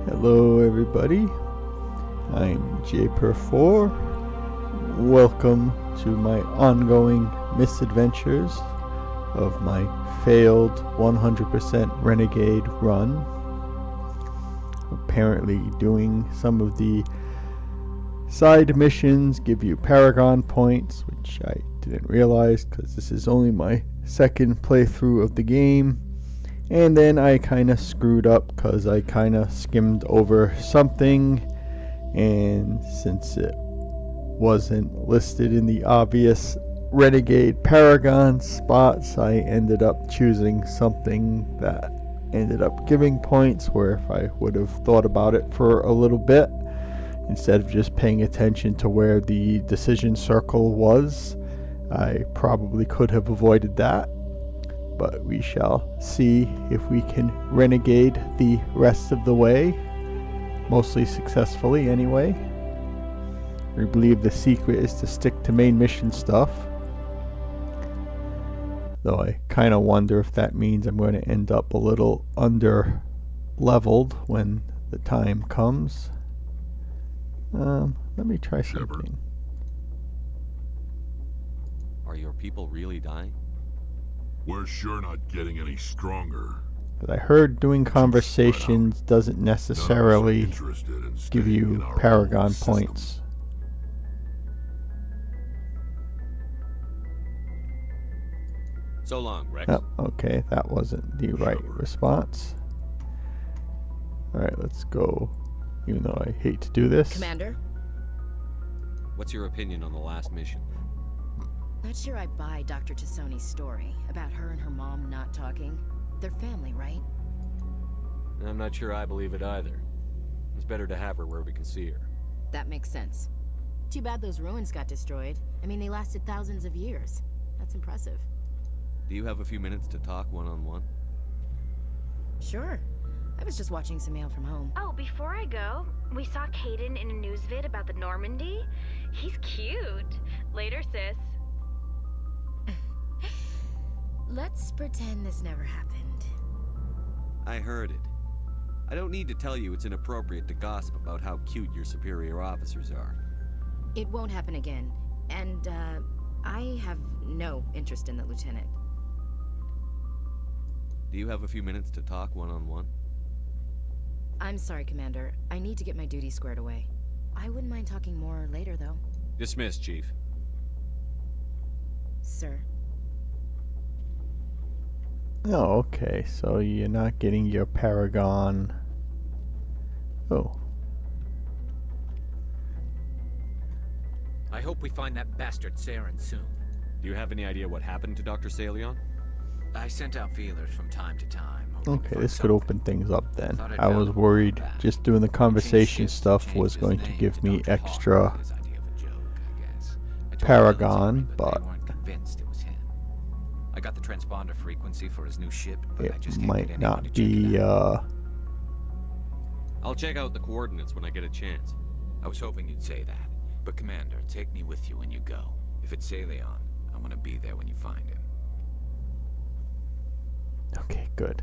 Hello everybody, I'm JPer4. Welcome to my ongoing misadventures of my failed 100% renegade run. Apparently doing some of the side missions give you Paragon points, which I didn't realize because this is only my second playthrough of the game. And then I kind of screwed up because I kind of skimmed over something, and since it wasn't listed in the obvious renegade Paragon spots, I ended up choosing something that ended up giving points, where if I would have thought about it for a little bit instead of just paying attention to where the decision circle was, I probably could have avoided that. But we shall see if we can renegade the rest of the way, mostly successfully anyway. We believe the secret is to stick to main mission stuff, though I kind of wonder if that means I'm going to end up a little under leveled when the time comes. Let me try something. Are your people really dying? We're sure not getting any stronger. But I heard doing conversations doesn't necessarily give you Paragon points. So long, Rex. Oh, okay, that wasn't the right response. Alright, let's go. Even though I hate to do this. Commander? What's your opinion on the last mission? Not sure I buy Dr. Tassoni's story about her and her mom not talking. They're family, right? I'm not sure I believe it either. It's better to have her where we can see her. That makes sense. Too bad those ruins got destroyed. I mean, they lasted thousands of years. That's impressive. Do you have a few minutes to talk one-on-one? Sure. I was just watching some mail from home. Oh, before I go, we saw Caden in a news vid about the Normandy. He's cute. Later, sis. Let's pretend this never happened. I heard it. I don't need to tell you it's inappropriate to gossip about how cute your superior officers are. It won't happen again. And, I have no interest in the lieutenant. Do you have a few minutes to talk one-on-one? I'm sorry, Commander. I need to get my duty squared away. I wouldn't mind talking more later, though. Dismissed, Chief. Sir. Oh, okay, so you're not getting your Paragon. Oh. I hope we find that bastard Saren soon. Do you have any idea what happened to Dr. Salion? I sent out feelers from time to time. Okay, this could open things up then. I was worried just doing the conversation stuff was going to give me extra Paragon, but I got the transponder frequency for his new ship, but I it just can't might get not anyone to check it be, out. I'll check out the coordinates when I get a chance. I was hoping you'd say that. But Commander, take me with you when you go. If it's Salion, I want to be there when you find him. okay, good.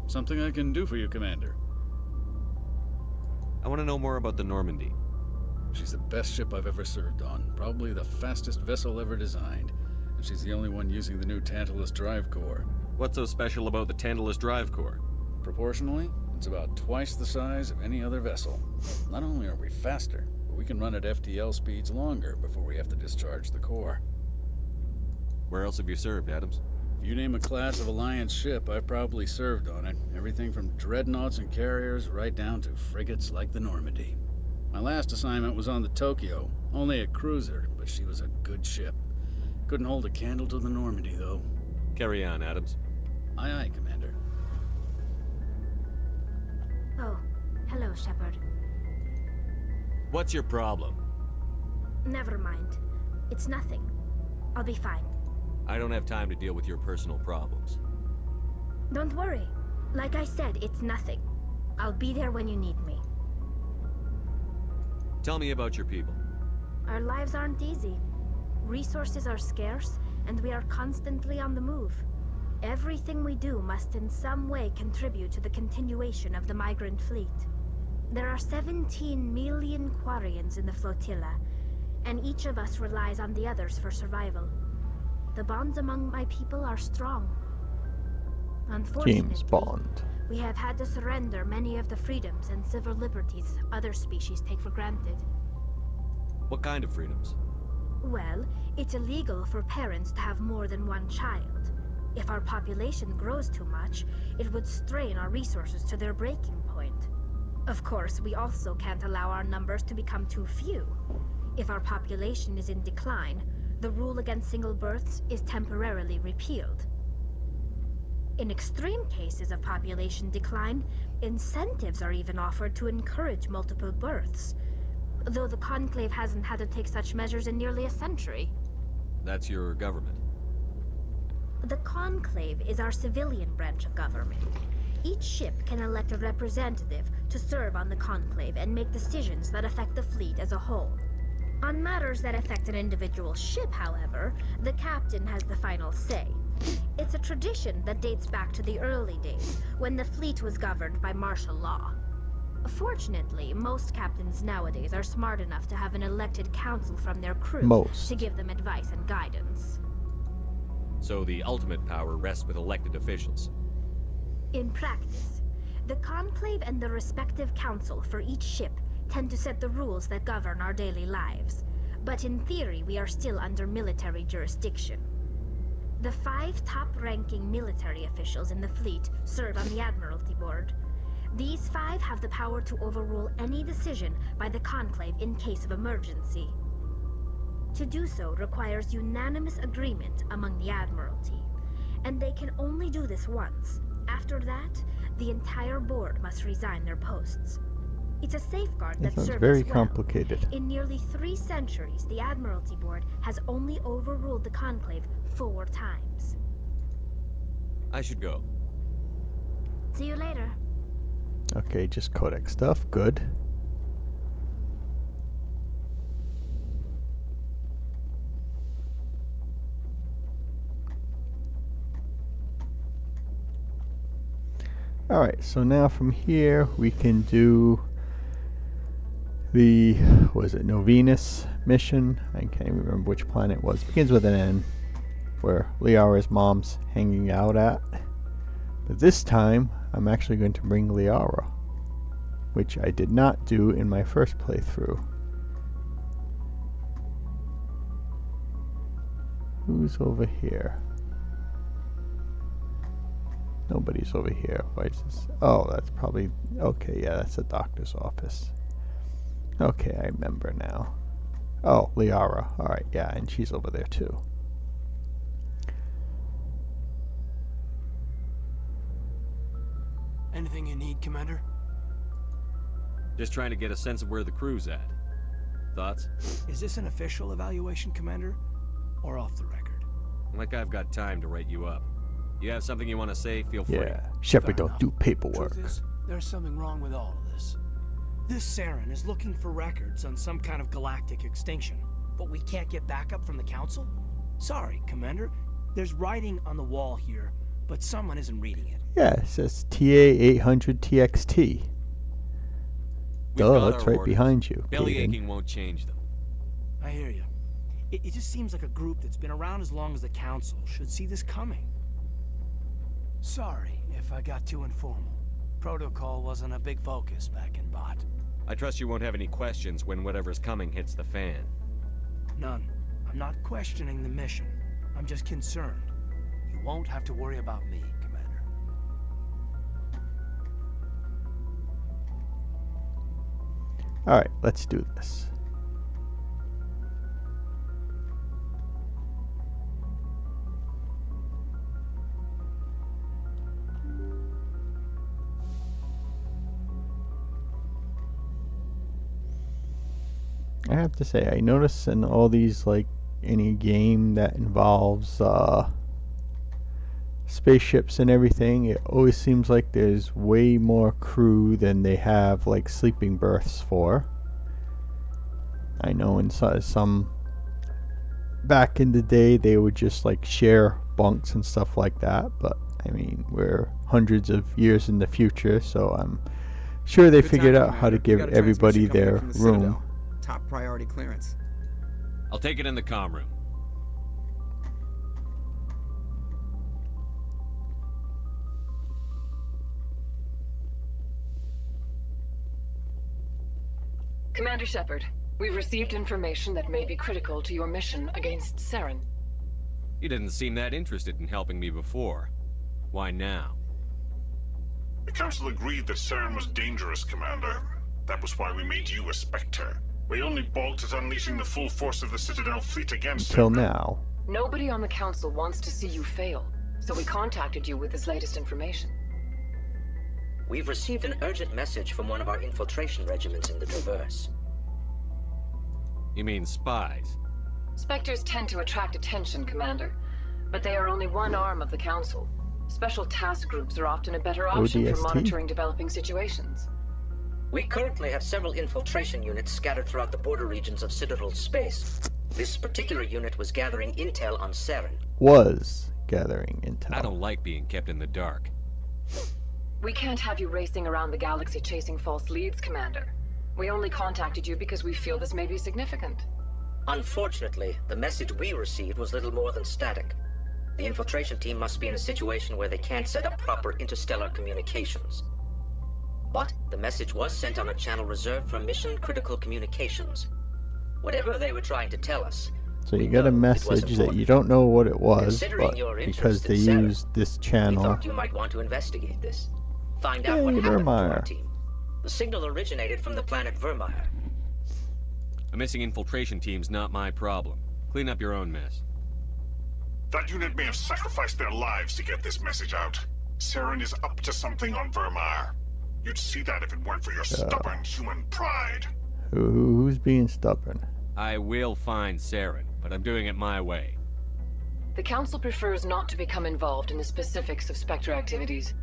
Something I can do for you, Commander. I want to know more about the Normandy. She's the best ship I've ever served on. Probably the fastest vessel ever designed. And she's the only one using the new Tantalus drive core. What's so special about the Tantalus drive core? Proportionally, it's about twice the size of any other vessel. Not only are we faster, but we can run at FTL speeds longer before we have to discharge the core. Where else have you served, Adams? If you name a class of Alliance ship, I've probably served on it. Everything from dreadnoughts and carriers right down to frigates like the Normandy. My last assignment was on the Tokyo, only a cruiser, but she was a good ship. Couldn't hold a candle to the Normandy, though. Carry on, Adams. Aye, aye, Commander. Oh, hello, Shepard. What's your problem? Never mind. It's nothing. I'll be fine. I don't have time to deal with your personal problems. Don't worry. Like I said, it's nothing. I'll be there when you need me. Tell me about your people. Our lives aren't easy. Resources are scarce, and we are constantly on the move. Everything we do must in some way contribute to the continuation of the migrant fleet. There are 17 million Quarians in the flotilla, and each of us relies on the others for survival. The bonds among my people are strong. Unfortunately, James Bond. we have had to surrender many of the freedoms and civil liberties other species take for granted. What kind of freedoms? Well, it's illegal for parents to have more than one child. If our population grows too much, it would strain our resources to their breaking point. Of course, we also can't allow our numbers to become too few. If our population is in decline, the rule against single births is temporarily repealed. In extreme cases of population decline, incentives are even offered to encourage multiple births, though the Conclave hasn't had to take such measures in nearly a century. That's your government. The Conclave is our civilian branch of government. Each ship can elect a representative to serve on the Conclave and make decisions that affect the fleet as a whole. On matters that affect an individual ship, however, the captain has the final say. It's a tradition that dates back to the early days, when the fleet was governed by martial law. Fortunately, most captains nowadays are smart enough to have an elected council from their crew to give them advice and guidance. So the ultimate power rests with elected officials. In practice, the Conclave and the respective council for each ship tend to set the rules that govern our daily lives. But in theory, we are still under military jurisdiction. The 5 top-ranking military officials in the fleet serve on the Admiralty Board. These 5 have the power to overrule any decision by the Conclave in case of emergency. To do so requires unanimous agreement among the Admiralty, and they can only do this once. After that, the entire board must resign their posts. It's a safeguard that serves very us well. complicated. In nearly 3 centuries, the Admiralty Board has only overruled the Conclave 4 times. I should go. See you later. Okay, just codex stuff. Good. Alright, so now from here we can do the, was it Novenus mission? I can't even remember which planet it was. It begins with an N, where Liara's mom's hanging out at. But this time, I'm actually going to bring Liara, which I did not do in my first playthrough. Who's over here? Nobody's over here. Why is this? Oh, that's probably... Okay, yeah, that's the doctor's office. Okay, I remember now. Oh, Liara. Alright, yeah, and she's over there too. Anything you need, Commander? Just trying to get a sense of where the crew's at. Thoughts? Is this an official evaluation, Commander? Or off the record? Like I've got time to write you up. You have something you want to say, feel free. Yeah, Shepard Fair don't do enough. paperwork. Truth is, there's something wrong with all of this. This Saren is looking for records on some kind of galactic extinction, but we can't get backup from the Council? Sorry, Commander. There's writing on the wall here, but someone isn't reading it. Yeah, it says TA-800 TXT. Duh, that's right behind you. Belly Gaten. aching won't change them. I hear you. It just seems like a group that's been around as long as the Council should see this coming. Sorry if I got too informal. Protocol wasn't a big focus back in Bot. I trust you won't have any questions when whatever's coming hits the fan. None. I'm not questioning the mission. I'm just concerned. You won't have to worry about me, Commander. Alright, let's do this. I have to say, I notice in all these, like, any game that involves spaceships and everything, it always seems like there's way more crew than they have, like, sleeping berths for. I know in some back in the day they would just like share bunks and stuff like that, but I mean we're hundreds of years in the future, so I'm sure they figured out how to give everybody their room. Top priority clearance. I'll take it in the comm room. Commander Shepard, we've received information that may be critical to your mission against Saren. You didn't seem that interested in helping me before. Why now? The Council agreed that Saren was dangerous, Commander. That was why we made you a Spectre. We only balked at unleashing the full force of the Citadel fleet against Until him. now. Nobody on the Council wants to see you fail, so we contacted you with this latest information. We've received an urgent message from one of our infiltration regiments in the Traverse. You mean spies? Spectres tend to attract attention, Commander, but they are only one arm of the Council. Special task groups are often a better option for monitoring developing situations. We currently have several infiltration units scattered throughout the border regions of Citadel space. This particular unit was gathering intel on Saren. Was gathering intel. I don't like being kept in the dark. We can't have you racing around the galaxy chasing false leads, Commander. We only contacted you because we feel this may be significant. Unfortunately, the message we received was little more than static. The infiltration team must be in a situation where they can't set up proper interstellar communications. But the message was sent on a channel reserved for mission-critical communications. Whatever they were trying to tell us. So you get a message that you don't know what it was, but because they used this channel. We thought you might want to investigate this. Find out what happened to our team. The signal originated from the planet Vermeer. A missing infiltration team's not my problem. Clean up your own mess. That unit may have sacrificed their lives to get this message out. Saren is up to something on Vermeer. You'd see that if it weren't for your stubborn human pride. Who's being stubborn? I will find Saren, but I'm doing it my way. The Council prefers not to become involved in the specifics of Spectre activities.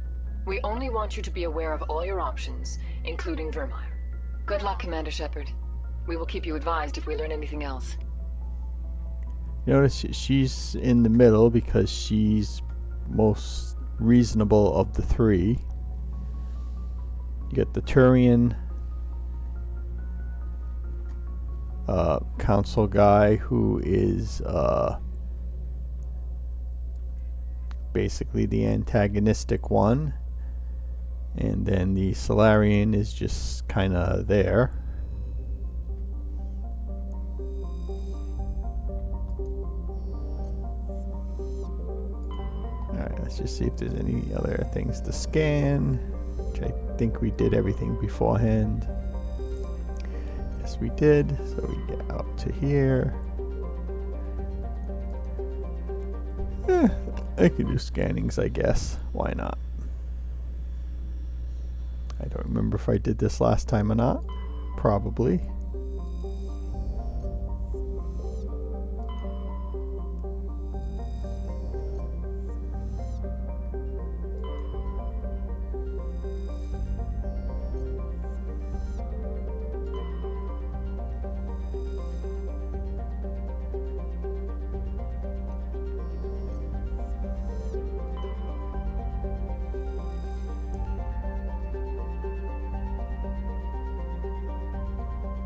We only want you to be aware of all your options, including Vermeer. Good luck, Commander Shepard. We will keep you advised if we learn anything else. You notice she's in the middle because she's most reasonable of the three. You get the Turian council guy who is basically the antagonistic one, and then the Solarian is just kind of there. Alright, let's just see if there's any other things to scan, which I think we did everything beforehand. Yes, we did. So we get out to here. I can do scannings, I guess. Why not? I don't remember if I did this last time or not. Probably.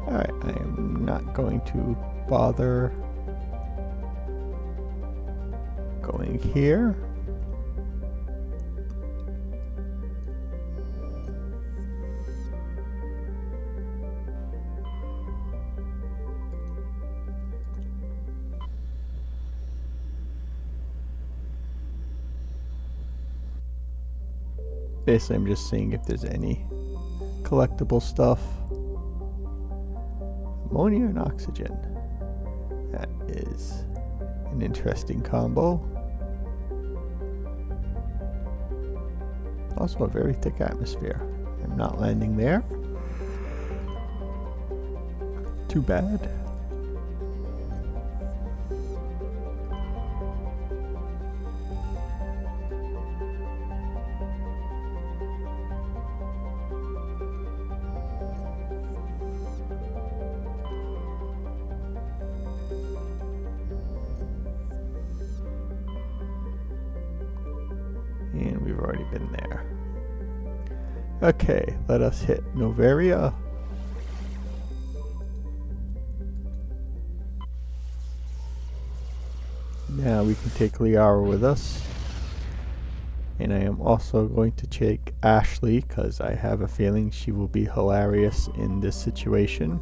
Alright, I am not going to bother going here. Basically, I'm just seeing if there's any collectible stuff. Ammonia and oxygen. That is an interesting combo. Also a very thick atmosphere. I'm not landing there. Too bad. And we've already been there. Okay, let us hit Novaria. Now we can take Liara with us. And I am also going to take Ashley because I have a feeling she will be hilarious in this situation.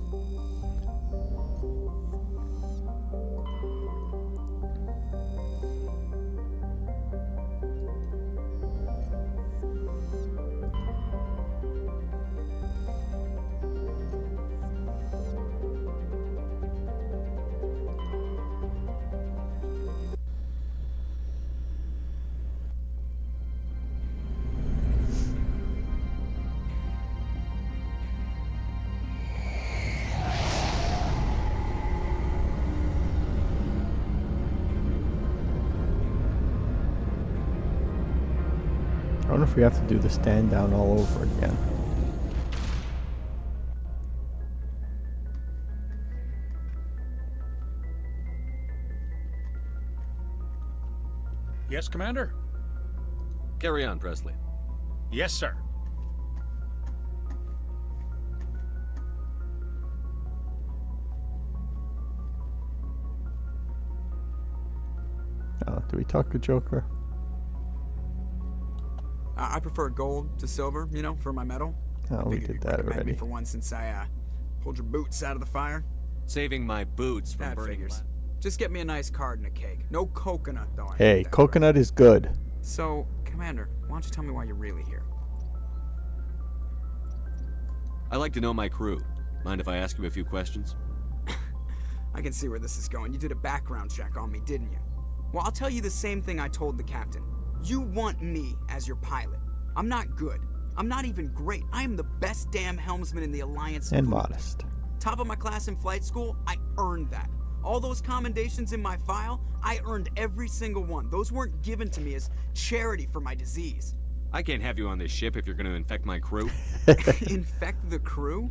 I wonder if we have to do the stand down all over again. Yes, Commander? Carry on, Presley. Yes, sir. Do we talk to Joker? I prefer gold to silver, you know, for my medal. Oh, we did that recommend already. me for one since I pulled your boots out of the fire. Saving my boots from That burning. figures. Just get me a nice card and a cake. No coconut, though. I hate Hey, that coconut is good. crap. So, Commander, why don't you tell me why you're really here? I like to know my crew. Mind if I ask you a few questions? I can see where this is going. You did a background check on me, didn't you? Well, I'll tell you the same thing I told the captain. You want me as your pilot. I'm not good. I'm not even great. I am the best damn helmsman in the Alliance. And modest. Top of my class in flight school, I earned that. All those commendations in my file, I earned every single one. Those weren't given to me as charity for my disease. I can't have you on this ship if you're going to infect my crew. Infect the crew?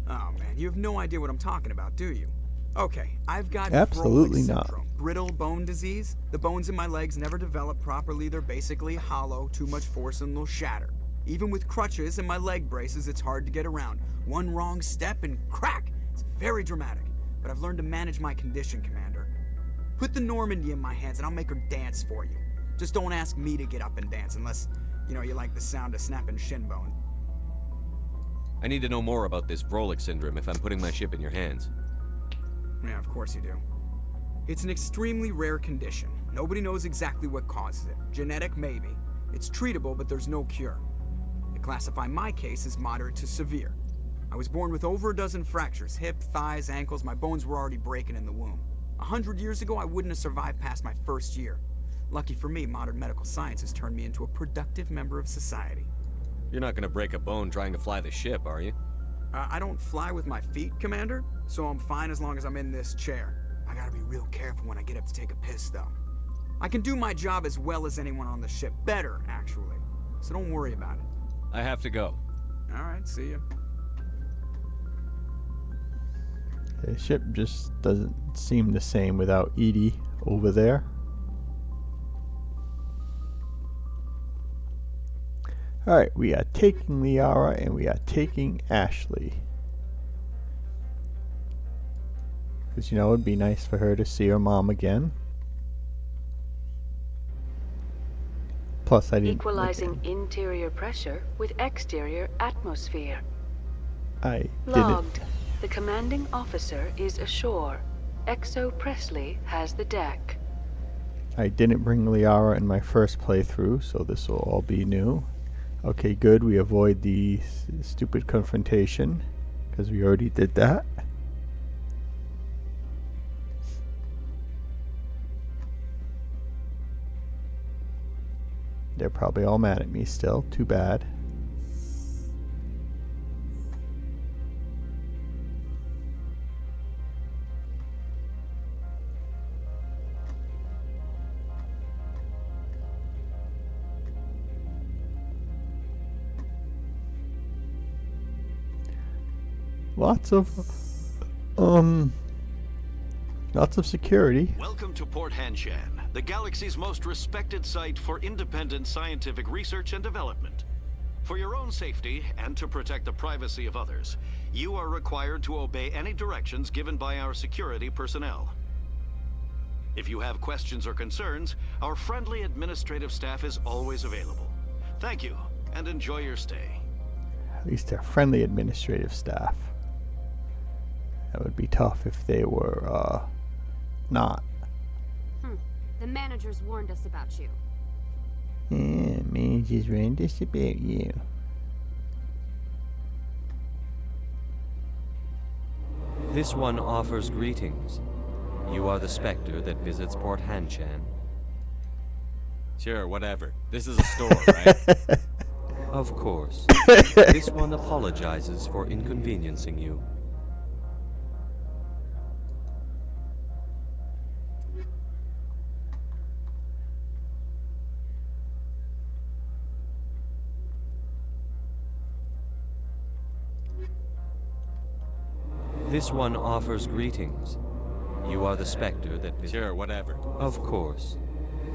Oh man, you have no idea what I'm talking about, do you? Okay, I've got Absolutely Froehlich not. syndrome, brittle bone disease. The bones in my legs never develop properly. They're basically hollow. Too much force and they'll shatter. Even with crutches and my leg braces, it's hard to get around. One wrong step and crack. It's very dramatic. But I've learned to manage my condition, Commander. Put the Normandy in my hands and I'll make her dance for you. Just don't ask me to get up and dance unless, you know, you like the sound of snapping shin bone. I need to know more about this Froehlich syndrome if I'm putting my ship in your hands. Yeah, of course you do. It's an extremely rare condition. Nobody knows exactly what causes it. Genetic, maybe. It's treatable, but there's no cure. They classify my case as moderate to severe. I was born with over a dozen fractures, hip, thighs, ankles. My bones were already breaking in the womb. 100 years ago, I wouldn't have survived past my first year. Lucky for me, modern medical science has turned me into a productive member of society. You're not going to break a bone trying to fly the ship, are you? I don't fly with my feet, Commander, so I'm fine as long as I'm in this chair. I gotta be real careful when I get up to take a piss, though. I can do my job as well as anyone on the ship. Better, actually. So don't worry about it. I have to go. Alright, see ya. The ship just doesn't seem the same without Edie over there. Alright, we are taking Liara and we are taking Ashley. Because, you know, it'd be nice for her to see her mom again. Plus, I didn't... Equalizing interior pressure with exterior atmosphere. I didn't... Logged. The commanding officer is ashore. Exo Presley has the deck. I didn't bring Liara in my first playthrough, so this will all be new. Okay, good. We avoid the stupid confrontation, because we already did that. They're probably all mad at me still. Too bad. Lots of Lots of security. Welcome to Port Hanshan, the galaxy's most respected site for independent scientific research and development. For your own safety, and to protect the privacy of others, you are required to obey any directions given by our security personnel. If you have questions or concerns, our friendly administrative staff is always available. Thank you, and enjoy your stay. At least they're friendly administrative staff. That would be tough if they were, not. The managers warned us about you. Yeah, managers warned us about you. This one offers greetings. You are the specter that visits Port Hanshan. Sure, whatever. This is a store, right? Of course. This one apologizes for inconveniencing you. This one offers greetings. You are the specter that visits... Sure, whatever. Of course.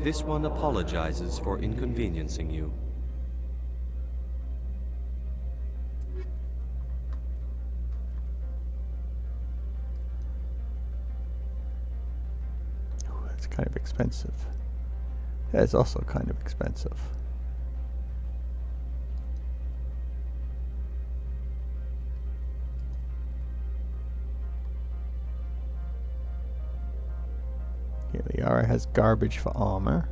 This one apologizes for inconveniencing you. Oh, that's kind of expensive. That is also kind of expensive. Okay, Liara has garbage for armor.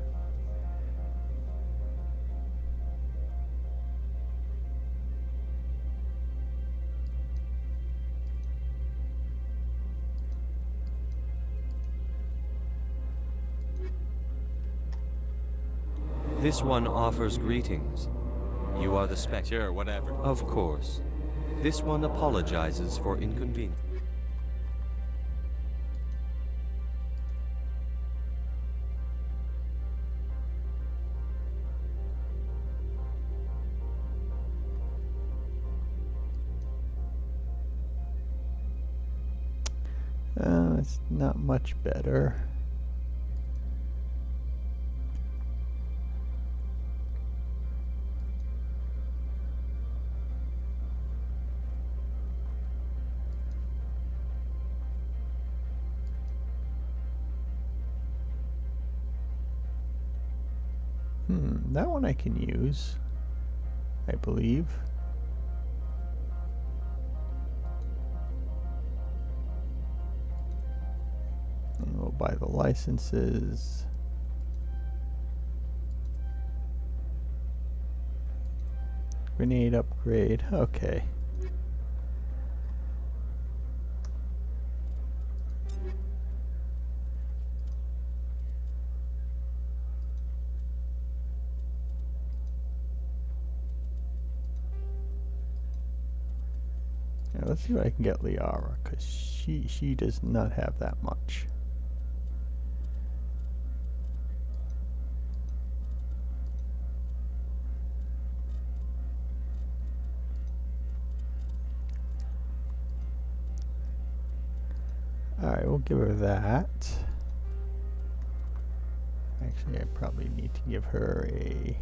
This one offers greetings. You are the specter. Sure, whatever. Of course. This one apologizes for inconvenience. It's not much better. That one I can use, I believe. And we'll buy the licenses. Grenade upgrade, okay. Now let's see what I can get Liara, because she does not have that much. Alright, we'll give her that. Actually, I probably need to give her a...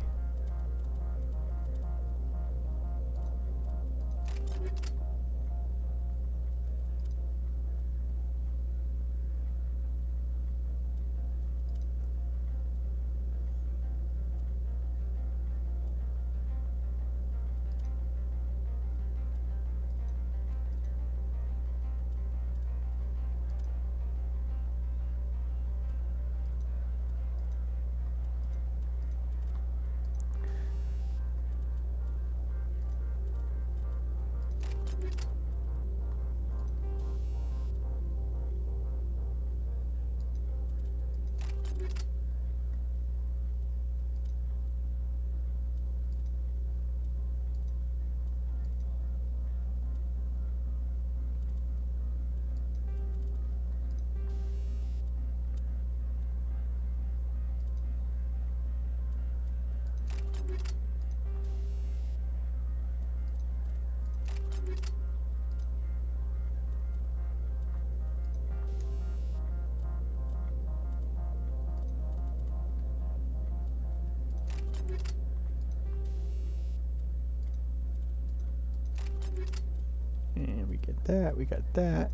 get that. We got that.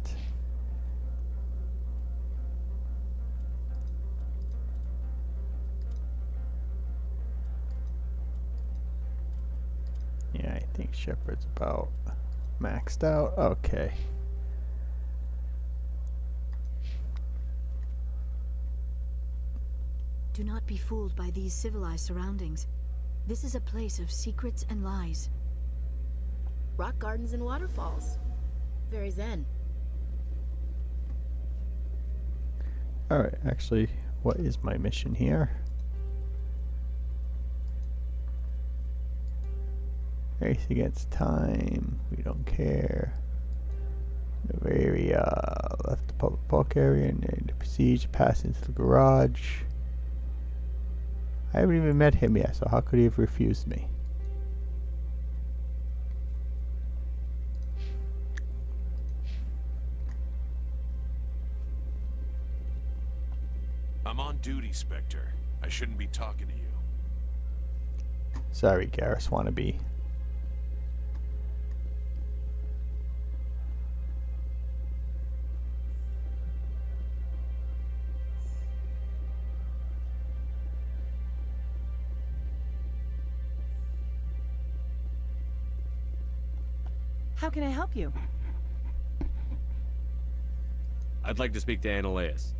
Yeah, I think Shepard's about maxed out. Okay. Do not be fooled by these civilized surroundings. This is a place of secrets and lies. Rock gardens and waterfalls. Very zen. Alright, actually, what is my mission here? Race against time. We don't care. No area. Left the public park area and then the procedure pass into the garage. I haven't even met him yet, so how could he have refused me? I'm on duty, Spectre. I shouldn't be talking to you. Sorry, Garrus wannabe. How can I help you? I'd like to speak to Annaleus.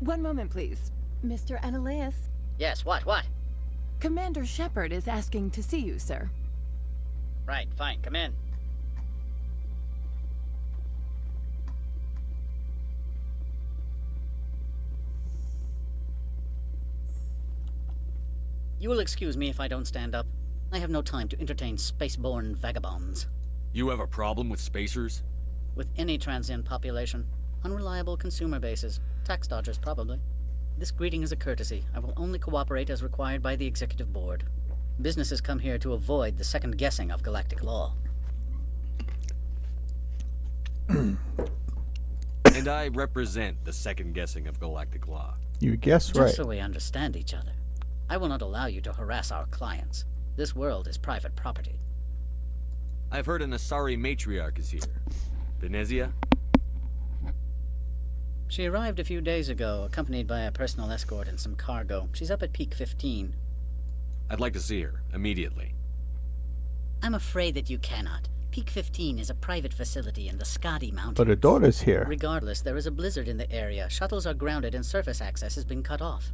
One moment, please. Mr. Annaleus? Yes, what? Commander Shepard is asking to see you, sir. Right, fine, come in. You will excuse me if I don't stand up. I have no time to entertain spaceborne vagabonds. You have a problem with spacers? With any transient population. Unreliable consumer bases. Tax dodgers, probably. This greeting is a courtesy. I will only cooperate as required by the Executive Board. Businesses come here to avoid the second guessing of galactic law. And I represent the second guessing of galactic law. You guess right. Just so we understand each other. I will not allow you to harass our clients. This world is private property. I've heard an Asari matriarch is here. Venezia? She arrived a few days ago, accompanied by a personal escort and some cargo. She's up at Peak 15. I'd like to see her, immediately. I'm afraid that you cannot. Peak 15 is a private facility in the Skadi Mountains. But her daughter's here. Regardless, there is a blizzard in the area. Shuttles are grounded and surface access has been cut off.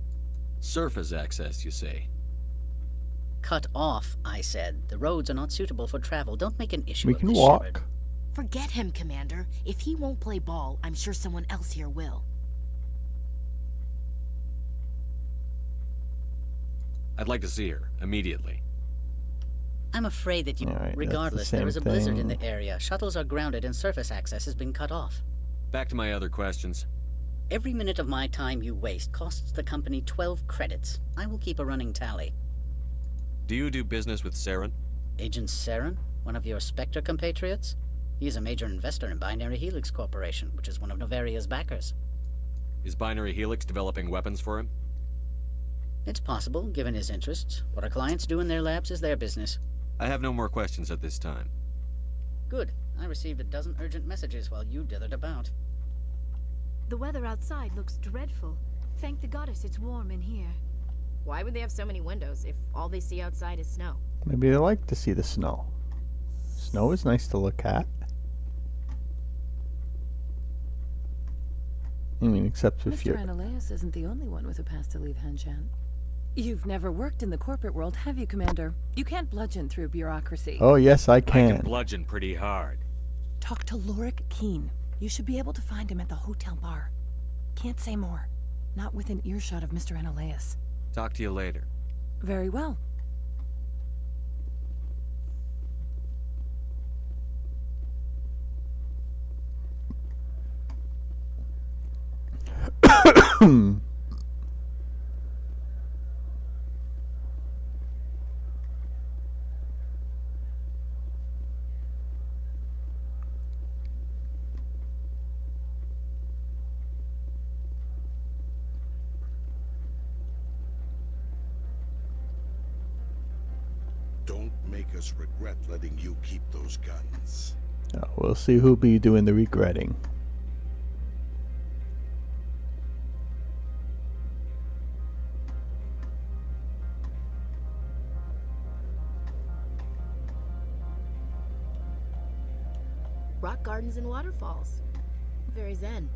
Surface access, you say? Cut off, I said. The roads are not suitable for travel. Don't make an issue We of can this, walk. Shepard. Forget him, Commander. If he won't play ball, I'm sure someone else here will. I'd like to see her, immediately. I'm afraid that you... Right, regardless, there is a blizzard in the area. Shuttles are grounded and surface access has been cut off. Back to my other questions. Every minute of my time you waste costs the company 12 credits. I will keep a running tally. Do you do business with Saren? Agent Saren? One of your Spectre compatriots? He is a major investor in Binary Helix Corporation, which is one of Novaria's backers. Is Binary Helix developing weapons for him? It's possible, given his interests. What our clients do in their labs is their business. I have no more questions at this time. Good. I received a dozen urgent messages while you dithered about. The weather outside looks dreadful. Thank the goddess it's warm in here. Why would they have so many windows if all they see outside is snow? Maybe they like to see the snow. Snow is nice to look at. I mean, except if you're... Mr. Annaleus isn't the only one with a pass to leave Hanshan. You've never worked in the corporate world, have you, Commander? You can't bludgeon through bureaucracy. Oh, yes, I can. I can bludgeon pretty hard. Talk to Lorik Keen. You should be able to find him at the hotel bar. Can't say more. Not within earshot of Mr. Annaleus. Talk to you later. Very well. Don't make us regret letting you keep those guns. We'll see who'll be doing the regretting. Rock gardens and waterfalls. Very zen.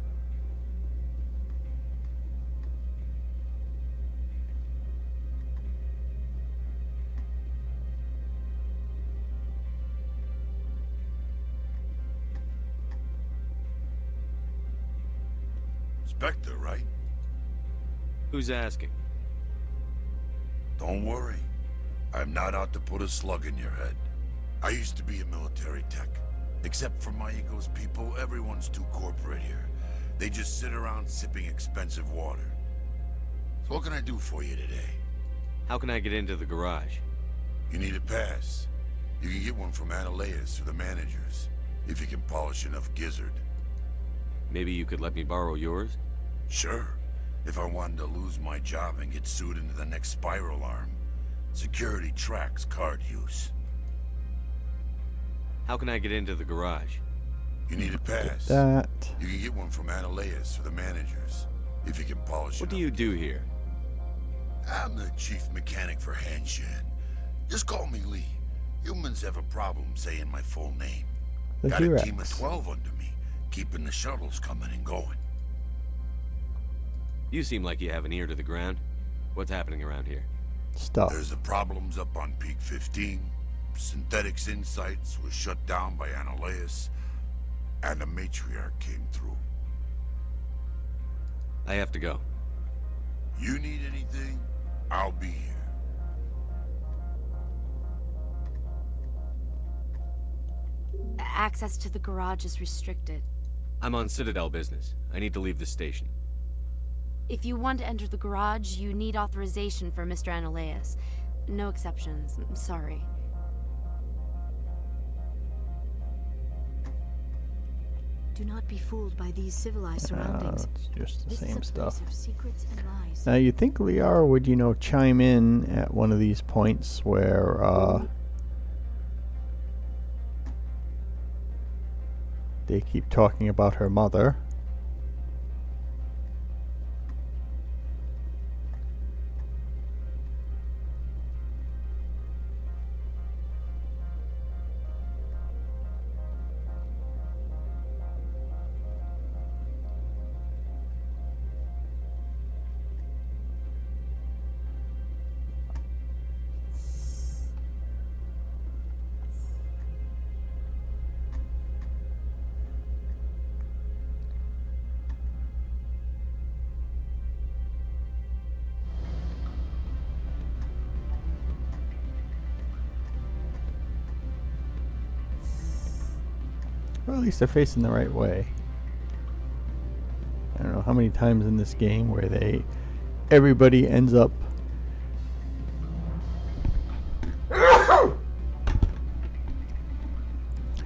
Spectre, right? Who's asking? Don't worry. I'm not out to put a slug in your head. I used to be a military tech. Except for my ego's people, everyone's too corporate here. They just sit around sipping expensive water. So what can I do for you today? How can I get into the garage? You need a pass. You can get one from Ananias or the managers, if you can polish enough gizzard. Maybe you could let me borrow yours? Sure. If I wanted to lose my job and get sued into the next spiral arm. Security tracks card use. How can I get into the garage? You need a pass. That. You can get one from Ananias or the managers, if you can polish What enough. do you do here? I'm the chief mechanic for Hanshan. Just call me Lee. Humans have a problem saying my full name. The Got a T-Rex. team of 12 under me, keeping the shuttles coming and going. You seem like you have an ear to the ground. What's happening around here? Stuff. There's the problems up on Peak 15. Synthetics Insights was shut down by Ananias, and the matriarch came through. I have to go. You need anything? I'll be here. Access to the garage is restricted. I'm on Citadel business. I need to leave the station. If you want to enter the garage, you need authorization for Mr. Ananias. No exceptions. I'm sorry. Do not be fooled by these civilized surroundings. It's just the This same is a place stuff. of secrets and lies. Now you'd think Liara would, chime in at one of these points where they keep talking about her mother. Or at least they're facing the right way. I don't know how many times in this game where everybody ends up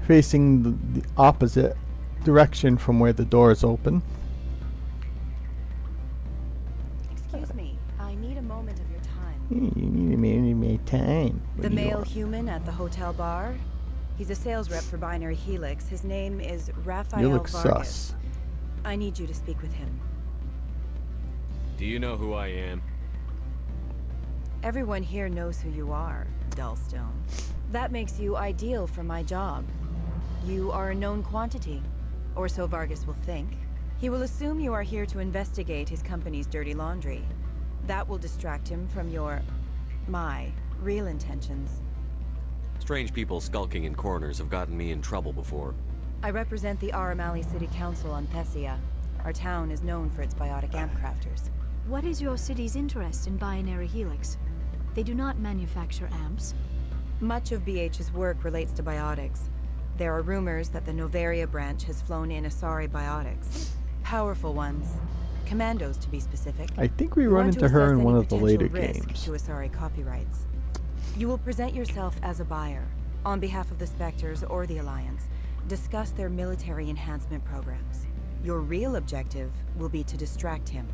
facing the opposite direction from where the door is open. Excuse me, I need a moment of your time. You need time. The male human at the hotel bar? He's a sales rep for Binary Helix. His name is Raphael You look Vargas. sus. I need you to speak with him. Do you know who I am? Everyone here knows who you are, Dullstone. That makes you ideal for my job. You are a known quantity, or so Vargas will think. He will assume you are here to investigate his company's dirty laundry. That will distract him from my real intentions. Strange people skulking in corners have gotten me in trouble before. I represent the Aramali City Council on Thessia. Our town is known for its biotic amp crafters. What is your city's interest in Binary Helix? They do not manufacture amps. Much of BH's work relates to biotics. There are rumors that the Novaria branch has flown in Asari biotics. Powerful ones. Commandos, to be specific. I think we You run want to into her assess in any one of the potential later risk games. to Asari copyrights. You will present yourself as a buyer, on behalf of the Spectres or the Alliance. Discuss their military enhancement programs. Your real objective will be to distract him.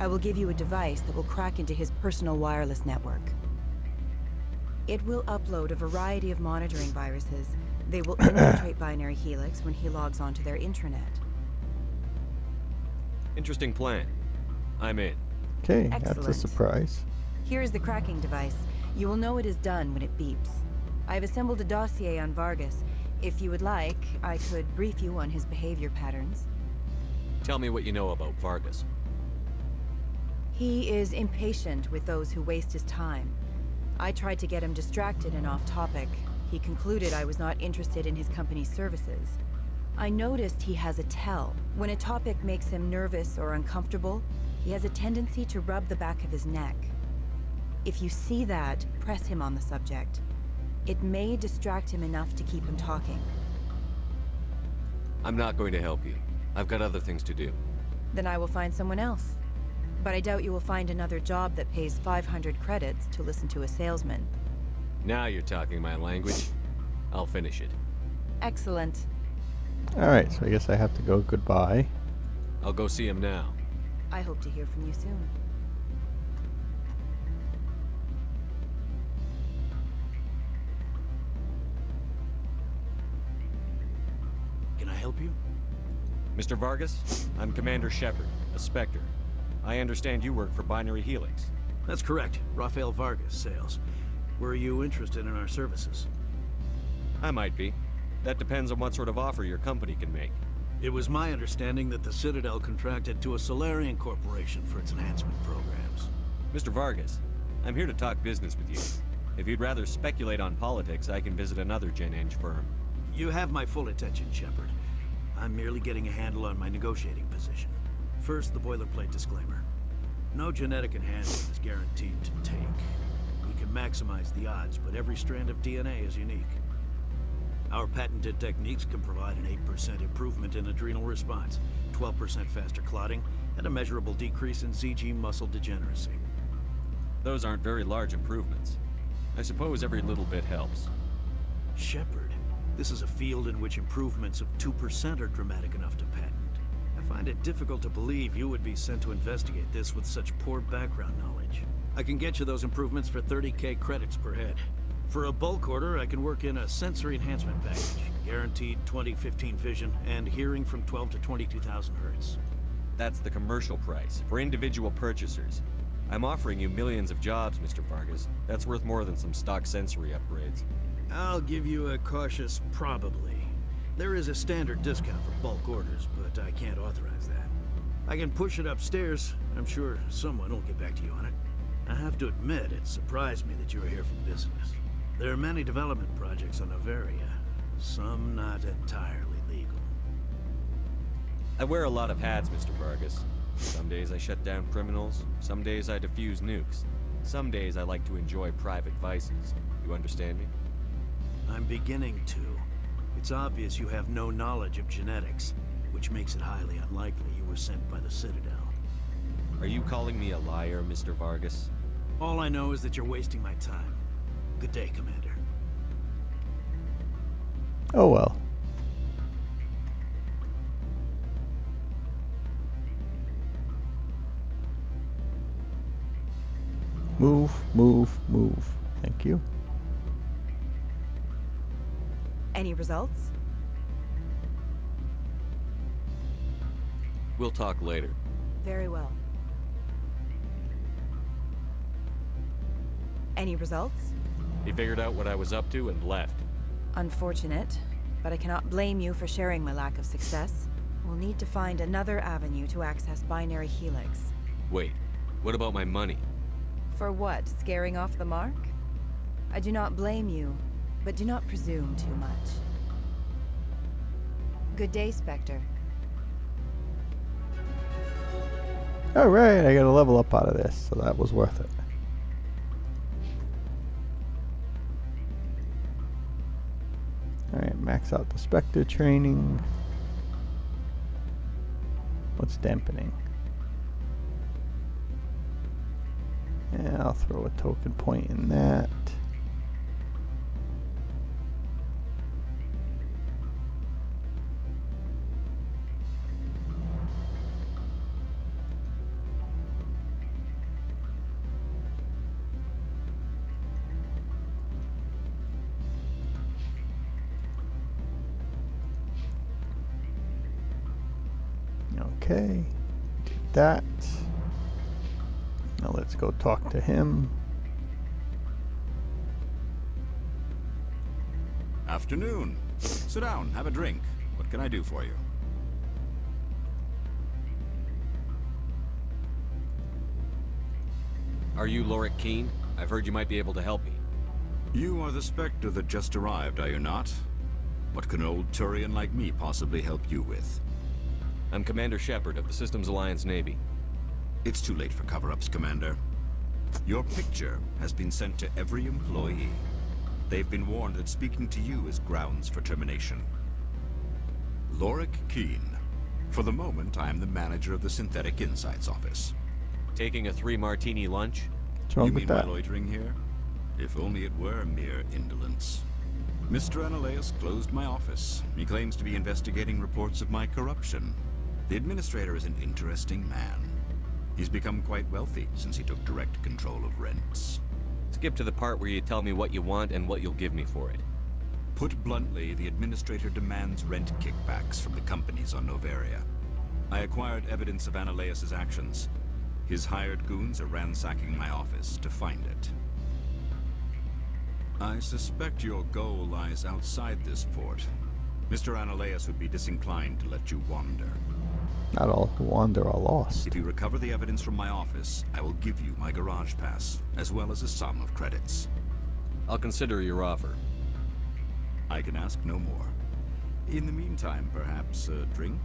I will give you a device that will crack into his personal wireless network. It will upload a variety of monitoring viruses They will infiltrate Binary Helix when he logs onto their intranet. Interesting plan. I'm in. Okay, that's a Excellent. surprise. Here is the cracking device. You will know it is done when it beeps. I have assembled a dossier on Vargas. If you would like, I could brief you on his behavior patterns. Tell me what you know about Vargas. He is impatient with those who waste his time. I tried to get him distracted and off topic. He concluded I was not interested in his company's services. I noticed he has a tell. When a topic makes him nervous or uncomfortable, he has a tendency to rub the back of his neck. If you see that, press him on the subject. It may distract him enough to keep him talking. I'm not going to help you. I've got other things to do. Then I will find someone else. But I doubt you will find another job that pays 500 credits to listen to a salesman. Now you're talking my language. I'll finish it. Excellent. Alright, so I guess I have to go goodbye. I'll go see him now. I hope to hear from you soon. Can I help you? Mr. Vargas, I'm Commander Shepard, a Spectre. I understand you work for Binary Helix. That's correct. Rafael Vargas, sales. Were you interested in our services? I might be. That depends on what sort of offer your company can make. It was my understanding that the Citadel contracted to a Solarian corporation for its enhancement programs. Mr. Vargas, I'm here to talk business with you. If you'd rather speculate on politics, I can visit another Gen Eng firm. You have my full attention, Shepard. I'm merely getting a handle on my negotiating position. First, the boilerplate disclaimer. No genetic enhancement is guaranteed to take. We can maximize the odds, but every strand of DNA is unique. Our patented techniques can provide an 8% improvement in adrenal response, 12% faster clotting, and a measurable decrease in ZG muscle degeneracy. Those aren't very large improvements. I suppose every little bit helps. Shepard, this is a field in which improvements of 2% are dramatic enough to patent. I find it difficult to believe you would be sent to investigate this with such poor background knowledge. I can get you those improvements for 30k credits per head. For a bulk order, I can work in a sensory enhancement package, guaranteed 20/15 vision, and hearing from 12 to 22,000 hertz. That's the commercial price, for individual purchasers. I'm offering you millions of jobs, Mr. Vargas. That's worth more than some stock sensory upgrades. I'll give you a cautious probably. There is a standard discount for bulk orders, but I can't authorize that. I can push it upstairs. I'm sure someone will get back to you on it. I have to admit, it surprised me that you were here for business. There are many development projects on Novaria, some not entirely legal. I wear a lot of hats, Mr. Vargas. Some days I shut down criminals, some days I defuse nukes. Some days I like to enjoy private vices. You understand me? I'm beginning to. It's obvious you have no knowledge of genetics, which makes it highly unlikely you were sent by the Citadel. Are you calling me a liar, Mr. Vargas? All I know is that you're wasting my time. Good day, Commander. Oh well. Move, move, move. Thank you. Any results? We'll talk later. Very well. Any results? He figured out what I was up to and left. Unfortunate, but I cannot blame you for sharing my lack of success. We'll need to find another avenue to access Binary Helix. Wait, what about my money? For what? Scaring off the mark? I do not blame you, but do not presume too much. Good day, Spectre. Alright, I got a level up out of this, so that was worth it. Alright, max out the Spectre training. What's dampening? Yeah, I'll throw a token point in that. Okay, did that. Now let's go talk to him. Afternoon. Sit down, have a drink. What can I do for you? Are you Lorik Keene? I've heard you might be able to help me. You are the Spectre that just arrived, are you not? What can an old Turian like me possibly help you with? I'm Commander Shepard of the Systems Alliance Navy. It's too late for cover-ups, Commander. Your picture has been sent to every employee. They've been warned that speaking to you is grounds for termination. Lorik Keene. For the moment, I am the manager of the Synthetic Insights Office. Taking a 3-martini lunch? What's wrong You with mean that? my loitering here? If only it were mere indolence. Mr. Analeus closed my office. He claims to be investigating reports of my corruption. The administrator is an interesting man. He's become quite wealthy since he took direct control of rents. Skip to the part where you tell me what you want and what you'll give me for it. Put bluntly, the administrator demands rent kickbacks from the companies on Noveria. I acquired evidence of Analeus' actions. His hired goons are ransacking my office to find it. I suspect your goal lies outside this port. Mr. Analeus would be disinclined to let you wander. Not all who wander are lost. If you recover the evidence from my office, I will give you my garage pass, as well as a sum of credits. I'll consider your offer. I can ask no more. In the meantime, perhaps a drink?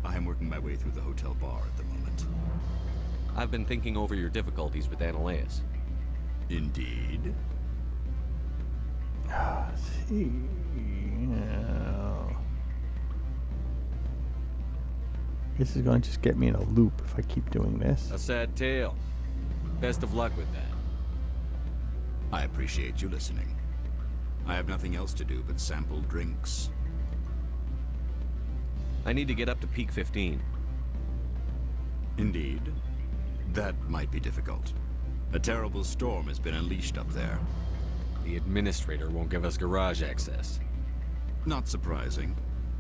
I am working my way through the hotel bar at the moment. I've been thinking over your difficulties with Analeus. Indeed? See. This is going to just get me in a loop if I keep doing this. A sad tale. Best of luck with that. I appreciate you listening. I have nothing else to do but sample drinks. I need to get up to peak 15. Indeed. That might be difficult. A terrible storm has been unleashed up there. The administrator won't give us garage access. Not surprising.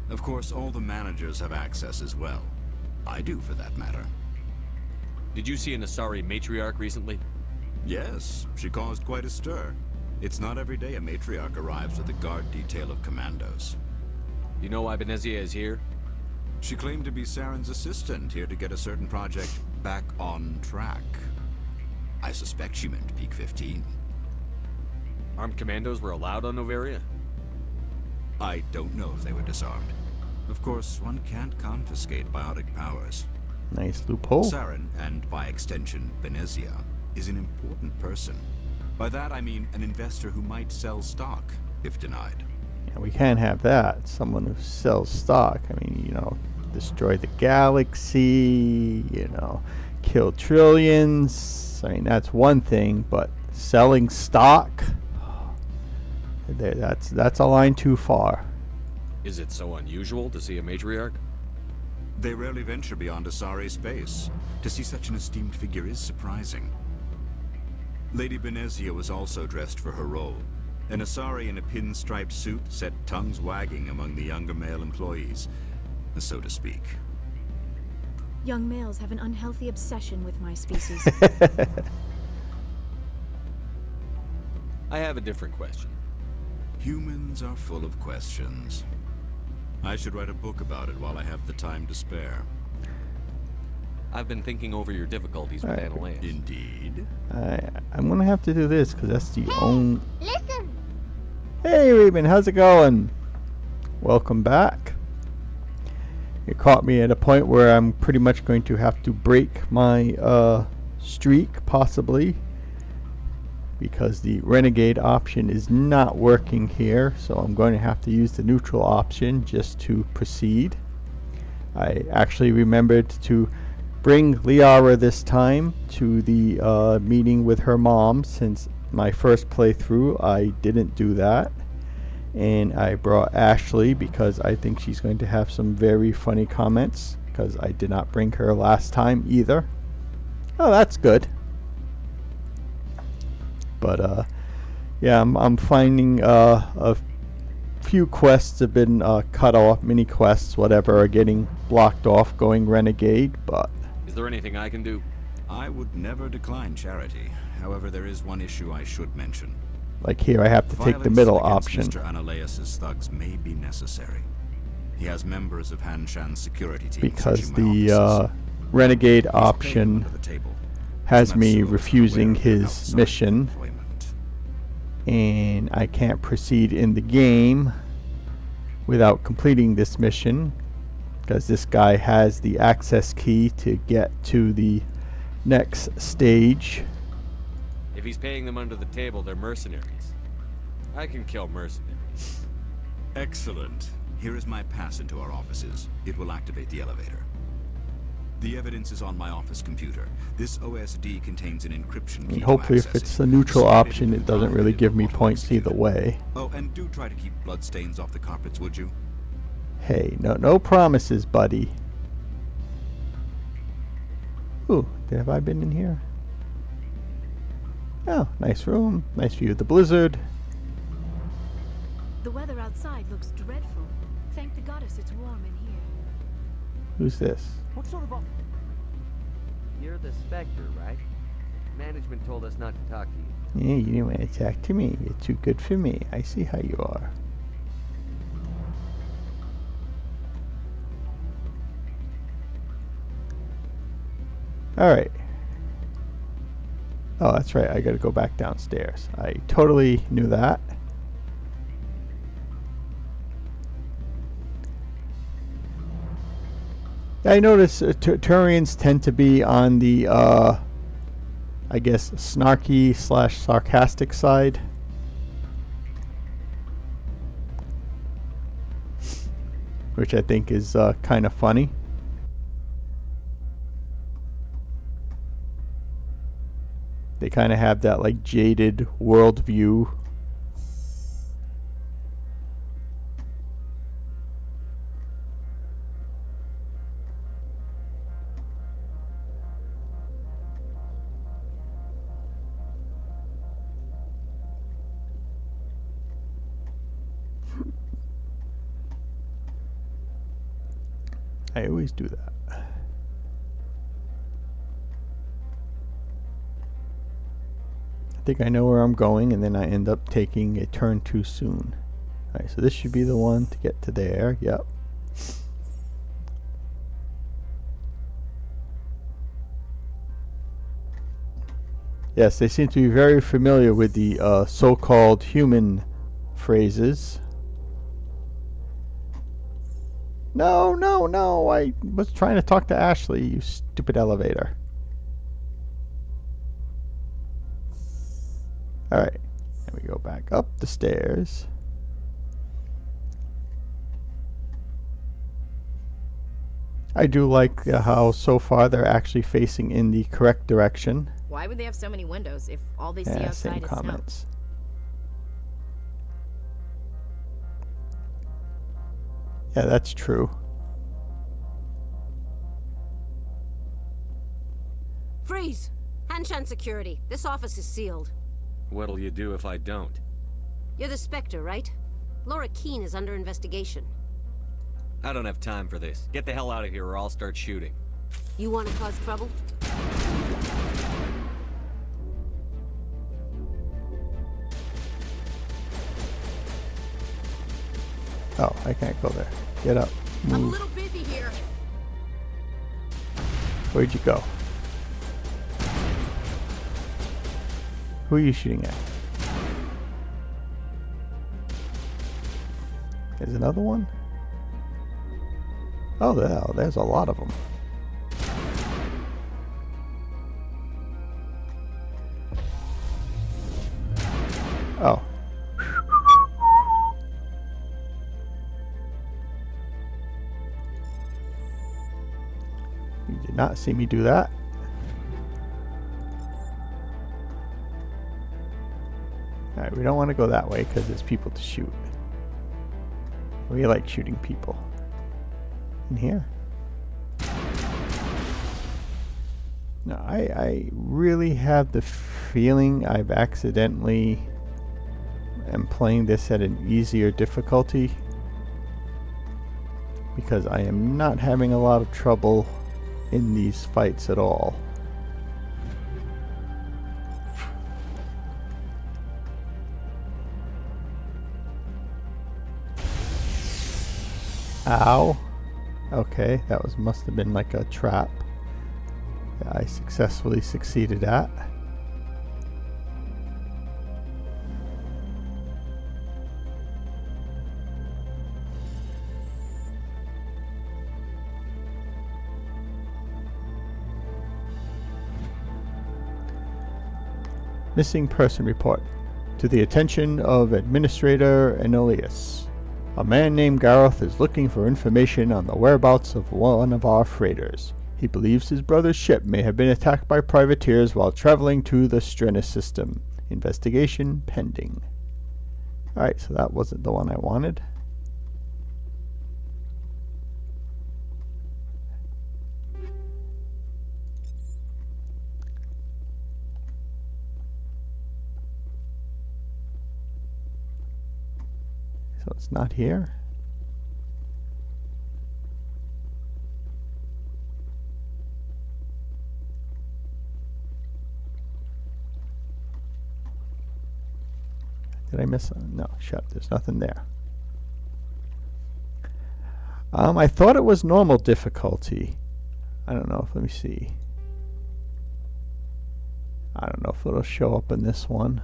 Of course, all the managers have access as well. I do, for that matter. Did you see an Asari matriarch recently? Yes, she caused quite a stir. It's not every day a matriarch arrives with a guard detail of commandos. You know why Benezia is here? She claimed to be Saren's assistant, here to get a certain project back on track. I suspect she meant peak 15. Armed commandos were allowed on Noveria? I don't know if they were disarmed. Of course, one can't confiscate biotic powers. Nice loophole. Saren, and by extension, Benezia, is an important person. By that I mean an investor who might sell stock, if denied. Yeah, we can't have that. Someone who sells stock. I mean, you know, destroy the galaxy, you know, kill trillions. I mean, that's one thing, but selling stock, that's a line too far. Is it so unusual to see a matriarch? They rarely venture beyond Asari space. To see such an esteemed figure is surprising. Lady Benezia was also dressed for her role. An Asari in a pinstriped suit set tongues wagging among the younger male employees, so to speak. Young males have an unhealthy obsession with my species. I have a different question. Humans are full of questions. I should write a book about it while I have the time to spare. I've been thinking over your difficulties with Analeus. Indeed. I'm gonna have to do this because that's the only. Listen! Hey, Reuben, how's it going? Welcome back. You caught me at a point where I'm pretty much going to have to break my streak, possibly, because the renegade option is not working here, so I'm going to have to use the neutral option just to proceed. I actually remembered to bring Liara this time to the meeting with her mom, since my first playthrough I didn't do that. And I brought Ashley because I think she's going to have some very funny comments, because I did not bring her last time either. Oh, that's good. But yeah, I'm finding a few quests have been cut off, mini quests, whatever, are getting blocked off going renegade, but... Is there anything I can do? I would never decline charity. However, there is one issue I should mention. Like here, I have to take the middle option. Mr. Analeas' thugs may be necessary. He has members of Hanshan's security team. Because the renegade option has me refusing his mission. And I can't proceed in the game without completing this mission. Because this guy has the access key to get to the next stage. If he's paying them under the table, they're mercenaries. I can kill mercenaries. Excellent. Here is my pass into our offices. It will activate the elevator. The evidence is on my office computer. This OSD contains an encryption key. Hopefully if it's a neutral option, it doesn't really give me points either way. Oh, and do try to keep bloodstains off the carpets, would you? Hey, no promises, buddy. Ooh, have I been in here? Oh, nice room. Nice view of the blizzard. The weather outside looks dreadful. Thank the goddess it's warm in here. Who's this? What sort of You're the Spectre, right? Management told us not to talk to you. Yeah, you didn't want to talk to me. You're too good for me. I see how you are. Alright. Oh, that's right. I gotta go back downstairs. I totally knew that. I notice Turians tend to be on the, I guess, snarky / sarcastic side. Which I think is kind of funny. They kind of have that like jaded worldview. I always do that. I think I know where I'm going, and then I end up taking a turn too soon. Alright, so this should be the one to get to there. Yep. Yes, they seem to be very familiar with the so-called human phrases. No, no, no, I was trying to talk to Ashley, you stupid elevator. Alright, and we go back up the stairs. I do like how so far they're actually facing in the correct direction. Why would they have so many windows if all they see Yeah, outside same is comments. snow? Yeah, that's true. Freeze! Hanshan security. This office is sealed. What'll you do if I don't? You're the Spectre, right? Laura Keene is under investigation. I don't have time for this. Get the hell out of here or I'll start shooting. You want to cause trouble? Oh, I can't go there. Get up. Move. I'm a little busy here. Where'd you go? Who are you shooting at? There's another one? Oh, there's a lot of them. Oh. You did not see me do that. Alright, we don't want to go that way because there's people to shoot. We like shooting people. In here? No, I really have the feeling I've accidentally am playing this at an easier difficulty, because I am not having a lot of trouble in these fights at all. Ow. Okay, that must have been like a trap that I successfully succeeded at. Missing person report. To the attention of Administrator Enolius. A man named Gareth is looking for information on the whereabouts of one of our freighters. He believes his brother's ship may have been attacked by privateers while traveling to the Strenus system. Investigation pending. Alright, so that wasn't the one I wanted. So it's not here. Did I miss one? No, shut. There's nothing there. I thought it was normal difficulty. I don't know if, let me see. I don't know if it'll show up in this one.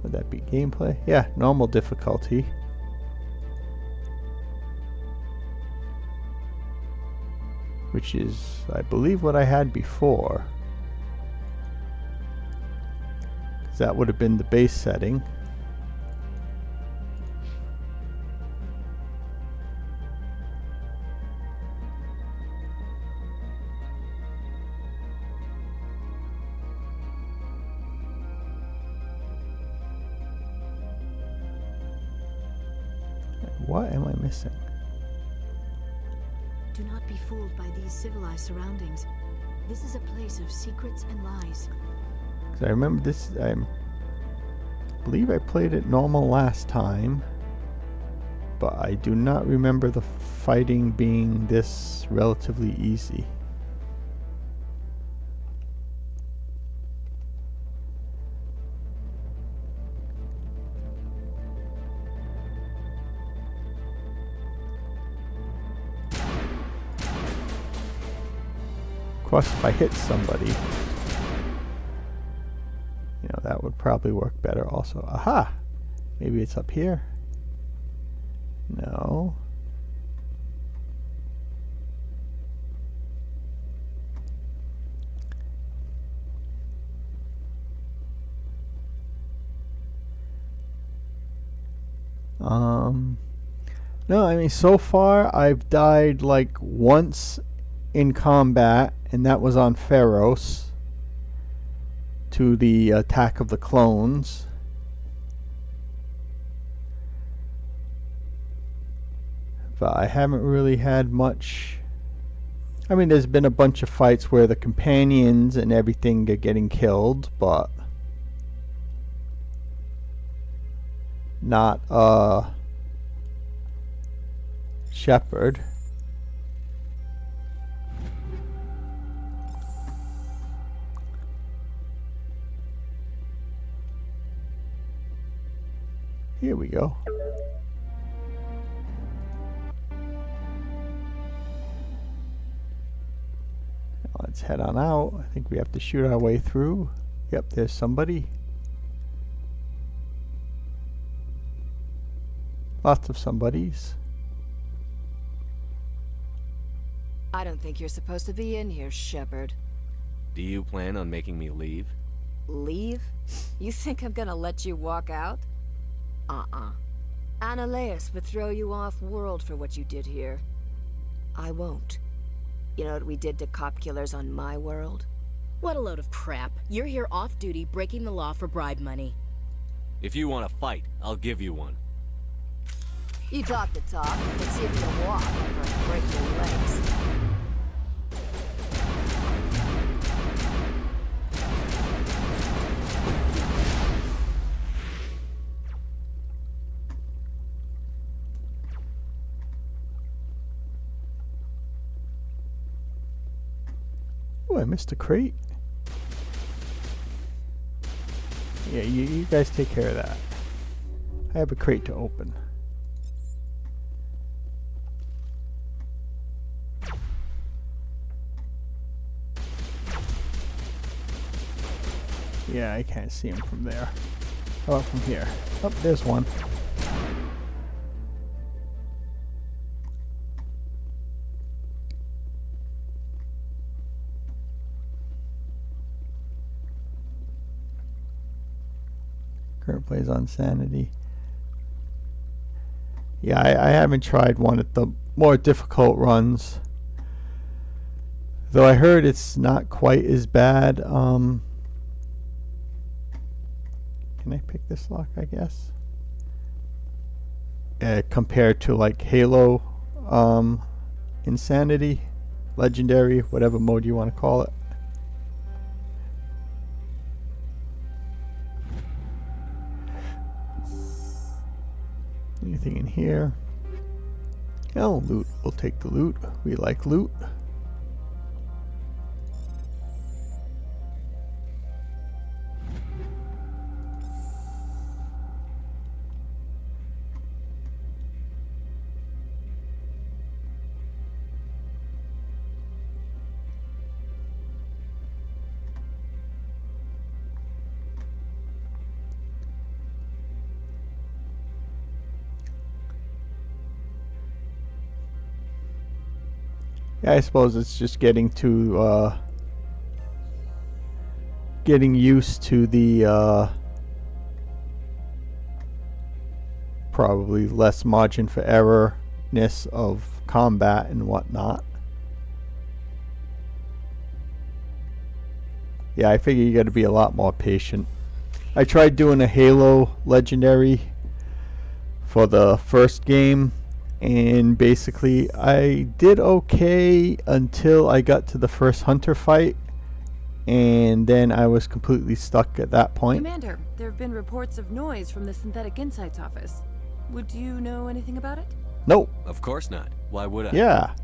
Would that be gameplay? Yeah, normal difficulty. Which is, I believe, what I had before. 'Cause that would have been the base setting. What am I missing? Do not be fooled by these civilized surroundings. This is a place of secrets and lies. 'Cause I remember this, I believe I played it normal last time, but I do not remember the fighting being this relatively easy. Of course, if I hit somebody, you know, that would probably work better also. Aha! Maybe it's up here? No. No, I mean, so far I've died like once in combat, and that was on Pharos to the attack of the clones. But I haven't really had much. I mean, there's been a bunch of fights where the companions and everything are getting killed, but not Shepard. Here we go. Let's head on out. I think we have to shoot our way through. Yep, there's somebody. Lots of somebodies. I don't think you're supposed to be in here, Shepard. Do you plan on making me leave? Leave? You think I'm gonna let you walk out? Annaleus would throw you off-world for what you did here. I won't. You know what we did to cop killers on my world? What a load of crap. You're here off-duty, breaking the law for bribe money. If you want to fight, I'll give you one. You talk the talk, but see if you can walk after I break your legs. Oh, I missed a crate. Yeah, you guys take care of that. I have a crate to open. Yeah, I can't see him from there. How about from here? Oh, there's one. Current plays on sanity. Yeah, I haven't tried one at the more difficult runs. Though I heard it's not quite as bad. Can I pick this lock, I guess? Compared to like Halo, Insanity, Legendary, whatever mode you want to call it. Anything in here? Oh, loot. We'll take the loot. We like loot. Yeah, I suppose it's just getting to getting used to the probably less margin for error-ness of combat and whatnot. Yeah, I figure you got to be a lot more patient. I tried doing a Halo Legendary for the first game, and basically I did okay until I got to the first hunter fight, and then I was completely stuck at that point. Commander, there have been reports of noise from the Synthetic Insights office. Would you know anything about it? Nope. Of course not. Why would I? Yeah,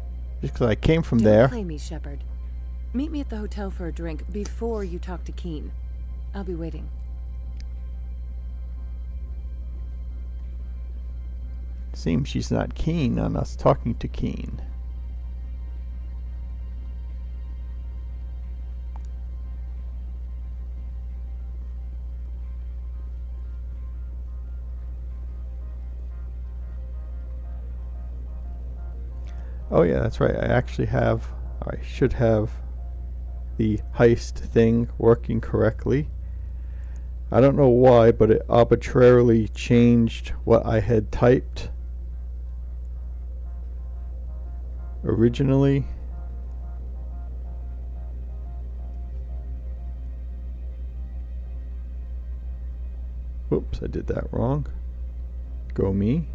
just because I came from Don't there. play me, Shepard. Meet me at the hotel for a drink before you talk to Keen. I'll be waiting. Seems she's not keen on us talking to Keen. Oh yeah, that's right. I actually have, I should have the heist thing working correctly. I don't know why, but it arbitrarily changed what I had typed originally. Whoops, I did that wrong. Go me.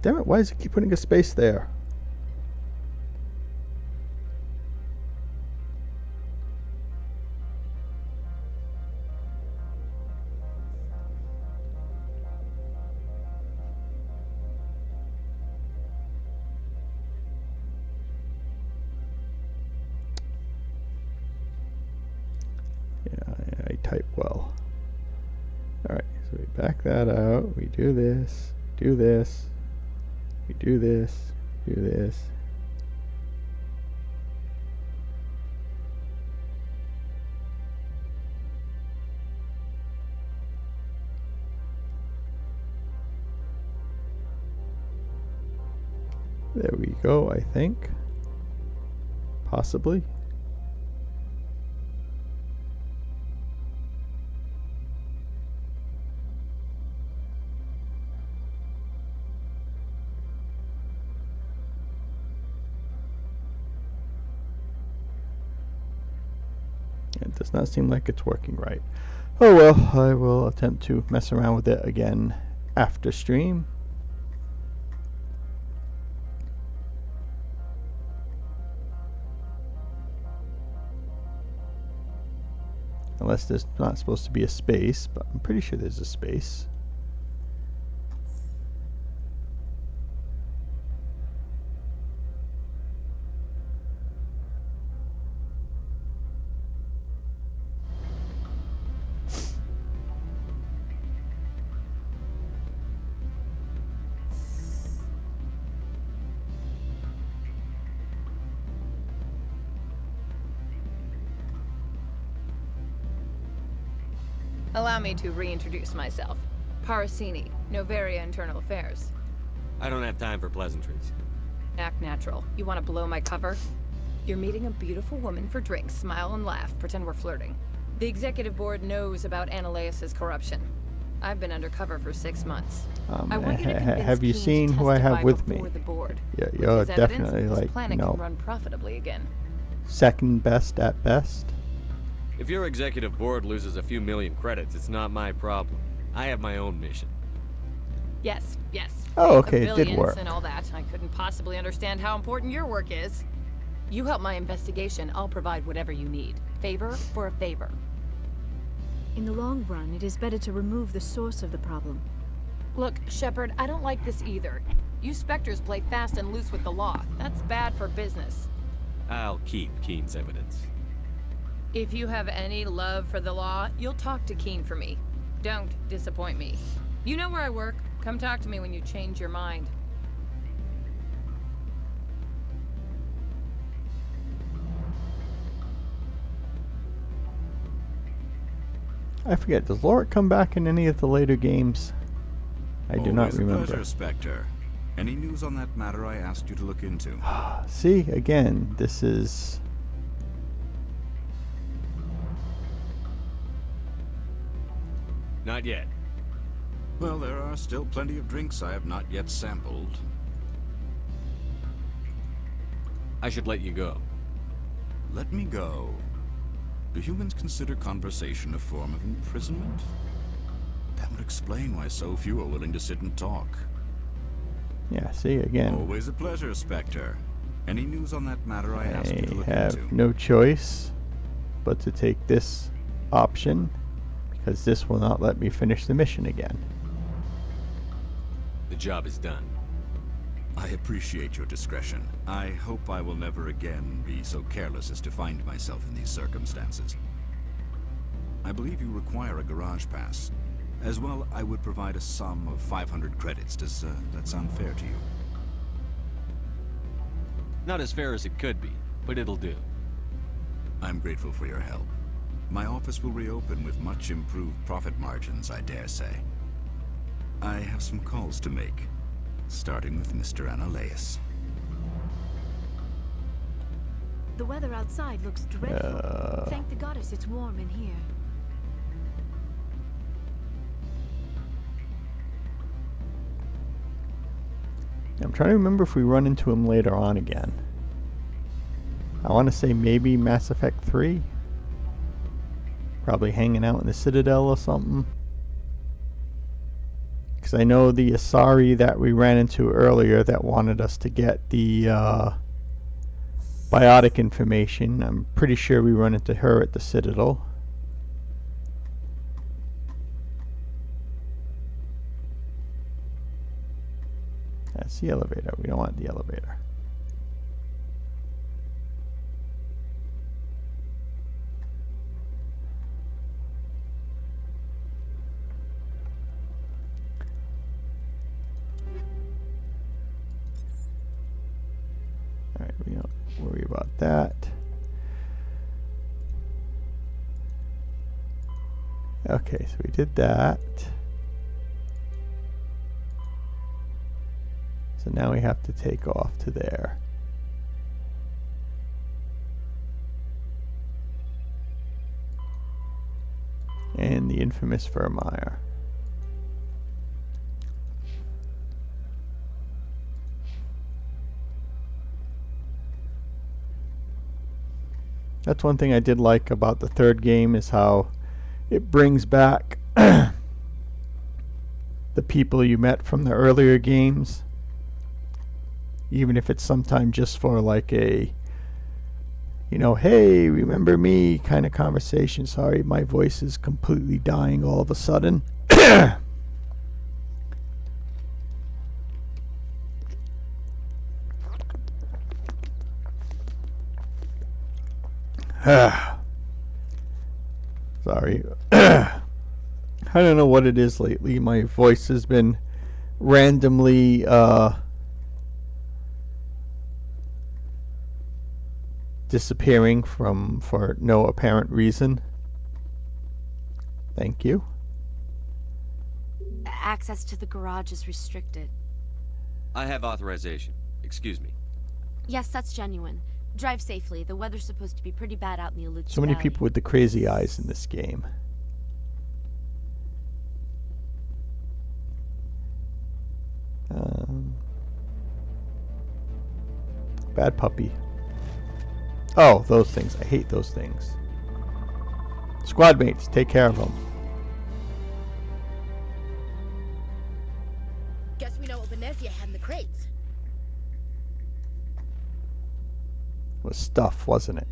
Damn it, why does it keep putting a space there? Yeah, I type well. Alright, so we back that out, we do this, do this. We do this, do this. There we go, I think. Possibly. It does not seem like it's working right. Oh well, I will attempt to mess around with it again after stream. Unless there's not supposed to be a space, but I'm pretty sure there's a space. Allow me to reintroduce myself. Parasini, Novaria Internal Affairs. I don't have time for pleasantries. Act natural. You want to blow my cover? You're meeting a beautiful woman for drinks, smile and laugh, pretend we're flirting. The executive board knows about Ananias' corruption. I've been undercover for 6 months. I want you to convince have you Keen seen to who I have testify with me? before the board. Yeah, With you're his evidence, definitely this like, planet you know, can run profitably again. second best at best. If your executive board loses a few million credits, it's not my problem. I have my own mission. Yes. Oh, okay, it did Billions work. and all that. I couldn't possibly understand how important your work is. You help my investigation, I'll provide whatever you need. Favor for a favor. In the long run, it is better to remove the source of the problem. Look, Shepard, I don't like this either. You Spectres play fast and loose with the law. That's bad for business. I'll keep Keen's evidence. If you have any love for the law, you'll talk to Keen for me. Don't disappoint me. You know where I work. Come talk to me when you change your mind. I forget, does Lorik come back in any of the later games? I do not Always remember. A pleasure, Spectre. Any news on that matter I asked you to look into? See, again, this is... Not yet. Well, there are still plenty of drinks I have not yet sampled. I should let you go. Let me go. Do humans consider conversation a form of imprisonment? That would explain why so few are willing to sit and talk. Yeah, see, again. Always a pleasure, Spectre. Any news on that matter I asked you to look I have into? no choice but to take this option, because this will not let me finish the mission again. The job is done. I appreciate your discretion. I hope I will never again be so careless as to find myself in these circumstances. I believe you require a garage pass. As well, I would provide a sum of 500 credits. Does that sound fair to you? Not as fair as it could be, but it'll do. I'm grateful for your help. My office will reopen with much improved profit margins, I dare say. I have some calls to make, starting with Mr. Ananias. The weather outside looks dreadful. Thank the goddess it's warm in here. I'm trying to remember if we run into him later on again. I want to say maybe Mass Effect 3. Probably hanging out in the Citadel or something. Because I know the Asari that we ran into earlier that wanted us to get the biotic information. I'm pretty sure we run into her at the Citadel. That's the elevator. We don't want the elevator. Alright, we don't worry about that. Okay, so we did that. So now we have to take off to there. And the infamous Vermeer. That's one thing I did like about the third game, is how it brings back the people you met from the earlier games. Even if it's sometime just for like a you know, hey, remember me kind of conversation. Sorry, my voice is completely dying all of a sudden. Sorry. I don't know what it is lately. My voice has been randomly disappearing for no apparent reason. Thank you. Access to the garage is restricted. I have authorization. Excuse me. Yes, that's genuine. Drive safely. The weather's supposed to be pretty bad out in the Aleuts So many Valley. people with the crazy eyes in this game. Bad puppy. Oh, those things. I hate those things. Squad mates, take care of them. Guess we know what Venezia had in the crates. It was stuff, wasn't it?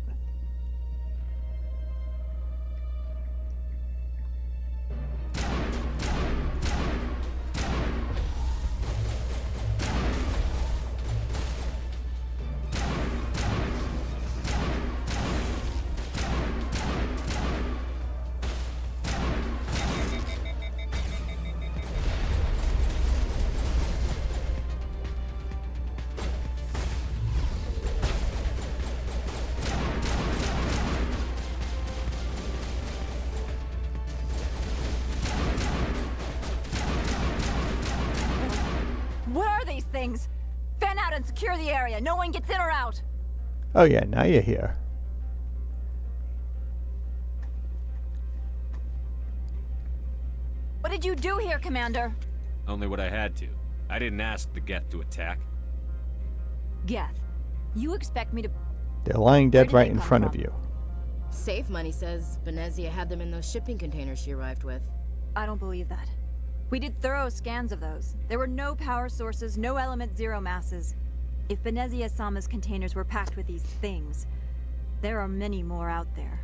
What are these things? Fan out and secure the area. No one gets in or out. Oh yeah, now you're here. What did you do here, Commander? Only what I had to. I didn't ask the Geth to attack. Geth, you expect me to... They're lying dead did right they in come front from? of you. Safe Money says Venezia had them in those shipping containers she arrived with. I don't believe that. We did thorough scans of those. There were no power sources, no element zero masses. If Venezia Sama's containers were packed with these things, there are many more out there.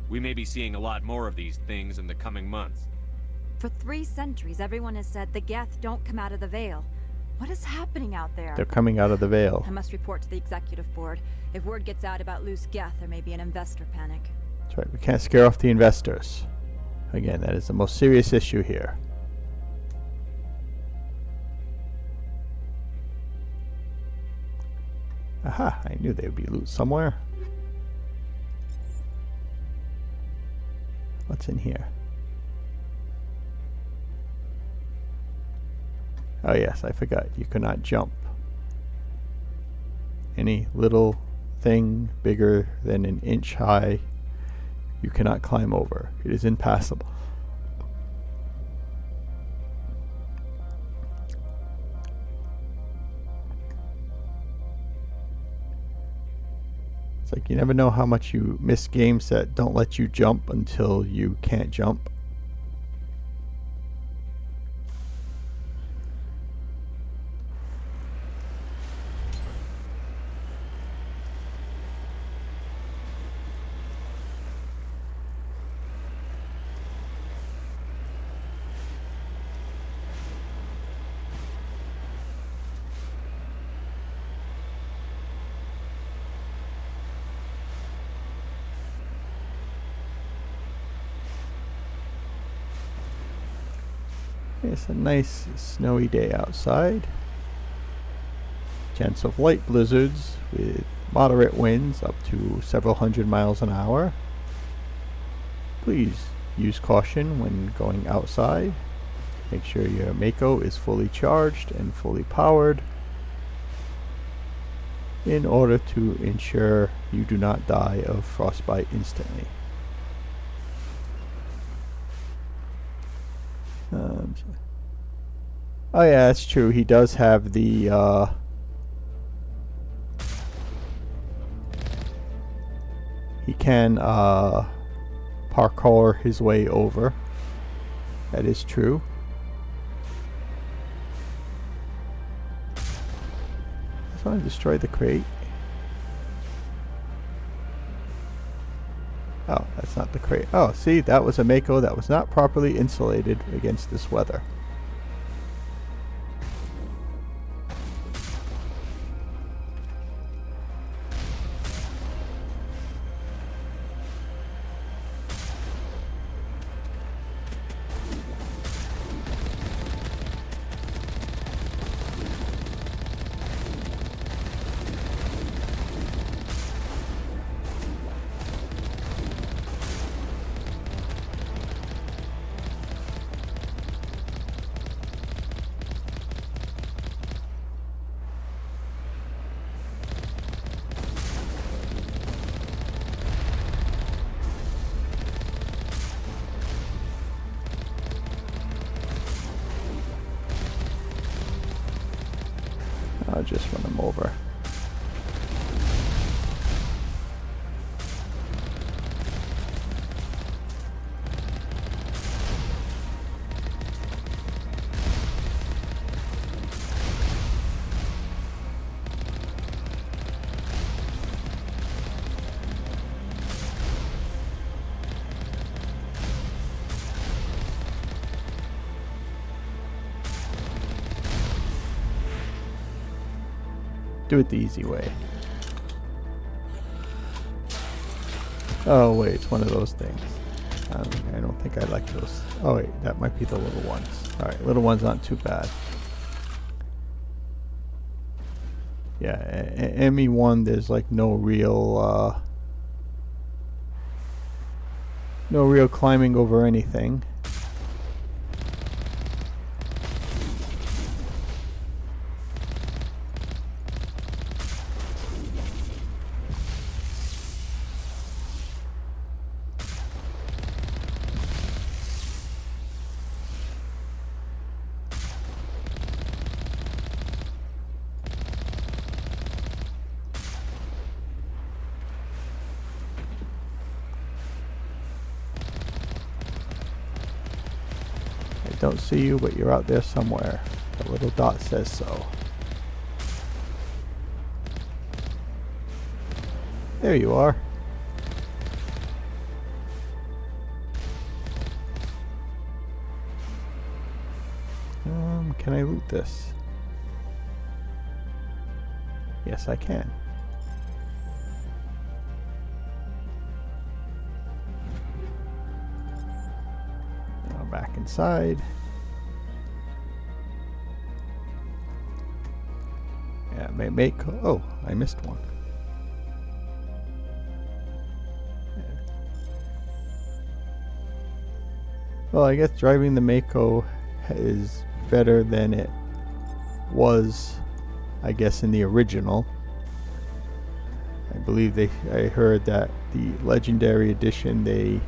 We may be seeing a lot more of these things in the coming months. For 3 centuries, everyone has said the Geth don't come out of the Veil. What is happening out there? They're coming out of the Veil. I must report to the executive board. If word gets out about loose Geth, there may be an investor panic. That's right, we can't scare off the investors. Again, that is the most serious issue here. Aha, I knew there would be loot somewhere. What's in here? Oh yes, I forgot. You cannot jump. Any little thing bigger than an inch high, you cannot climb over. It is impassable. It's like you never know how much you miss games that don't let you jump until you can't jump. It's a nice snowy day outside. Chance of light blizzards with moderate winds up to several hundred miles an hour. Please use caution when going outside. Make sure your Mako is fully charged and fully powered in order to ensure you do not die of frostbite instantly. Oh yeah, that's true. He does have the he can parkour his way over. That is true. I just want to destroy the crate. Oh, that's not the crate. Oh, see, that was a Mako that was not properly insulated against this weather. I'll just run them over. Do it the easy way. Oh wait, it's one of those things. I don't think I like those. Oh wait, that might be the little ones. Alright, little ones aren't too bad. Yeah, ME1 there's like no real climbing over anything. Don't see you, but you're out there somewhere. The little dot says so. There you are. Can I loot this? Yes, I can. Back inside. Yeah, make. Oh, I missed one. Yeah. Well, I guess driving the Mako is better than it was, I guess, in the original. I believe I heard that the Legendary Edition, they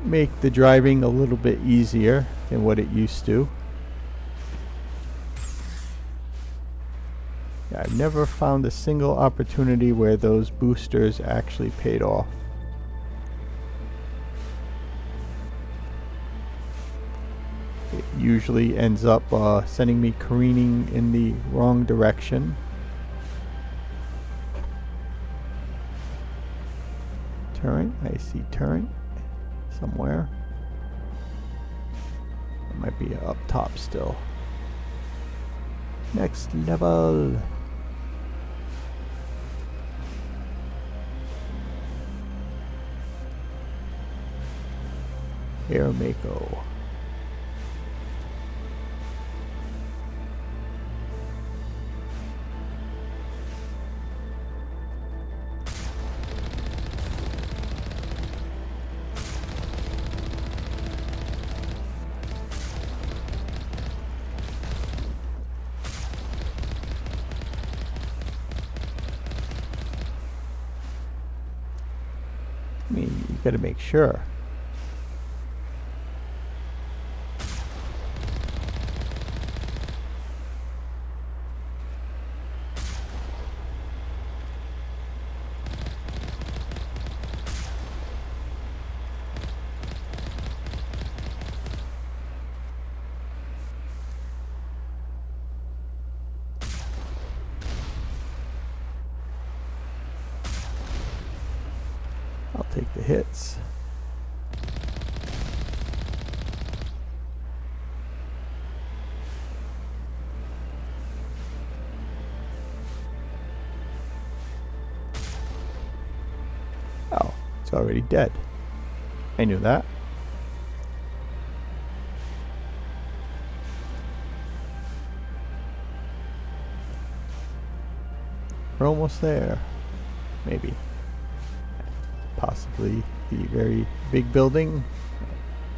make the driving a little bit easier than what it used to. Yeah, I've never found a single opportunity where those boosters actually paid off. It usually ends up sending me careening in the wrong direction. Turret, I see turret somewhere. It might be up top still. Next level. Air Mako. I mean, you gotta make sure. I'll take the hits. Oh, it's already dead. I knew that. We're almost there. Maybe. Possibly the very big building.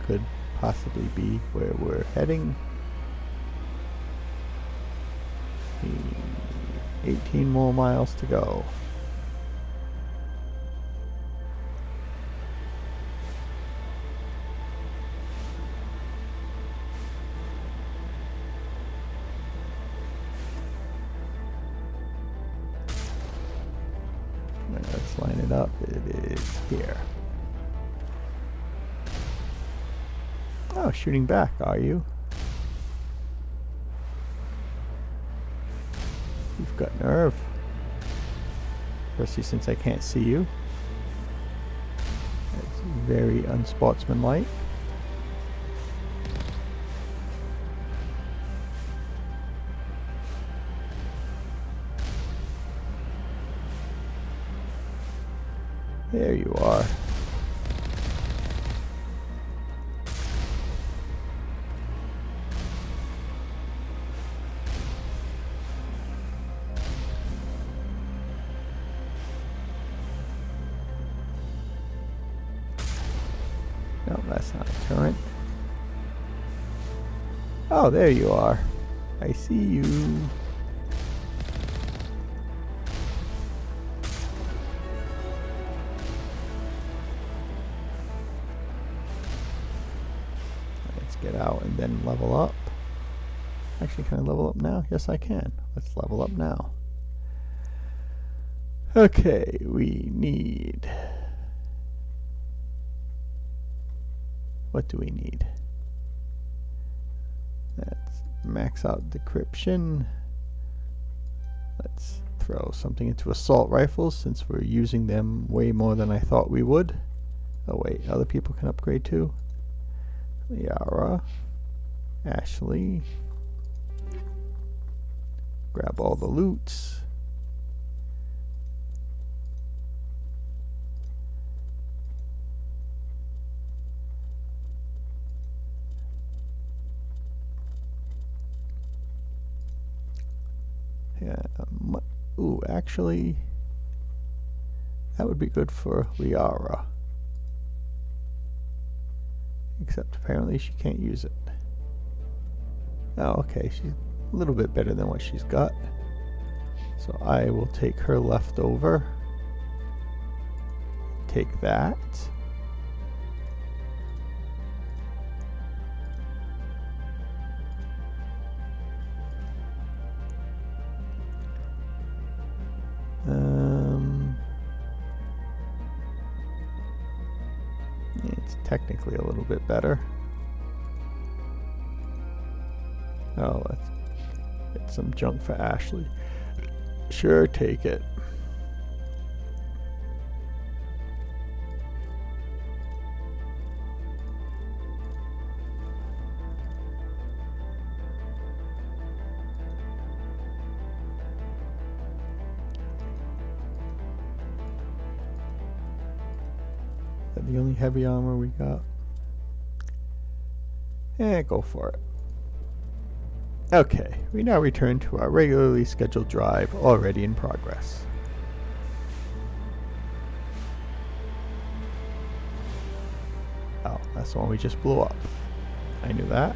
Could possibly be where we're heading. 18 more miles to go. Let's line it up. It is here. Oh, shooting back, are you? You've got nerve. Especially since I can't see you. That's very unsportsmanlike. There you are. No, that's not a turret. Oh, there you are. I see you. Get out and then level up. Actually, can I level up now? Yes, I can. Let's level up now. Okay, we need... What do we need? Let's max out decryption. Let's throw something into assault rifles since we're using them way more than I thought we would. Oh wait, other people can upgrade too. Liara, Ashley, grab all the loots. Yeah, ooh, actually, that would be good for Liara. Except apparently she can't use it. Oh, okay, she's a little bit better than what she's got. So I will take her leftover. Take that. It's technically a little bit better. Oh, let's get some junk for Ashley. Sure, take it. The only heavy armor we got. Go for it. Okay, we now return to our regularly scheduled drive, already in progress. Oh, that's the one we just blew up. I knew that.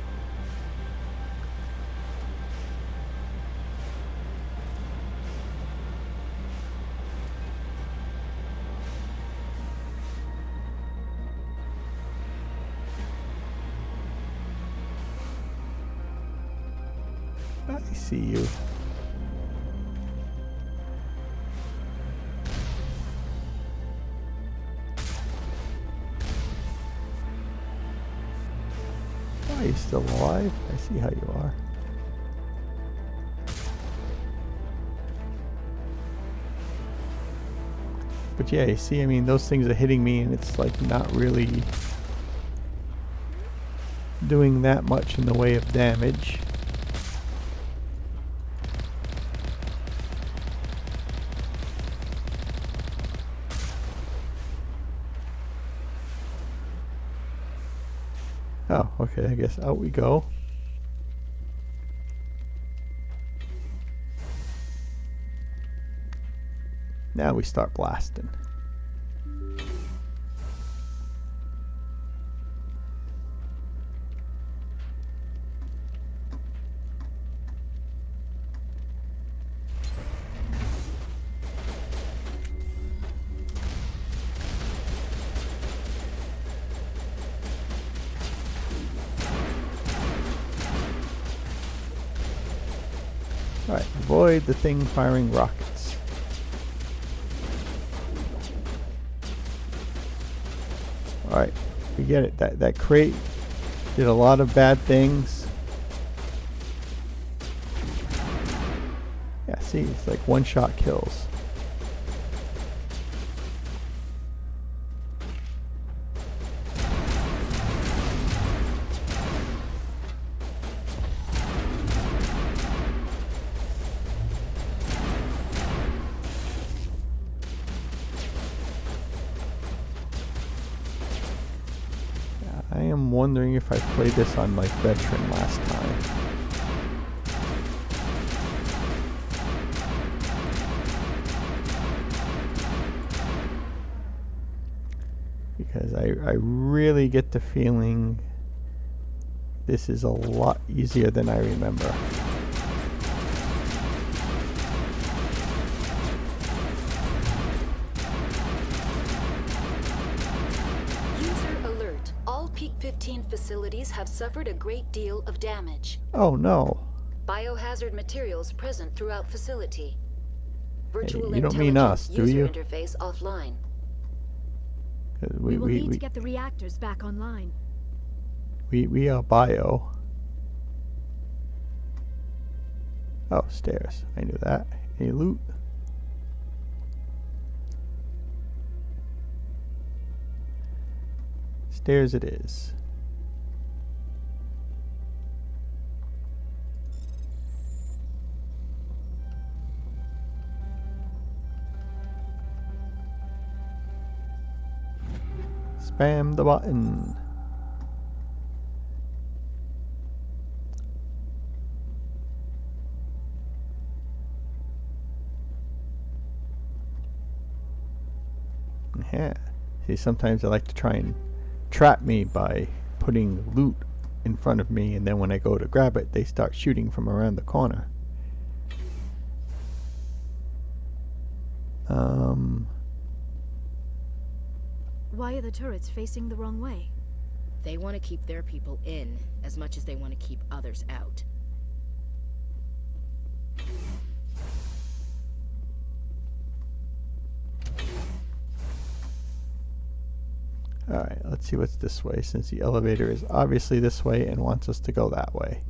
I see you. Are you still alive? I see how you are. But yeah, you see, I mean, those things are hitting me and it's like not really doing that much in the way of damage. Oh, okay, I guess out we go. Now we start blasting. Alright, avoid the thing firing rockets. Alright, we get it. That crate did a lot of bad things. Yeah, see, it's like one-shot kills. I am wondering if I played this on like veteran last time. Because I really get the feeling this is a lot easier than I remember. Peak 15 facilities have suffered a great deal of damage. Oh no. Biohazard materials present throughout facility. Virtual Hey, you don't mean us, do you? Interface offline. We will need to get the reactors back online. We are bio. Oh, stairs. I knew that. Any loot? Stairs it is. Spam the button. Yeah. See, sometimes I like to try and trap me by putting loot in front of me, and then when I go to grab it, they start shooting from around the corner. Why are the turrets facing the wrong way? They want to keep their people in as much as they want to keep others out. Alright, let's see what's this way, since the elevator is obviously this way and wants us to go that way.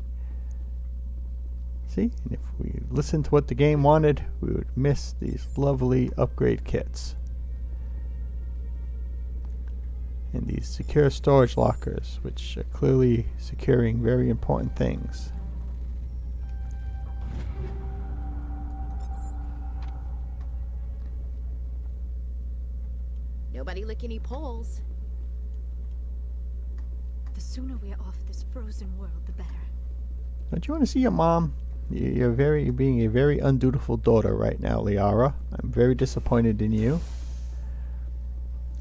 See? And if we listened to what the game wanted, we would miss these lovely upgrade kits. And these secure storage lockers, which are clearly securing very important things. Nobody lick any poles. The sooner we're off this frozen world, the better. Don't you want to see your mom? You're being a very undutiful daughter right now, Liara. I'm very disappointed in you.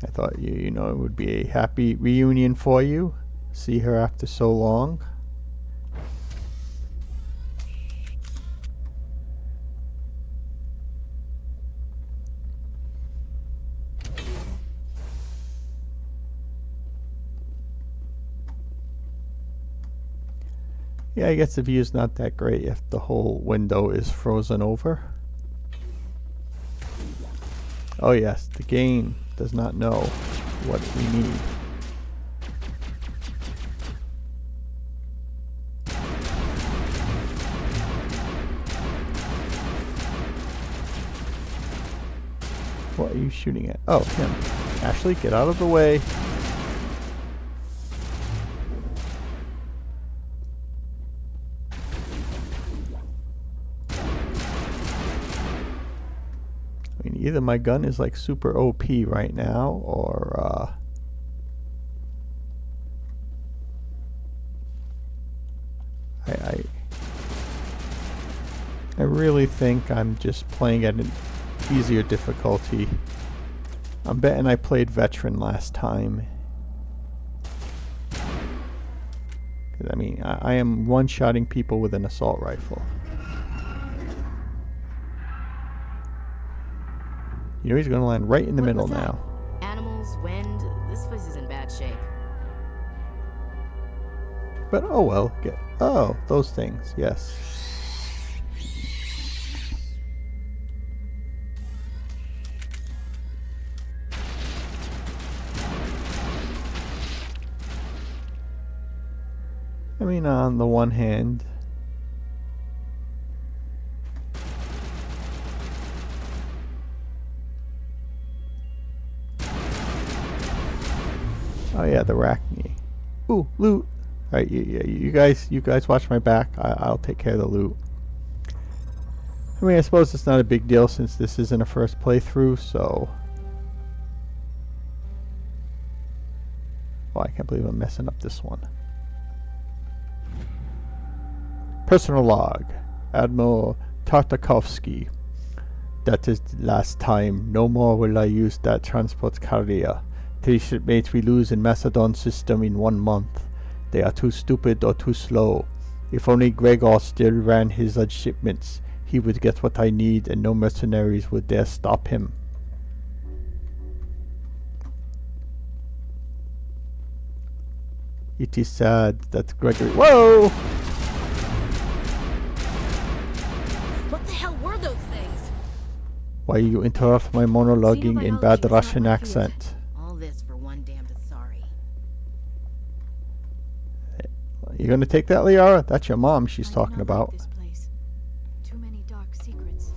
I thought you know it would be a happy reunion for you. See her after so long. Yeah, I guess the view's not that great if the whole window is frozen over. Oh yes, the game does not know what we need. What are you shooting at? Oh, him. Ashley, get out of the way. I mean, either my gun is like super OP right now, or I really think I'm just playing at an easier difficulty. I'm betting I played veteran last time. 'Cause, I mean, I am one-shotting people with an assault rifle. You know he's going to land right in the middle now. Animals, wind. This place is in bad shape. But oh well. Oh, those things. Yes. I mean, on the one hand, oh yeah, the Arachne. Ooh, loot. All right, you guys watch my back. I'll take care of the loot. I mean, I suppose it's not a big deal since this isn't a first playthrough, so. Oh, I can't believe I'm messing up this one. Personal log, Admiral Tartakovsky. That is the last time. No more will I use that transport carrier. 3 shipmates we lose in Macedon system in 1 month. They are too stupid or too slow. If only Gregor still ran his shipments, he would get what I need and no mercenaries would dare stop him. It is sad that Gregory— Whoa! What the hell were those things? Why you interrupt my monologuing in bad Russian accent? All this for one damned sorry. You gonna take that, Liara? That's your mom she's talking about. This place. Too many dark secrets.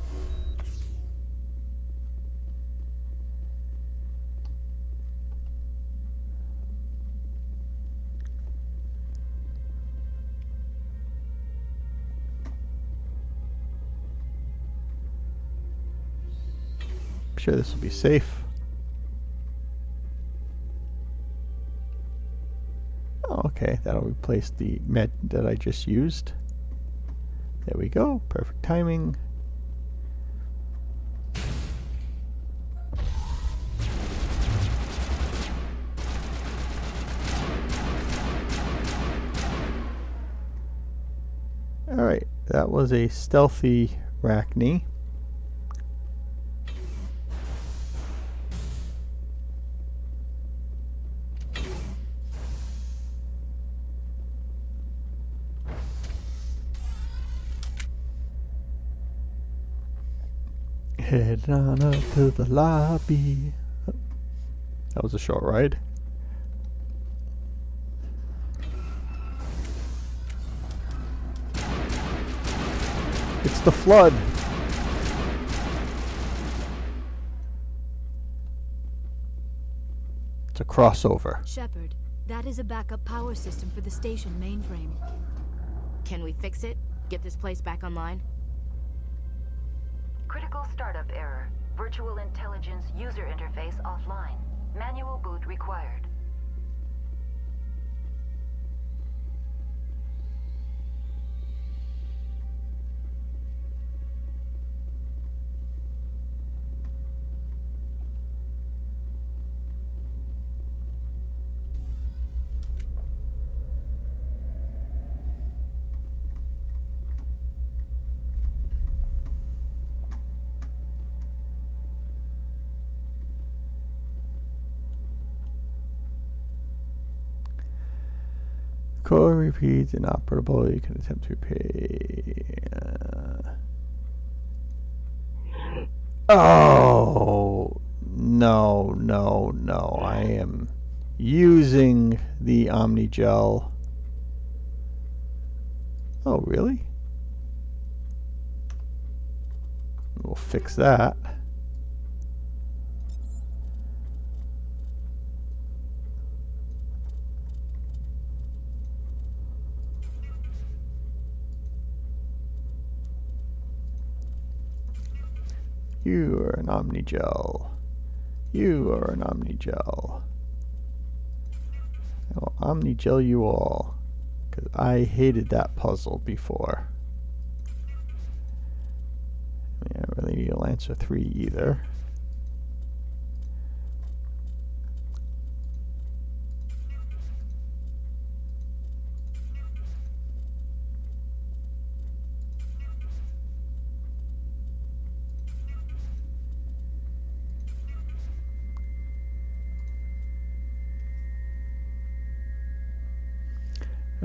I'm sure this will be safe. Oh, okay, that'll replace the med that I just used. There we go. Perfect timing. Alright, that was a stealthy Arachne. Head on up to the lobby. Oh, that was a short ride. It's the flood. It's a crossover. Shepard, that is a backup power system for the station mainframe. Can we fix it? Get this place back online? Critical startup error. Virtual intelligence user interface offline. Manual boot required. Core repeats inoperable. You can attempt to repair. Oh no! I am using the Omni Gel. Oh really? We'll fix that. You are an Omnigel. You are an Omnigel. I'll Omnigel you all. Because I hated that puzzle before. I don't really need a Lancer 3 either.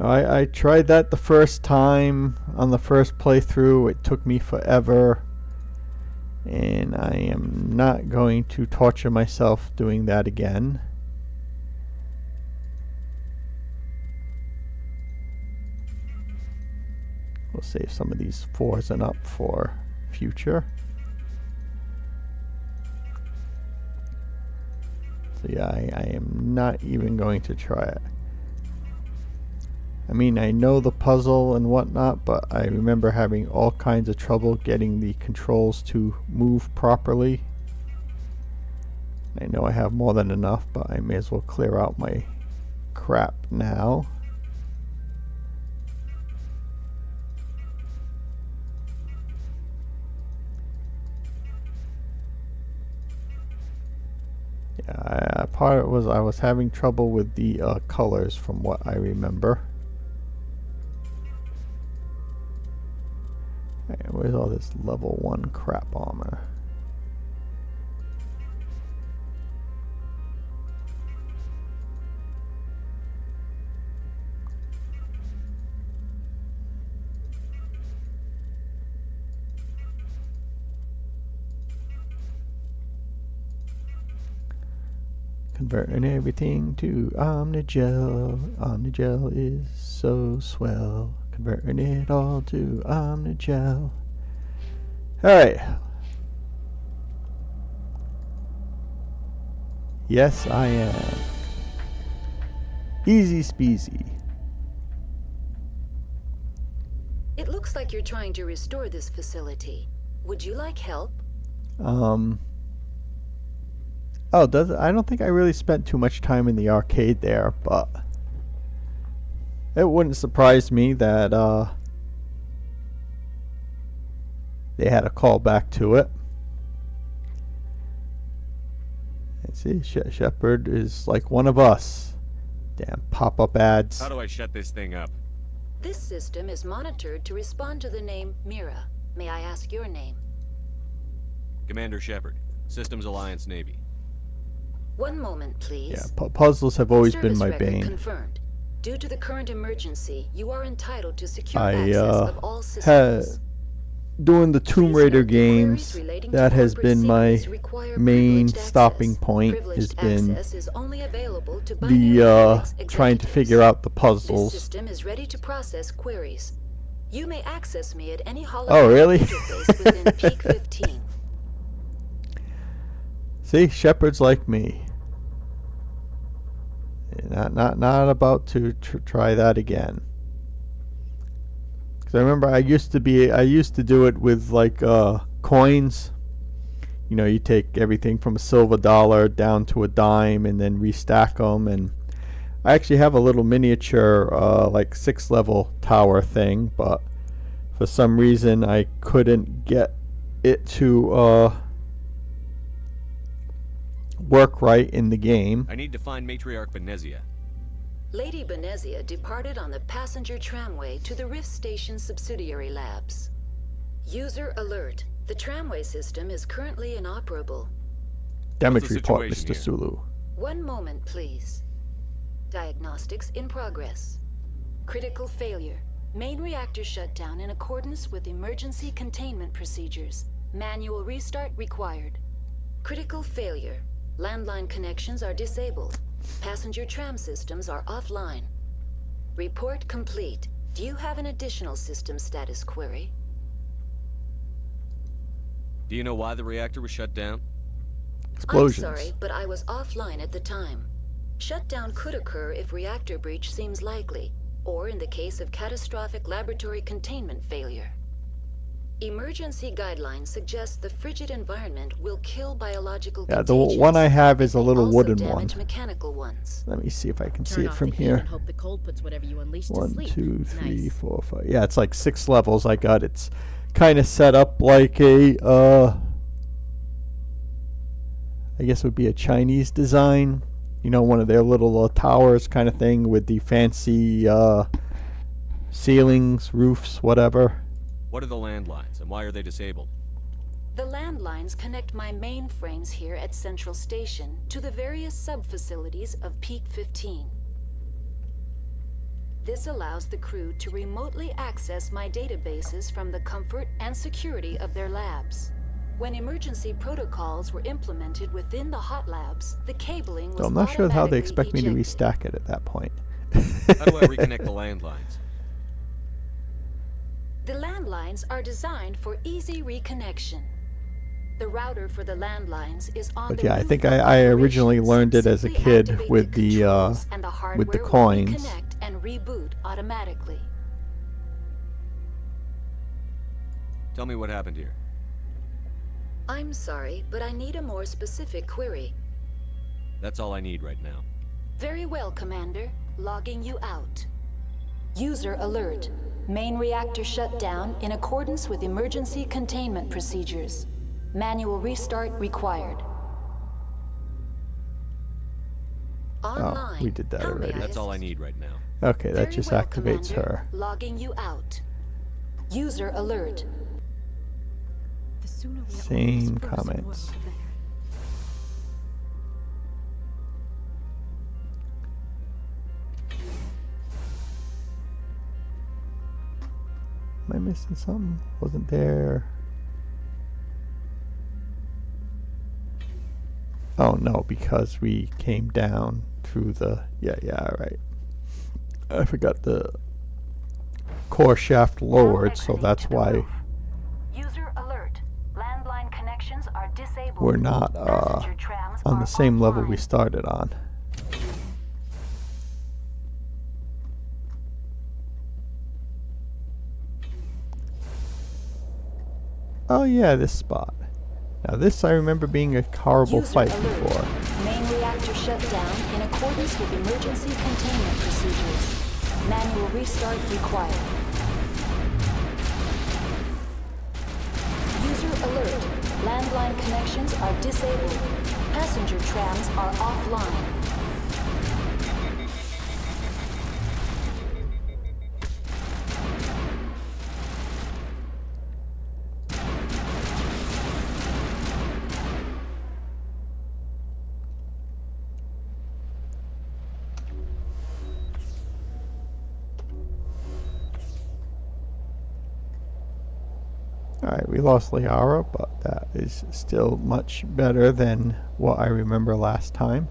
I tried that the first time on the first playthrough. It took me forever, and I am not going to torture myself doing that again. We'll save some of these 4s and up for future. So yeah, I am not even going to try it. I mean, I know the puzzle and whatnot, but I remember having all kinds of trouble getting the controls to move properly. I know I have more than enough, but I may as well clear out my crap now. Yeah, part of it was I was having trouble with the colors from what I remember. Where's all this level 1 crap armor? Converting everything to Omnigel. Omnigel is so swell. Converting it all to Omnigel. Alright. Yes, I am. Easy speasy. It looks like you're trying to restore this facility. Would you like help? Oh, does it? I don't think I really spent too much time in the arcade there, but it wouldn't surprise me that they had a callback to it. And see, Shepard is like one of us. Damn pop-up ads. How do I shut this thing up? This system is monitored to respond to the name Mira. May I ask your name? Commander Shepard, Systems Alliance Navy. One moment, please. Yeah, puzzles have always been my record bane. Confirmed. Due to the current emergency, you are entitled to secure access of all systems. Had doing the Tomb Raider games, that has been my main stopping point, has been the trying to figure out the puzzles. This system is ready to process queries. You may access me at any hologram Oh, really? interface within Peak 15. See, Shepard's like me. Not about to try that again. Because I remember I used to do it with like coins. You know, you take everything from a silver dollar down to a dime and then restack them. And I actually have a little miniature like 6 level tower thing, but for some reason I couldn't get it to work right in the game. I need to find Matriarch Benezia. Lady Benezia departed on the passenger tramway to the Rift Station subsidiary labs. User alert. The tramway system is currently inoperable. Damage report, Mr. Sulu. One moment, please. Diagnostics in progress. Critical failure. Main reactor shut down in accordance with emergency containment procedures. Manual restart required. Critical failure. Landline connections are disabled. Passenger tram systems are offline. Report complete. Do you have an additional system status query? Do you know why the reactor was shut down? Explosions. I'm sorry, but I was offline at the time. Shutdown could occur if reactor breach seems likely, or in the case of catastrophic laboratory containment failure. Emergency guidelines suggest the frigid environment will kill biological Yeah, the contagions. one I have is a It may little also wooden damage one. mechanical ones. Let me see if I can see Turn it off from the heat here. and hope the cold puts whatever you unleash to 1, sleep. 2, 3, Nice. 4, 5. Yeah, it's like 6 levels I got. It's kind of set up like a, I guess it would be a Chinese design. You know, one of their little towers kind of thing with the fancy ceilings, roofs, whatever. What are the landlines, and why are they disabled? The landlines connect my mainframes here at Central Station to the various sub-facilities of Peak 15. This allows the crew to remotely access my databases from the comfort and security of their labs. When emergency protocols were implemented within the hot labs, the cabling was So I'm not sure how they expect me to ejected. restack it at that point. How do I reconnect the landlines? The landlines are designed for easy reconnection. The router for the landlines is on But the yeah, I roof think of I originally operations. learned it as a Simply kid activate with the the controls and the hardware will coins. reconnect and reboot automatically. Tell me what happened here. I'm sorry, but I need a more specific query. That's all I need right now. Very well, Commander. Logging you out. User alert. Main reactor shut down in accordance with emergency containment procedures. Manual restart required. Online. Oh, we did that already. That's all I need right now. Okay, that Very just well, activates Commander. her. Logging you out. User alert. The sooner we are Same off this frozen comments. world, the better. Am I missing something? Wasn't there? Oh no, because we came down through the... Yeah, alright. I forgot the core shaft lowered, so that's why User alert. Landline connections are disabled. we're not Passenger trams on are the same level offline. we started on. Oh yeah, this spot. Now this I remember being a horrible User fight alert. before. Main reactor shut down in accordance with emergency containment procedures. Manual restart required. User alert. Landline connections are disabled. Passenger trams are offline. Alright, we lost Liara, but that is still much better than what I remember last time.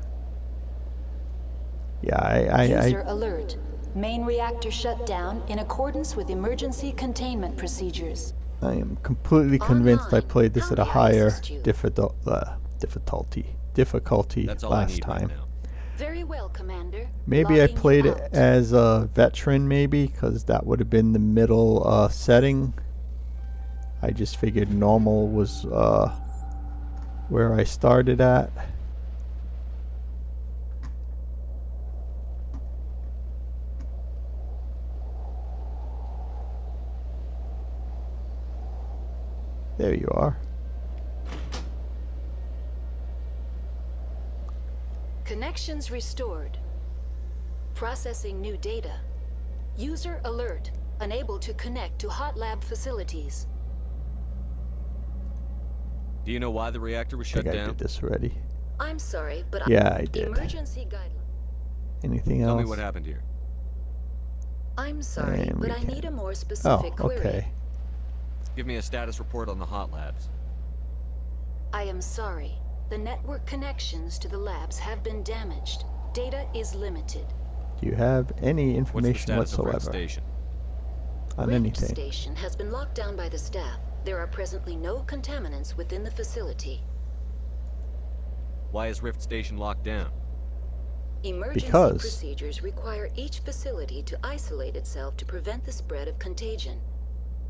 Yeah, User alert. Main reactor shut down in accordance with emergency containment procedures. I am completely convinced I played this at a higher difficulty That's all I last need right time. now. Very well, Commander. Maybe I Logging you played it out. as a veteran, maybe, because that would have been the middle setting. I just figured normal was where I started at. There you are. Connections restored. Processing new data. User alert. Unable to connect to hot lab facilities. Do you know why the reactor was I shut think I down? did this already. I'm sorry, but Yeah, I did. Emergency guidelines. Anything Tell else? me what happened here. I'm sorry, And but we I can- need a more Oh, specific query. okay. Give me a status report on the hot labs. I am sorry. The network connections to the labs have been damaged. Data is limited. Do you have any What's the information status of Rift whatsoever Station? on Rift anything? Station has been locked down by the staff. There are presently no contaminants within the facility. Why is Rift Station locked down? Emergency Because- procedures require each facility to isolate itself to prevent the spread of contagion.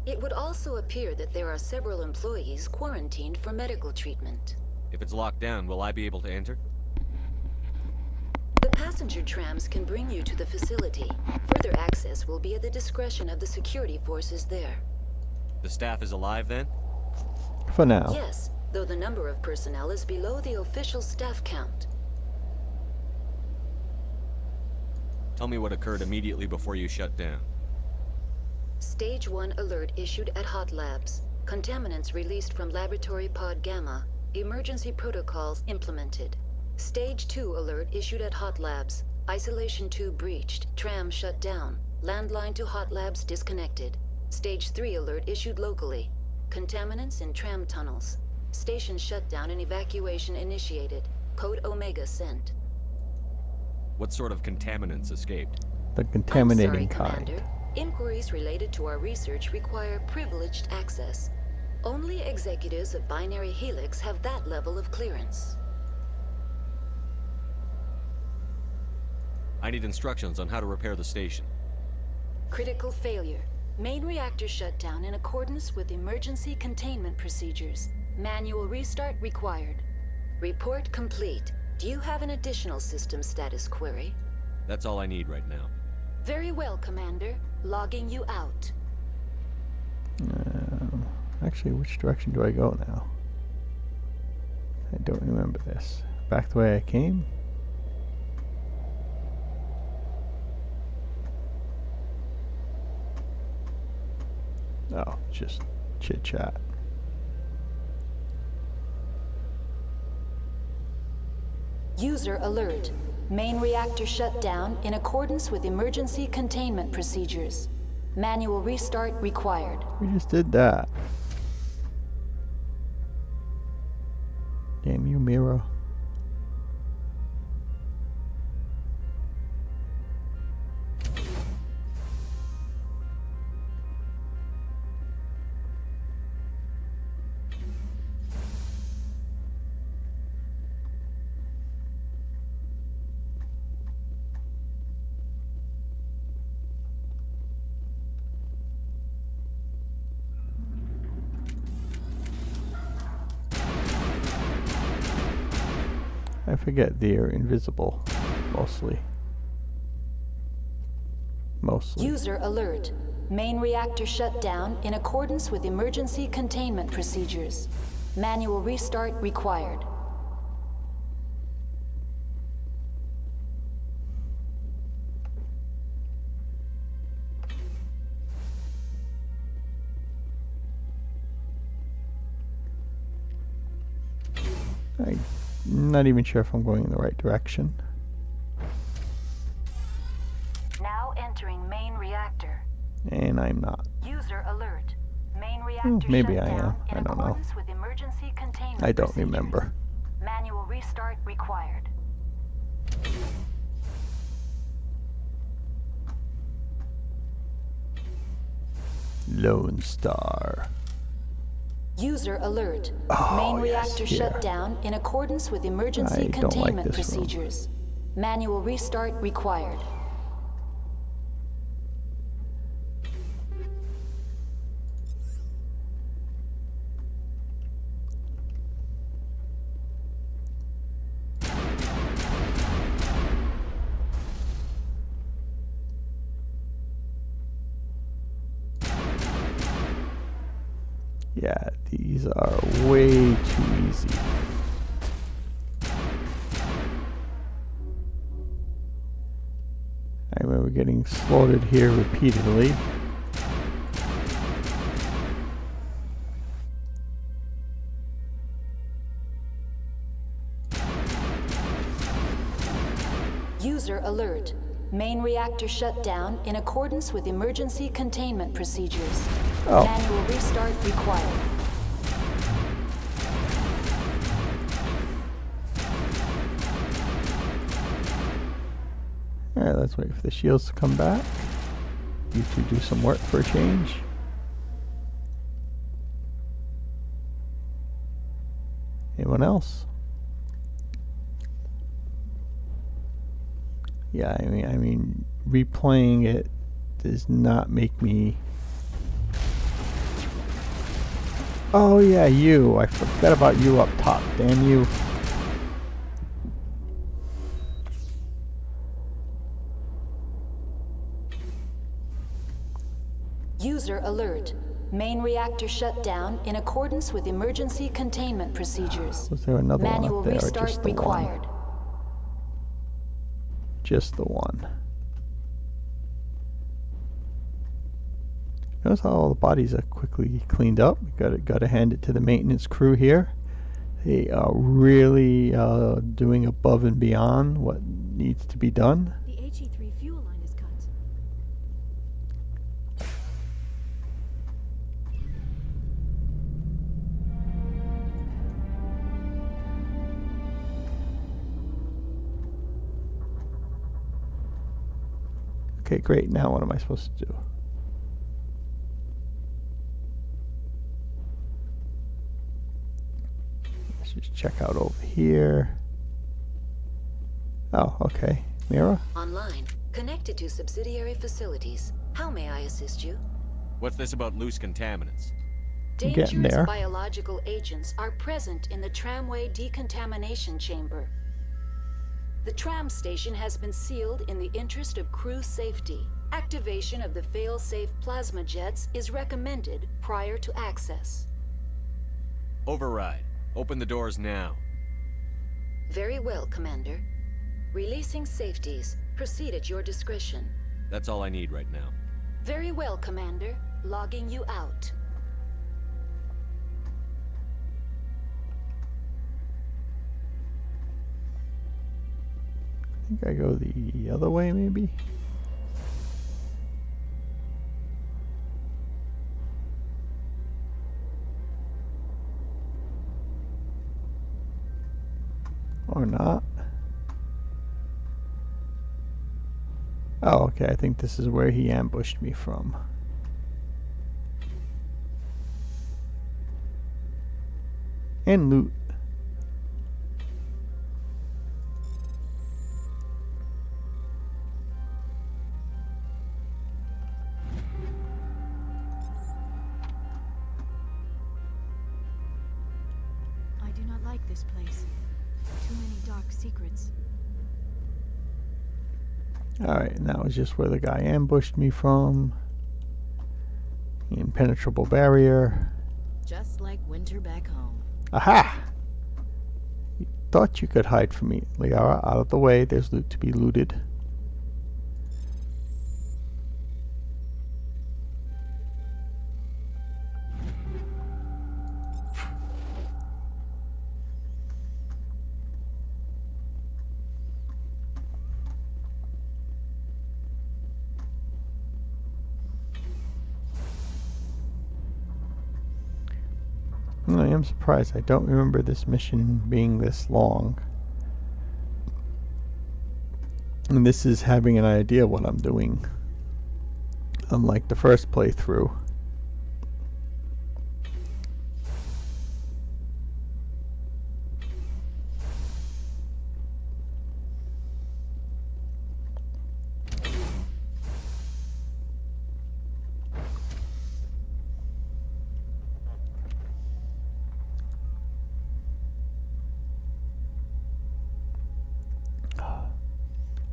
It would also appear that there are several employees quarantined for medical treatment. If it's locked down, will I be able to enter? The passenger trams can bring you to the facility. Further access will be at the discretion of the security forces there. The staff is alive then? For now. Yes, though the number of personnel is below the official staff count. Tell me what occurred immediately before you shut down. Stage 1 alert issued at Hot Labs. Contaminants released from Laboratory Pod Gamma. Emergency protocols implemented. Stage 2 alert issued at Hot Labs. Isolation 2 breached. Tram shut down. Landline to Hot Labs disconnected. Stage 3 alert issued locally. Contaminants in tram tunnels. Station shutdown and evacuation initiated. Code Omega sent. What sort of contaminants escaped? The contaminating I'm sorry, kind. Commander. Inquiries related to our research require privileged access. Only executives of Binary Helix have that level of clearance. I need instructions on how to repair the station. Critical failure. Main reactor shut down in accordance with emergency containment procedures. Manual restart required. Report complete. Do you have an additional system status query? That's all I need right now. Very well, Commander. Logging you out. Actually, which direction do I go now? I don't remember this. Back the way I came? Oh, just chit-chat. User alert. Main reactor shut down in accordance with emergency containment procedures. Manual restart required. We just did that. Damn you, Mira. I forget they're invisible, mostly. User alert. Main reactor shut down in accordance with emergency containment procedures. Manual restart required. I'm not even sure if I'm going in the right direction. Now entering main reactor. And I'm not. User alert. Main reactor Maybe shut I am. down I in don't know. accordance with emergency containment I don't procedures. remember. Manual restart required. Lone Star. User alert. Oh, Main yes, reactor here. shut down in accordance with emergency I don't like containment this room. procedures. Manual restart required. Yeah, these are way too easy. I remember getting slaughtered here repeatedly. User alert. Main reactor shut down in accordance with emergency containment procedures. Oh. Manual restart required. Alright, let's wait for the shields to come back. You two do some work for a change. Anyone else? Yeah, I mean, replaying it does not make me Oh yeah, you. I forgot about you up top. Damn you. User alert. Main reactor shut down in accordance with emergency containment procedures. Was there another Manual one up there, or restart just the required. one? Just the one. Notice how all the bodies are quickly cleaned up. Gotta hand it to the maintenance crew here. They are really doing above and beyond what needs to be done. The HE3 fuel line is cut. Okay, great. Now what am I supposed to do? Let's just check out over here. Oh, okay. Mira? Online. Connected to subsidiary facilities. How may I assist you? What's this about loose contaminants? I'm getting Dangerous there. biological agents are present in the tramway decontamination chamber. The tram station has been sealed in the interest of crew safety. Activation of the fail-safe plasma jets is recommended prior to access. Override. Open the doors now. Very well, Commander. Releasing safeties. Proceed at your discretion. That's all I need right now. Very well, Commander. Logging you out. I think I go the other way, maybe? Or not. Oh, okay, I think this is where he ambushed me from. And loot. I do not like this place. Too many dark secrets. Alright, and that was just where the guy ambushed me from. The impenetrable barrier. Just like winter back home. Aha! You thought you could hide from me. Liara, out of the way. There's loot to be looted. I am surprised. I don't remember this mission being this long. And this is having an idea what I'm doing. Unlike the first playthrough.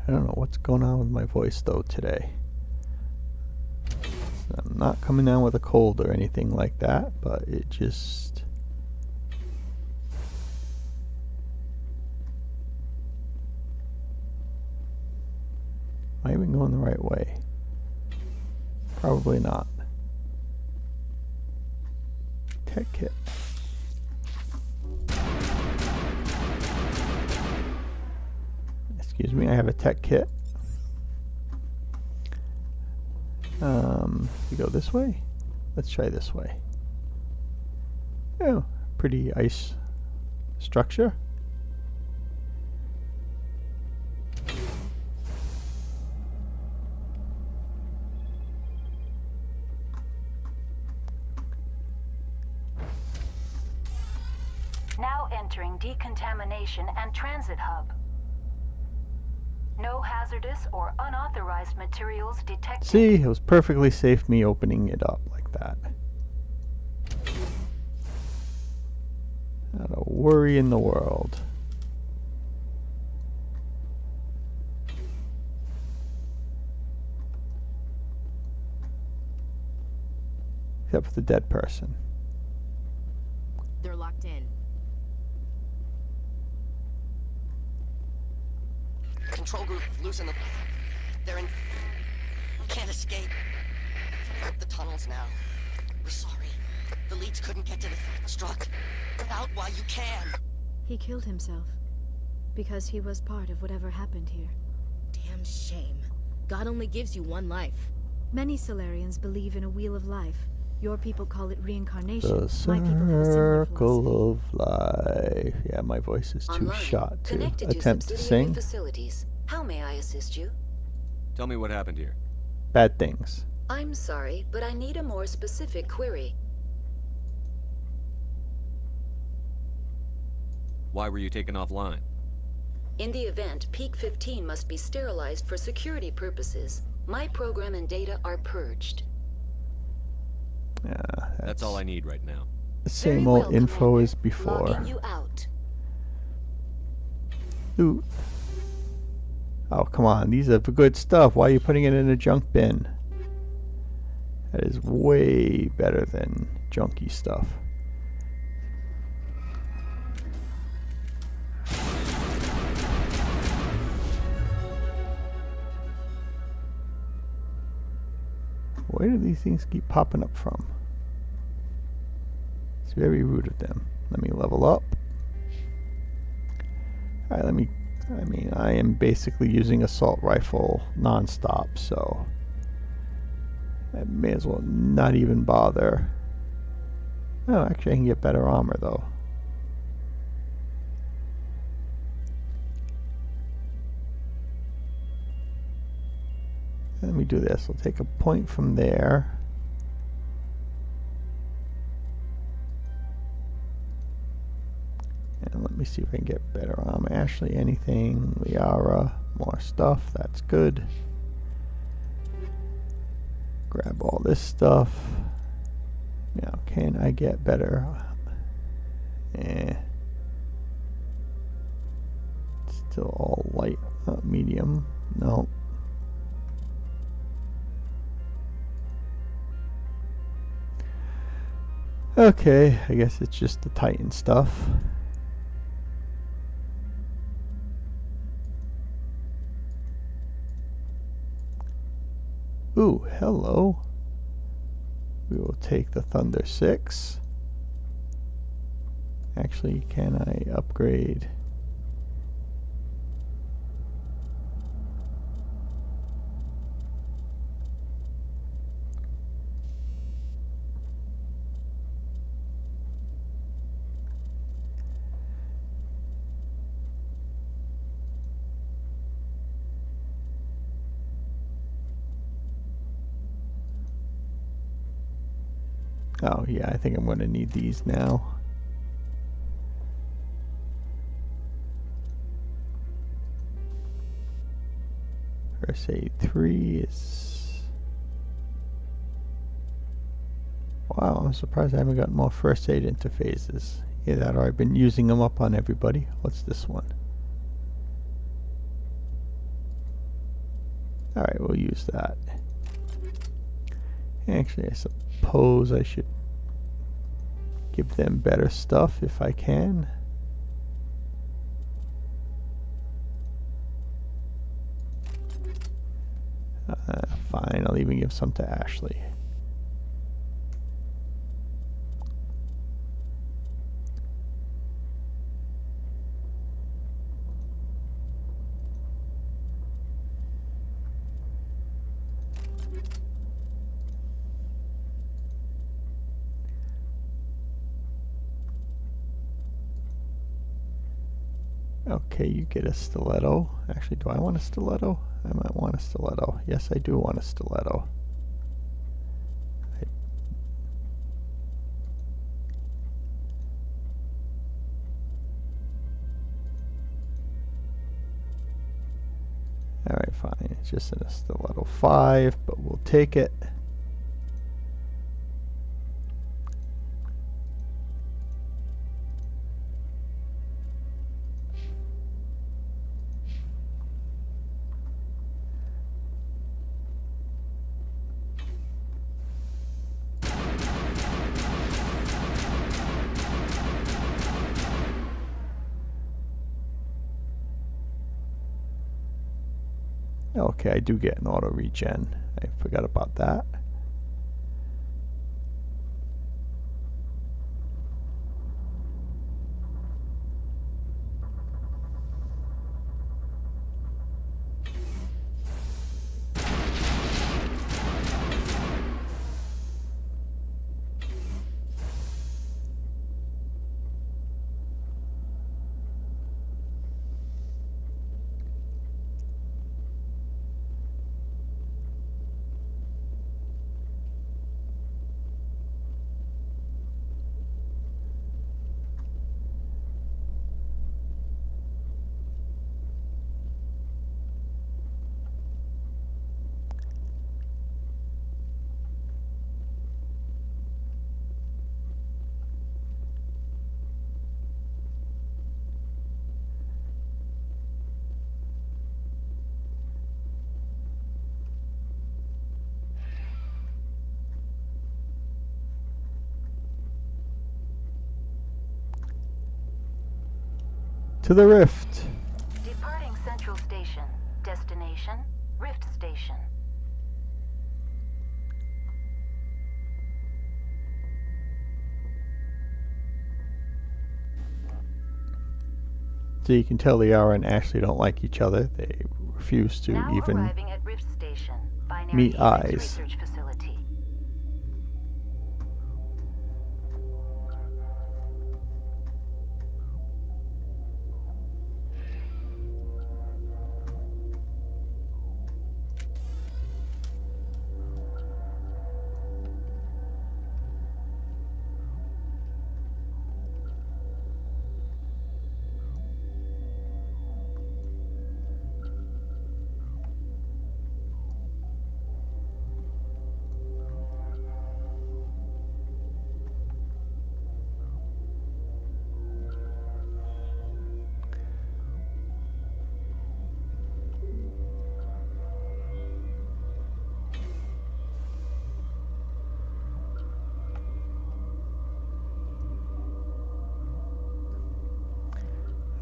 I don't know what's going on with my voice though today. I'm not coming down with a cold or anything like that, but it just... Am I even going the right way? Probably not. Tech kit. Excuse me, I have a tech kit. We go this way? Let's try this way. Oh, pretty ice structure. Now entering decontamination and transit hub. No hazardous or unauthorized materials detected. See, it was perfectly safe me opening it up like that. Not a worry in the world. Except for the dead person. They're locked in. Control group, loosen them. They're in... Can't escape. The tunnels now. We're sorry. The leads couldn't get to the struck. Get out while you can. He killed himself. Because he was part of whatever happened here. Damn shame. God only gives you one life. Many Solarians believe in a wheel of life. Your people call it reincarnation. The My people have a similar philosophy. circle of life. Yeah, my voice is too Online, shot to connected attempt to subsidiary sing. facilities. How may I assist you? Tell me what happened here. Bad things. I'm sorry, but I need a more specific query. Why were you taken offline? In the event, Peak 15 must be sterilized for security purposes. My program and data are purged. Yeah, that's all I need right now. The same old info as before. Logging you out. Ooh. Oh, come on. These are the good stuff. Why are you putting it in a junk bin? That is way better than junky stuff. Where do these things keep popping up from? It's very rude of them. Let me level up. Alright, I am basically using assault rifle non-stop, so I may as well not even bother. Oh, actually I can get better armor though. Let me do this. I'll take a point from there. And let me see if I can get better armor. Ashley, anything. Liara, more stuff. That's good. Grab all this stuff. Now, can I get better? Still all light. Medium. No. Okay, I guess it's just the Titan stuff. Ooh, hello. We will take the Thunder 6. Actually, can I upgrade? Oh yeah, I think I'm going to need these now. First aid 3 is... Wow, I'm surprised I haven't got more first aid interfaces. Either that or I've been using them up on everybody. What's this one? Alright, we'll use that. Actually, I suppose I should give them better stuff if I can. Fine, I'll even give some to Ashley. Okay, you get a stiletto. Actually, do I want a stiletto? I might want a stiletto. Yes, I do want a stiletto. Alright, fine. It's just in a stiletto 5, but we'll take it. okay, I do get an auto regen. I forgot about that. To the rift. Departing Central Station. Destination, Rift Station. So you can tell Liara and Ashley don't like each other. They refuse to Now even arriving at Rift Station, Binary meet Apex eyes. Research Facility.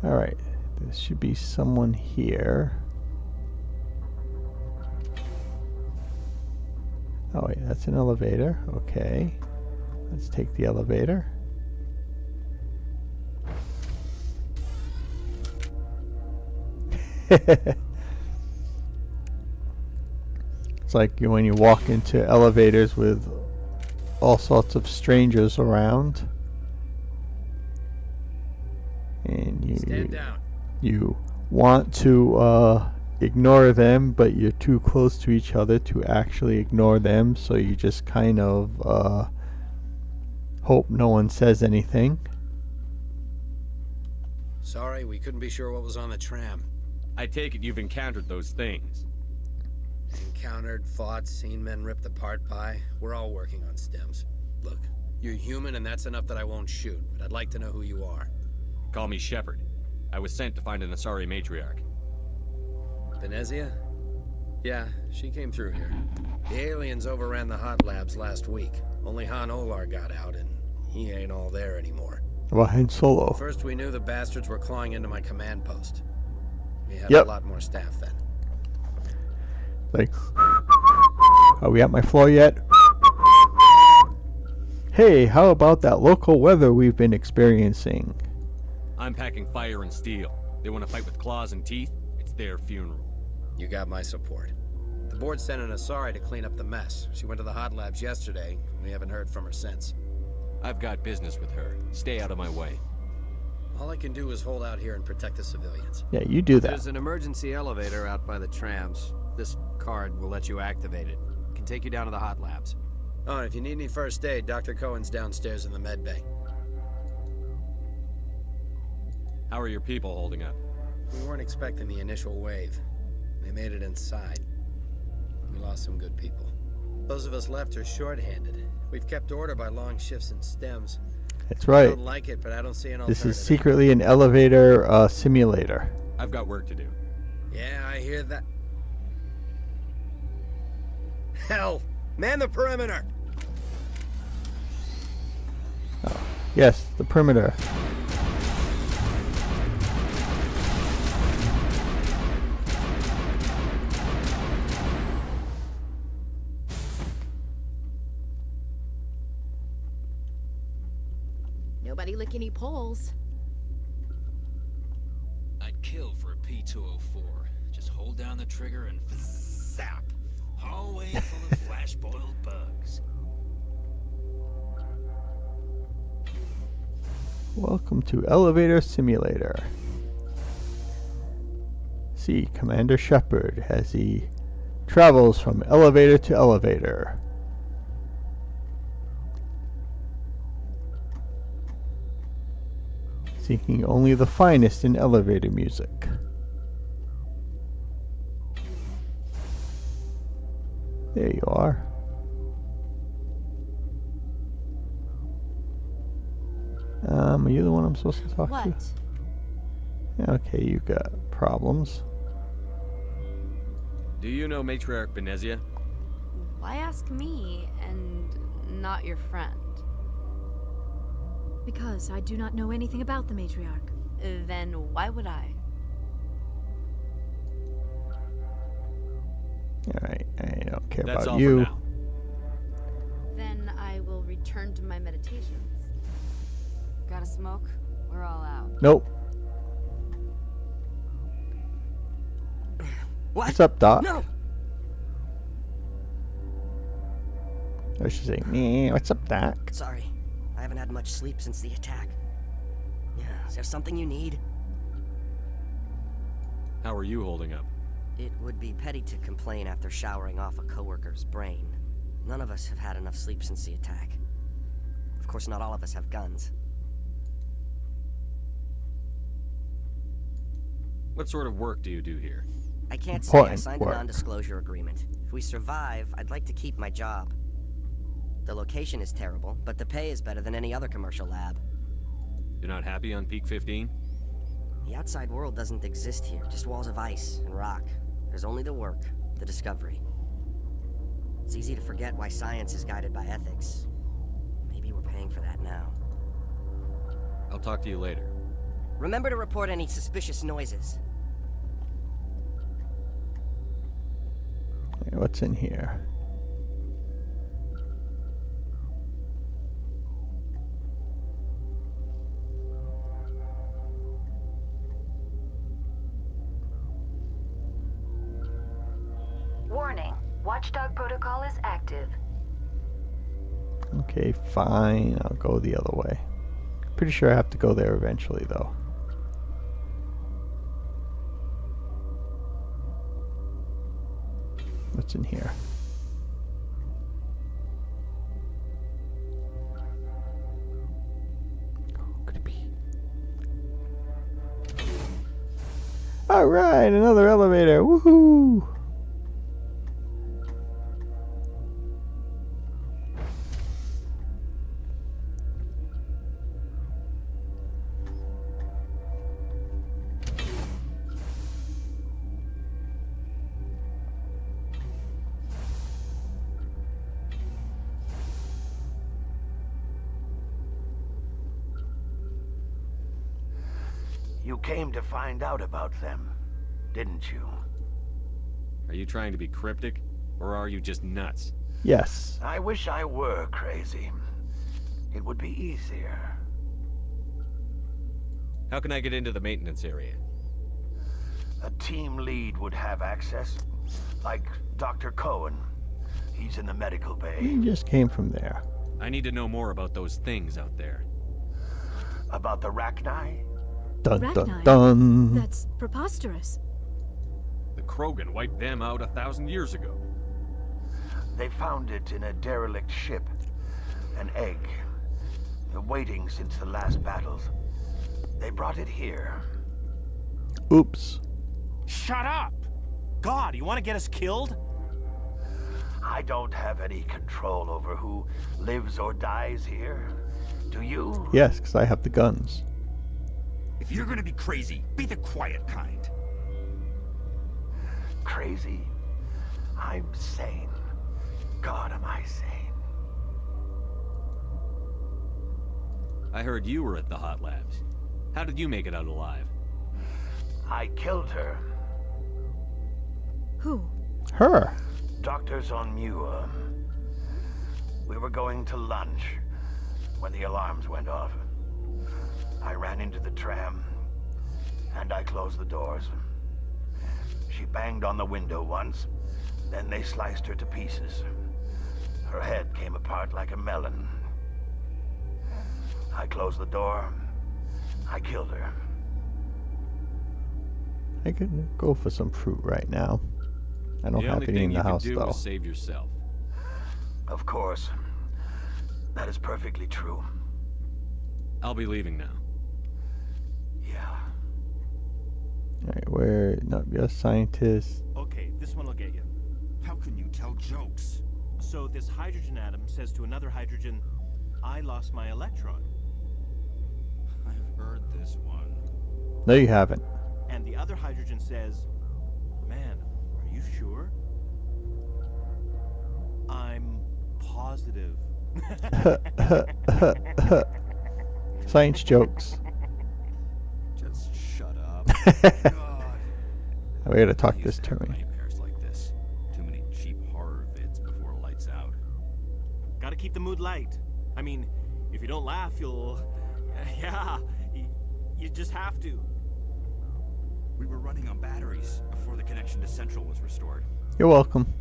Alright, there should be someone here. Oh wait, that's an elevator. Okay. Let's take the elevator. It's like when you walk into elevators with all sorts of strangers around. And you want to ignore them, but you're too close to each other to actually ignore them, so you just kind of hope no one says anything. Sorry, we couldn't be sure what was on the tram. I take it you've encountered those things. Encountered, fought, seen men ripped apart by. We're all working on stems. Look, you're human and that's enough that I won't shoot, but I'd like to know who you are. Call me Shepard. I was sent to find an Asari matriarch. Venezia? Yeah, she came through here. The aliens overran the hot labs last week. Only Han Olar got out, and he ain't all there anymore. Well, Han Solo. First we knew the bastards were clawing into my command post. We had Yep. a lot more staff then. Like, are we at my floor yet? Hey, how about that local weather we've been experiencing? I'm packing fire and steel. They want to fight with claws and teeth? It's their funeral. You got my support. The board sent an Asari to clean up the mess. She went to the hot labs yesterday. We haven't heard from her since. I've got business with her. Stay out of my way. All I can do is hold out here and protect the civilians. Yeah, you do that. There's an emergency elevator out by the trams. This card will let you activate it. It can take you down to the hot labs. Oh, and if you need any first aid, Dr. Cohen's downstairs in the med bay. How are your people holding up? We weren't expecting the initial wave. They made it inside. We lost some good people. Those of us left are short-handed. We've kept order by long shifts and stems. That's right. I don't like it, but I don't see an This alternative. is secretly an elevator simulator. I've got work to do. Yeah, I hear that. Hell! Man the perimeter! Oh, yes, the perimeter. Nobody lick any poles. I'd kill for a P204. Just hold down the trigger and zap. Hallway full of flash-boiled bugs. Welcome to Elevator Simulator. See Commander Shepard as he travels from elevator to elevator. Seeking only the finest in elevator music. There you are. Are you the one I'm supposed to talk to? Okay, you got problems. Do you know Matriarch Benezia? Why ask me and not your friend? Because I do not know anything about the matriarch. Then why would I? Alright, I don't care That's about all you. for now. Then I will return to my meditations. Got a smoke? We're all out. Nope. What? What's up, Doc? No. I should say, meh, what's up, Doc? Sorry. I haven't had much sleep since the attack. Yeah, is there something you need? How are you holding up? It would be petty to complain after showering off a coworker's brain. None of us have had enough sleep since the attack. Of course, not all of us have guns. What sort of work do you do here? I can't say. I signed a non-disclosure agreement. If we survive, I'd like to keep my job. The location is terrible, but the pay is better than any other commercial lab. You're not happy on Peak 15? The outside world doesn't exist here, just walls of ice and rock. There's only the work, the discovery. It's easy to forget why science is guided by ethics. Maybe we're paying for that now. I'll talk to you later. Remember to report any suspicious noises. Okay, what's in here? Warning. Watchdog protocol is active. Okay, fine. I'll go the other way. Pretty sure I have to go there eventually, though. What's in here? Could it be? Alright, another elevator. Woohoo! You came to find out about them, didn't you? Are you trying to be cryptic, or are you just nuts? Yes. I wish I were crazy. It would be easier. How can I get into the maintenance area? A team lead would have access, like Dr. Cohen. He's in the medical bay. We just came from there. I need to know more about those things out there. About the Rachni? Dun Rachni? dun dun. That's preposterous. The Krogan wiped them out 1,000 years ago. They found it in a derelict ship. An egg. Waiting since the last battles. They brought it here. Oops. Shut up! God, you want to get us killed? I don't have any control over who lives or dies here. Do you? Yes, because I have the guns. If you're gonna be crazy, be the quiet kind. Crazy? I'm sane. God, am I sane. I heard you were at the hot labs. How did you make it out alive? I killed her. Who? Her. Doctors on Muir. We were going to lunch when the alarms went off. I ran into the tram, and I closed the doors. She banged on the window once, then they sliced her to pieces. Her head came apart like a melon. I closed the door. I killed her. I could go for some fruit right now. I don't The have only any thing in the you house can do though. is save yourself. Of course. That is perfectly true. I'll be leaving now. Yeah. Alright, where? No, you're a scientist. Okay, this one will get you. How can you tell jokes? So this hydrogen atom says to another hydrogen, I lost my electron. I've heard this one. No, you haven't. And the other hydrogen says, man, are you sure? I'm positive. Science jokes. Just shut up. God. We gotta talk this to me. Nightmares like this. Too many cheap horror vids before lights out. Gotta keep the mood light. I mean, if you don't laugh, you'll... yeah, you just have to. We were running on batteries before the connection to Central was restored. You're welcome.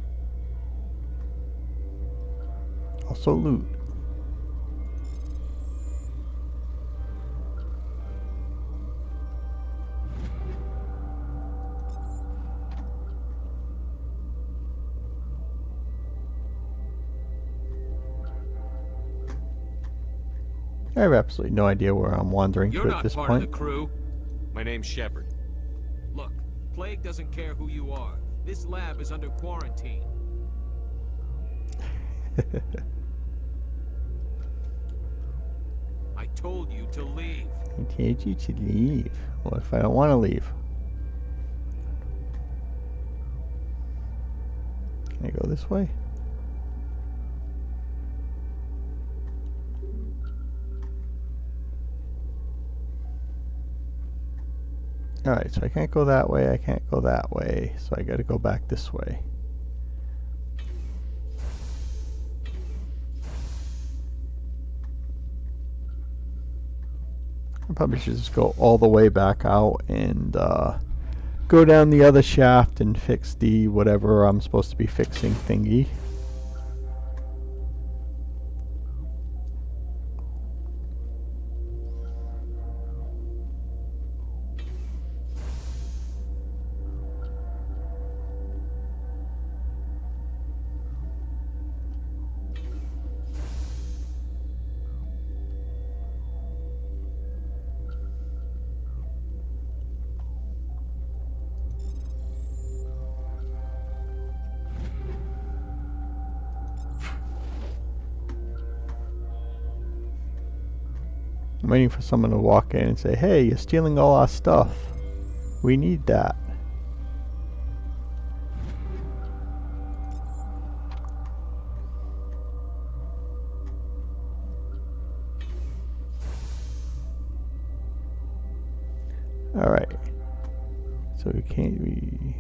Also loot. I have absolutely no idea where I'm wandering You're to at not this part point. of the crew. My name's Shepard. Look, Plague doesn't care who you are. This lab is under quarantine. I told you to leave. I told you to leave. What if I don't want to leave? Can I go this way? Alright, so I can't go that way, I can't go that way, so I gotta go back this way. I probably should just go all the way back out and go down the other shaft and fix the whatever I'm supposed to be fixing thingy. I'm waiting for someone to walk in and say, hey, you're stealing all our stuff. We need that. Alright. So we can't...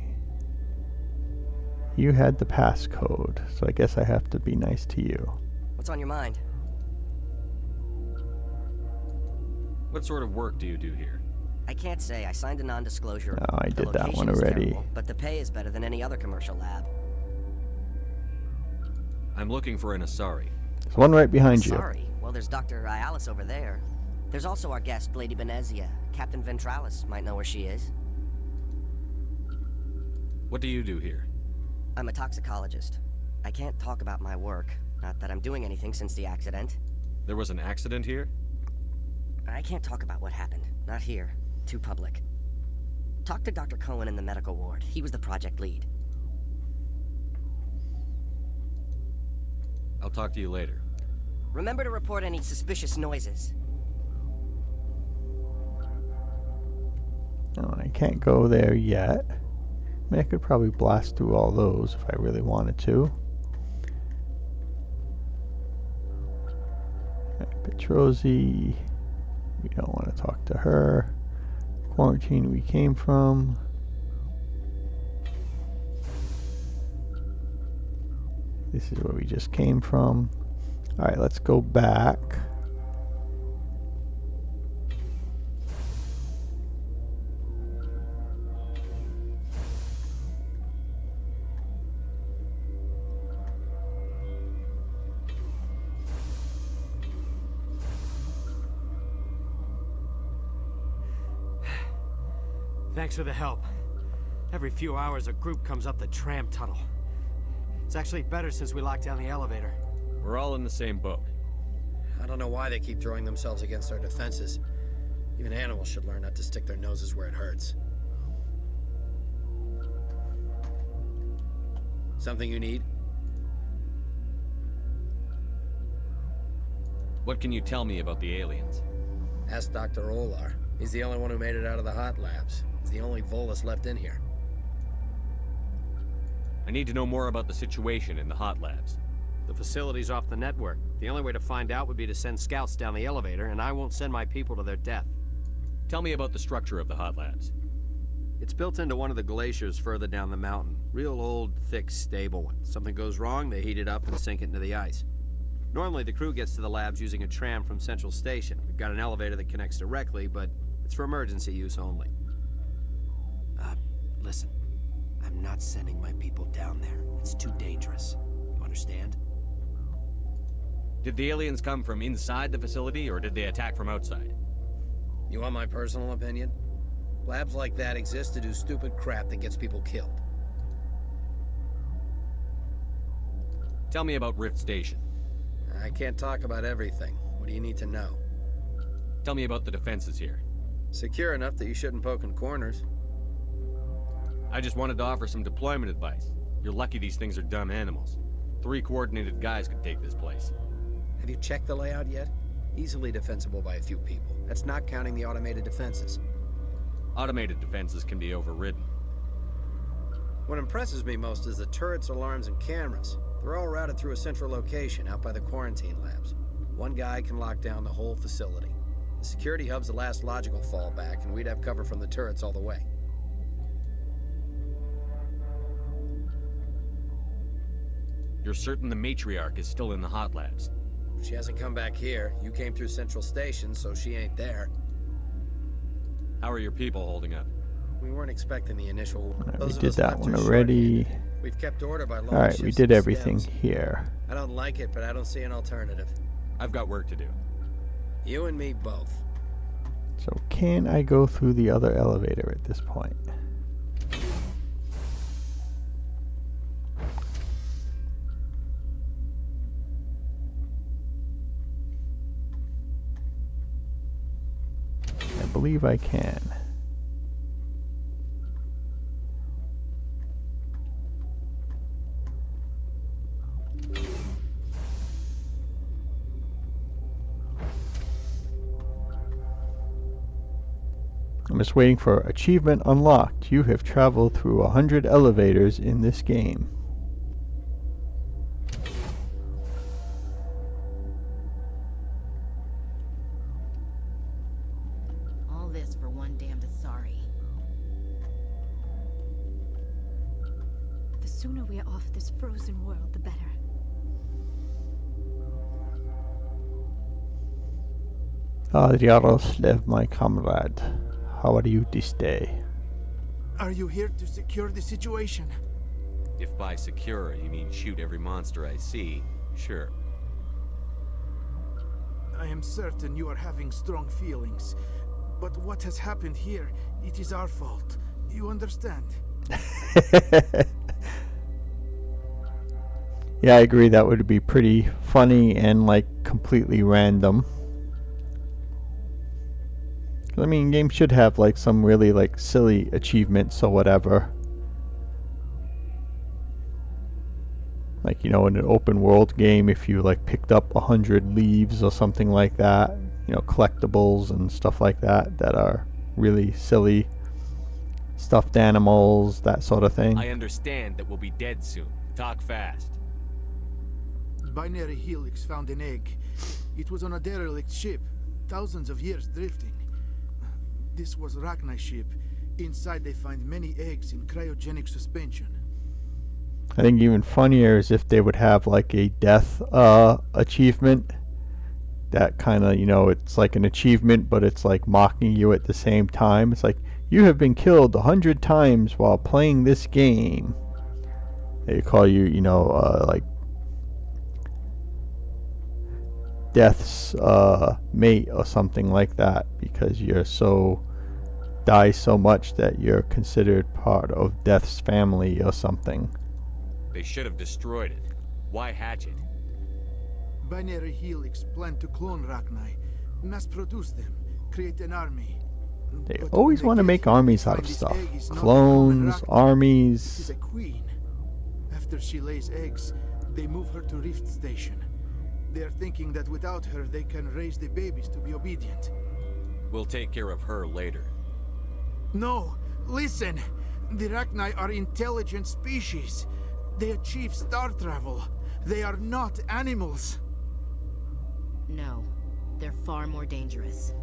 You had the passcode, so I guess I have to be nice to you. What's on your mind? What sort of work do you do here? I can't say. I signed a non-disclosure. No, I The did that one location is already. terrible, but the pay is better than any other commercial lab. I'm looking for an Asari. There's one right behind you. Sorry. Well, there's Dr. Ayalis over there. There's also our guest, Lady Benezia. Captain Ventralis might know where she is. What do you do here? I'm a toxicologist. I can't talk about my work. Not that I'm doing anything since the accident. There was an accident here? I can't talk about what happened. Not here. Too public. Talk to Dr. Cohen in the medical ward. He was the project lead. I'll talk to you later. Remember to report any suspicious noises. No, I can't go there yet. I mean, I could probably blast through all those if I really wanted to. Petrosi. We don't want to talk to her. Quarantine we came from. This is where we just came from. Alright, let's go back. Thanks for the help. Every few hours, a group comes up the tram tunnel. It's actually better since we locked down the elevator. We're all in the same boat. I don't know why they keep throwing themselves against our defenses. Even animals should learn not to stick their noses where it hurts. Something you need? What can you tell me about the aliens? Ask Dr. Olar. He's the only one who made it out of the hot labs. He's the only Volus left in here. I need to know more about the situation in the hot labs. The facility's off the network. The only way to find out would be to send scouts down the elevator, and I won't send my people to their death. Tell me about the structure of the hot labs. It's built into one of the glaciers further down the mountain. Real old, thick, stable one. Something goes wrong, they heat it up and sink it into the ice. Normally, the crew gets to the labs using a tram from Central Station. We've got an elevator that connects directly, but it's for emergency use only. Listen. I'm not sending my people down there. It's too dangerous. You understand? Did the aliens come from inside the facility, or did they attack from outside? You want my personal opinion? Labs like that exist to do stupid crap that gets people killed. Tell me about Rift Station. I can't talk about everything. What do you need to know? Tell me about the defenses here. Secure enough that you shouldn't poke in corners. I just wanted to offer some deployment advice. You're lucky these things are dumb animals. 3 coordinated guys could take this place. Have you checked the layout yet? Easily defensible by a few people. That's not counting the automated defenses. Automated defenses can be overridden. What impresses me most is the turrets, alarms, and cameras. They're all routed through a central location out by the quarantine labs. One guy can lock down the whole facility. The security hub's the last logical fallback, and we'd have cover from the turrets all the way. You're certain the matriarch is still in the hot labs? She hasn't come back here. You came through Central Station, so she ain't there. How are your people holding up? We weren't expecting the initial... We did that one already. We've kept order by long Alright, we did everything here. I don't like it, but I don't see an alternative. I've got work to do. You and me both. So can I go through the other elevator at this point? I believe I can. I'm just waiting for achievement unlocked. You have traveled through 100 elevators in this game. All this for one damned Asari. The sooner we're off this frozen world, the better. Yaroslav, my comrade. How are you this day? Are you here to secure the situation? If by secure you mean shoot every monster I see, sure. I am certain you are having strong feelings. But what has happened here, it is our fault. You understand? Yeah, I agree. That would be pretty funny and like completely random. I mean, games should have like some really like silly achievements or whatever. Like, you know, in an open world game, if you like picked up 100 leaves or something like that, you know, collectibles and stuff like that that are really silly. Stuffed animals, that sort of thing. I understand that we'll be dead soon. Talk fast. Binary Helix found an egg. It was on a derelict ship, thousands of years drifting. This was Ragnar's ship. Inside they find many eggs in cryogenic suspension. I think even funnier is if they would have like a death achievement. That kind of, you know, it's like an achievement, but it's like mocking you at the same time. It's like, you have been killed 100 times while playing this game. They call you, you know, like Death's mate or something like that, because you're so die so much that you're considered part of Death's family or something. They should have destroyed it. Why hatch it? Binary Helix planned to clone Rachni, mass-produce them, create an army. They But always when want to they make get here, armies they out of find this stuff. egg is not a Clones, common Rachni. armies. She's a queen. After she lays eggs, they move her to Rift Station. They're thinking that without her, they can raise the babies to be obedient. We'll take care of her later. No, listen! The Rachni are intelligent species. They achieve star travel. They are not animals. No, they're far more dangerous.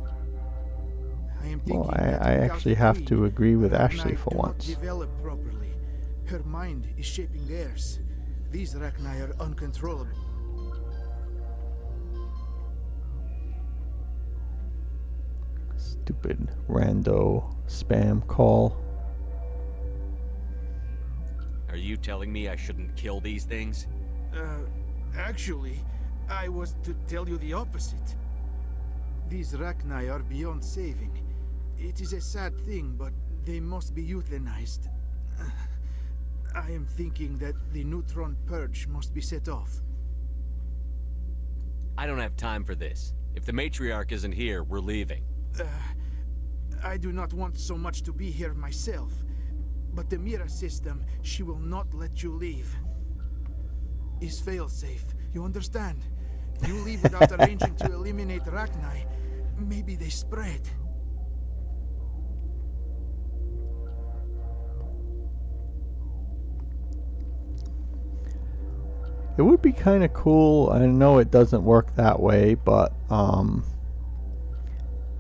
I am thinking Well, that I without actually the have queen, to agree with Rachni Ashley for do not once. develop properly. Her mind is shaping theirs. These Rachni are uncontrollable. Stupid rando spam call. Are you telling me I shouldn't kill these things? Actually, I was to tell you the opposite. These Rachni are beyond saving. It is a sad thing, but they must be euthanized. I am thinking that the neutron purge must be set off. I don't have time for this. If the matriarch isn't here, we're leaving. I do not want so much to be here myself, but the Mira system, she will not let you leave. Is fail-safe, you understand? You leave without arranging to eliminate Rachni, maybe they spread. It would be kind of cool. I know it doesn't work that way, but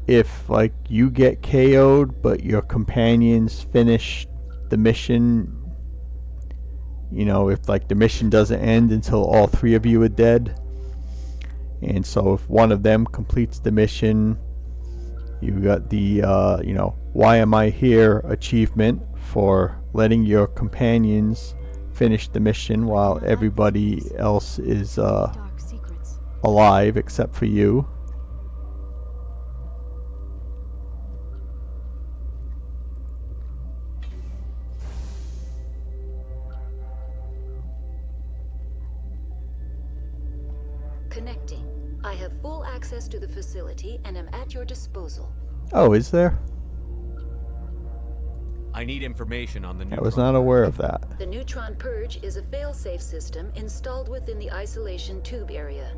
if like you get KO'd but your companions finish the mission, you know, if like the mission doesn't end until all three of you are dead, and so if one of them completes the mission, you got the you know, why am I here achievement for letting your companions finish the mission while everybody else is alive except for you. Connecting. I have full access to the facility and am at your disposal. Oh, is there? I need information on the neutron. I was not aware of that. The neutron purge is a fail-safe system installed within the isolation tube area.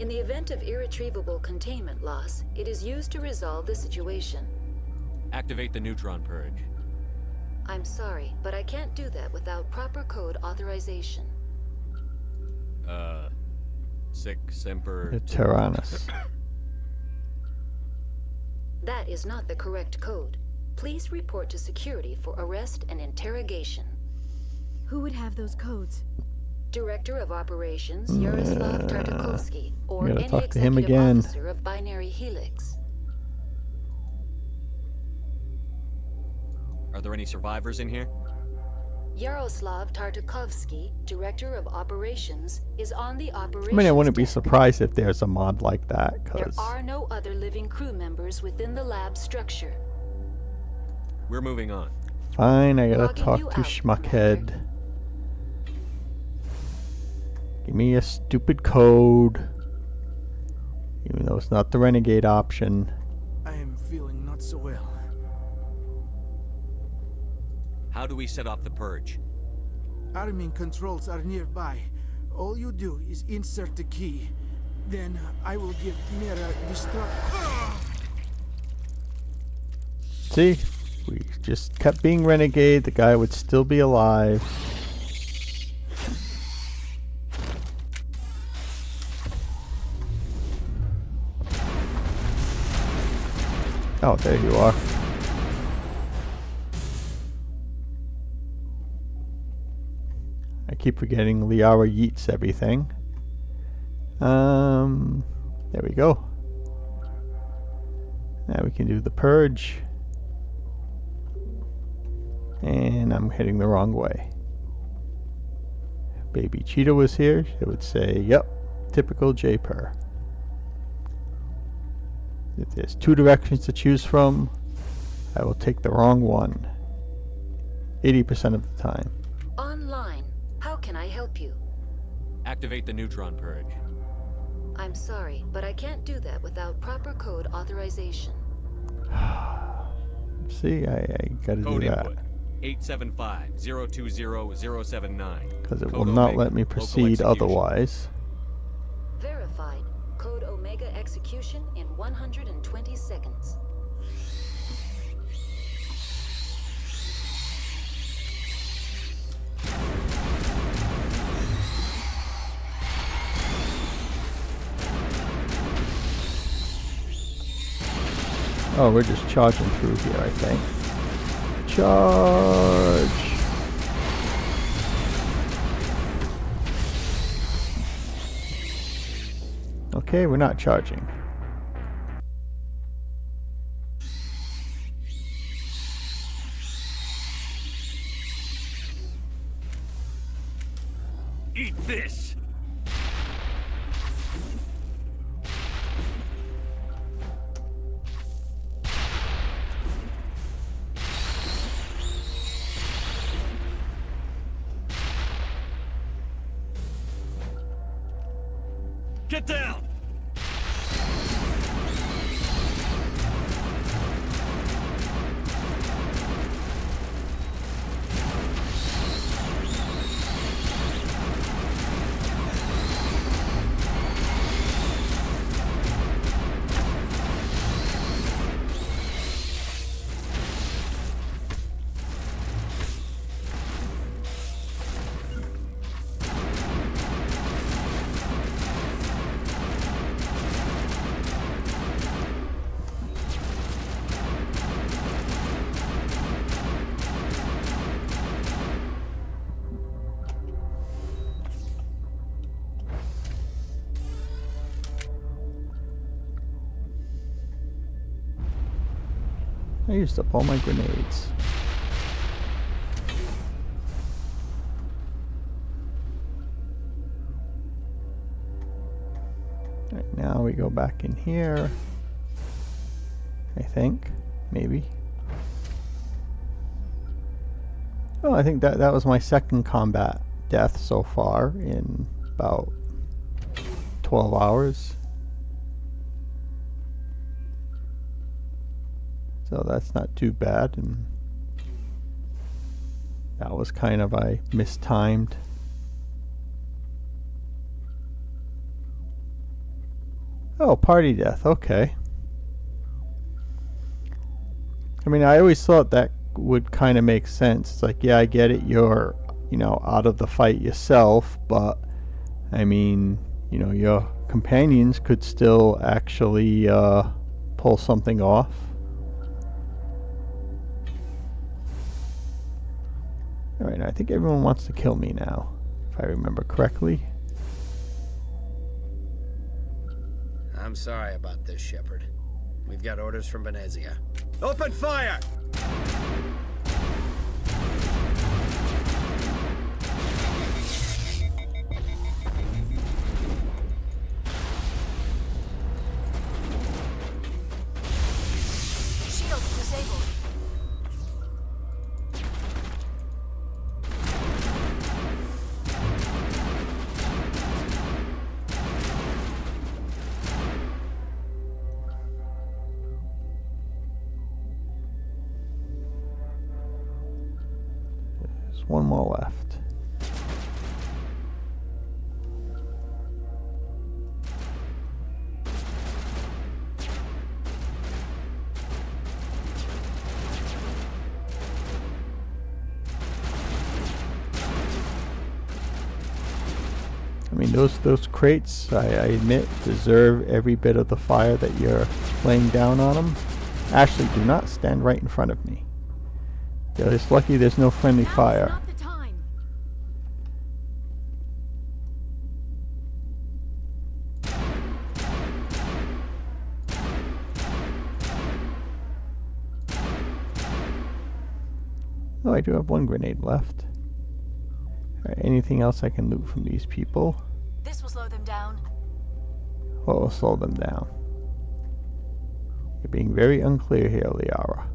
In the event of irretrievable containment loss, it is used to resolve the situation. Activate the neutron purge. I'm sorry, but I can't do that without proper code authorization. Sic Semper Tyrannus. That is not the correct code. Please report to security for arrest and interrogation. Who would have those codes? Director of Operations Yaroslav Tartakovsky, or gotta any talk to him executive again. officer of Binary Helix. Are there any survivors in here? Yaroslav Tartakovsky, Director of Operations, is on the I operations mean, I wouldn't be deck. surprised if there's a mod like that, There because are no other living crew members within the lab structure. We're moving on. fine, I gotta Logging talk you to out, Schmuckhead. Give me a stupid code. Even though it's not the renegade option. I am feeling not so well. How do we set off the purge? Arming controls are nearby. All you do is insert the key. Then I will give Mira destruct. See? If we just kept being renegade, the guy would still be alive. Oh, there you are. I keep forgetting Liara yeets everything. There we go. Now we can do the purge. And I'm heading the wrong way. Baby Cheetah was here. It would say, yep, typical J-Per. If there's two directions to choose from, I will take the wrong one 80% of the time. Online. How can I help you? Activate the neutron purge. I'm sorry, but I can't do that without proper code authorization. See, I gotta Code do that. input 875-020-079. Because it Code will not Omega, let me local proceed execution. otherwise. Verified. Code Omega execution in 120 seconds. Oh, we're just charging through here, I think. Charge! Okay, we're not charging. Eat this! Get down! I used up all my grenades. Alright, now we go back in here. I think. Maybe. Oh, I think that was my second combat death so far in about 12 hours. So that's not too bad, and that was kind of I mistimed. Oh, party death, okay. I mean, I always thought that would kind of make sense. It's like, yeah, I get it, you're, you know, out of the fight yourself, but I mean, you know, your companions could still actually pull something off. Alright, I think everyone wants to kill me now, if I remember correctly. I'm sorry about this, Shepard. We've got orders from Venezia. Open fire! Shield disabled. There's one more left. I mean, those crates, I admit, deserve every bit of the fire that you're laying down on them. Ashley, do not stand right in front of me. Yeah, it's lucky there's no friendly fire. Not the time. Oh, I do have one grenade left. Alright, anything else I can loot from these people? This will slow them down. What will slow them down? You're being very unclear here, Liara.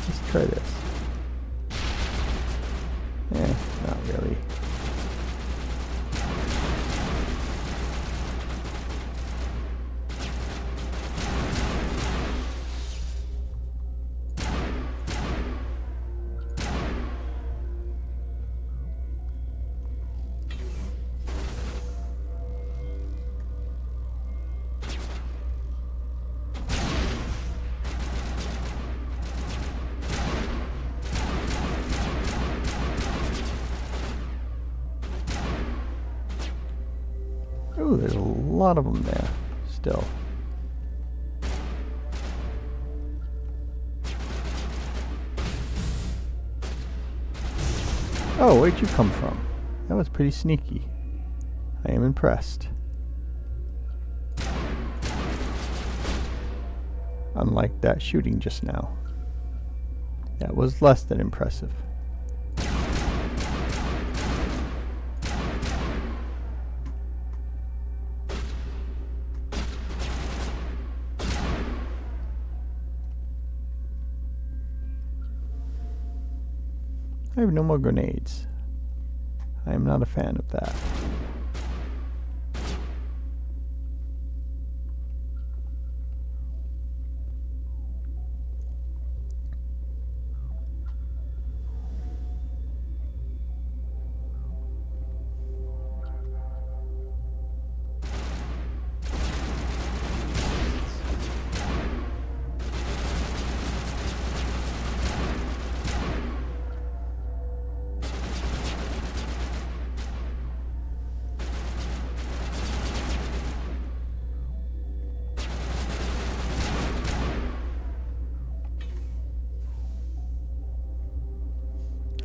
Let's try this. Not really. Ooh, there's a lot of them there, still. Oh, where'd you come from? That was pretty sneaky. I am impressed. Unlike that shooting just now. That was less than impressive. I have no more grenades. I am not a fan of that.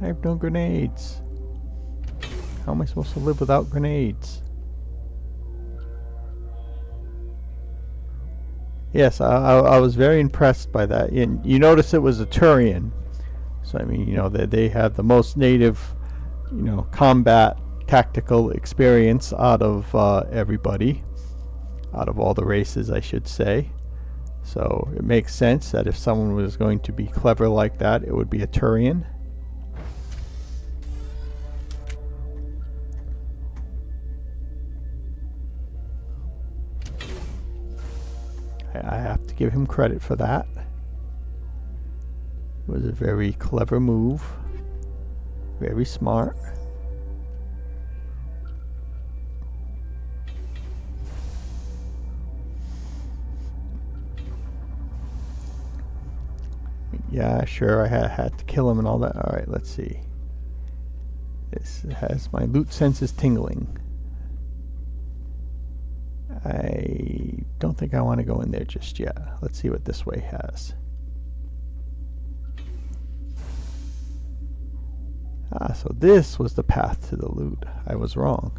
I have no grenades. How am I supposed to live without grenades? Yes, I was very impressed by that. And you notice it was a Turian. So, I mean, you know, they have the most native, you know, combat tactical experience out of everybody. Out of all the races, I should say. So, it makes sense that if someone was going to be clever like that, it would be a Turian. I have to give him credit for that. It was a very clever move. Very smart. Yeah, sure, I had to kill him and all that. Alright, let's see. This has my loot senses tingling. I don't think I want to go in there just yet. Let's see what this way has. Ah, so this was the path to the loot. I was wrong.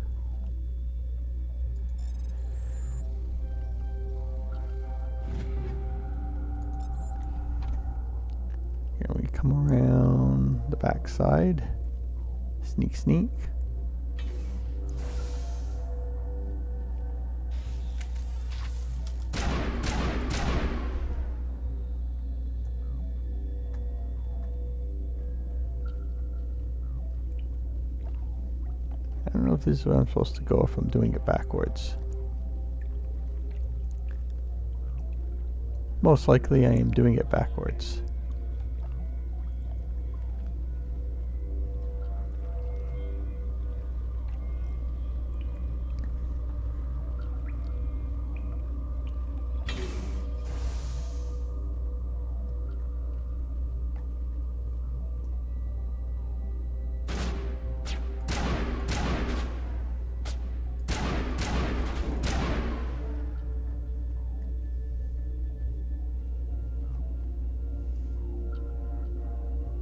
Here we come around the back side. Sneak, sneak. I don't know if this is where I'm supposed to go if I'm doing it backwards. Most likely I am doing it backwards.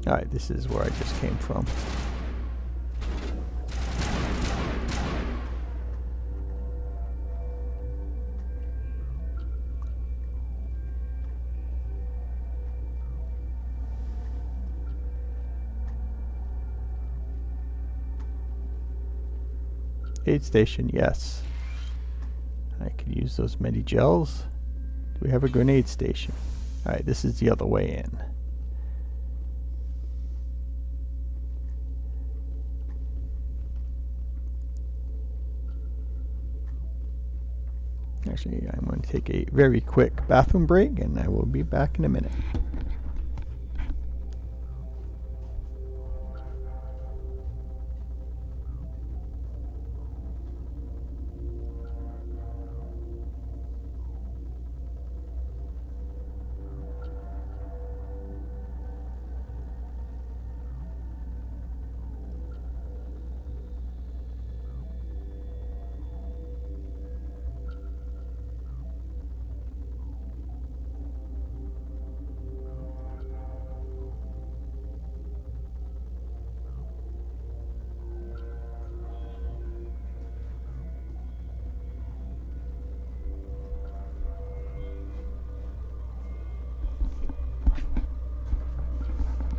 Alright, this is where I just came from. Aid station, yes. I could use those medi gels. Do we have a grenade station? Alright, this is the other way in. Actually, I'm going to take a very quick bathroom break, and I will be back in a minute.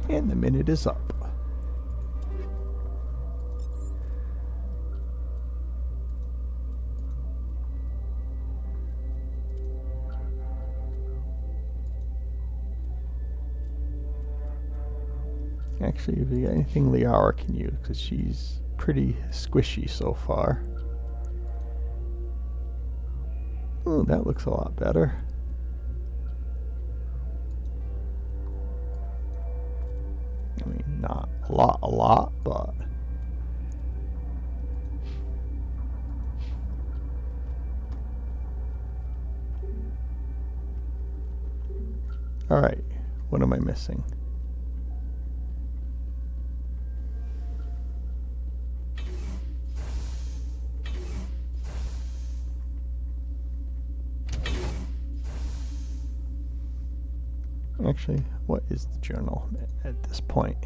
And the minute is up. Actually, if you got anything Liara can use, because she's pretty squishy so far. Oh, that looks a lot better. I mean, not a lot, but... Alright, what am I missing? Actually, what is the journal at this point?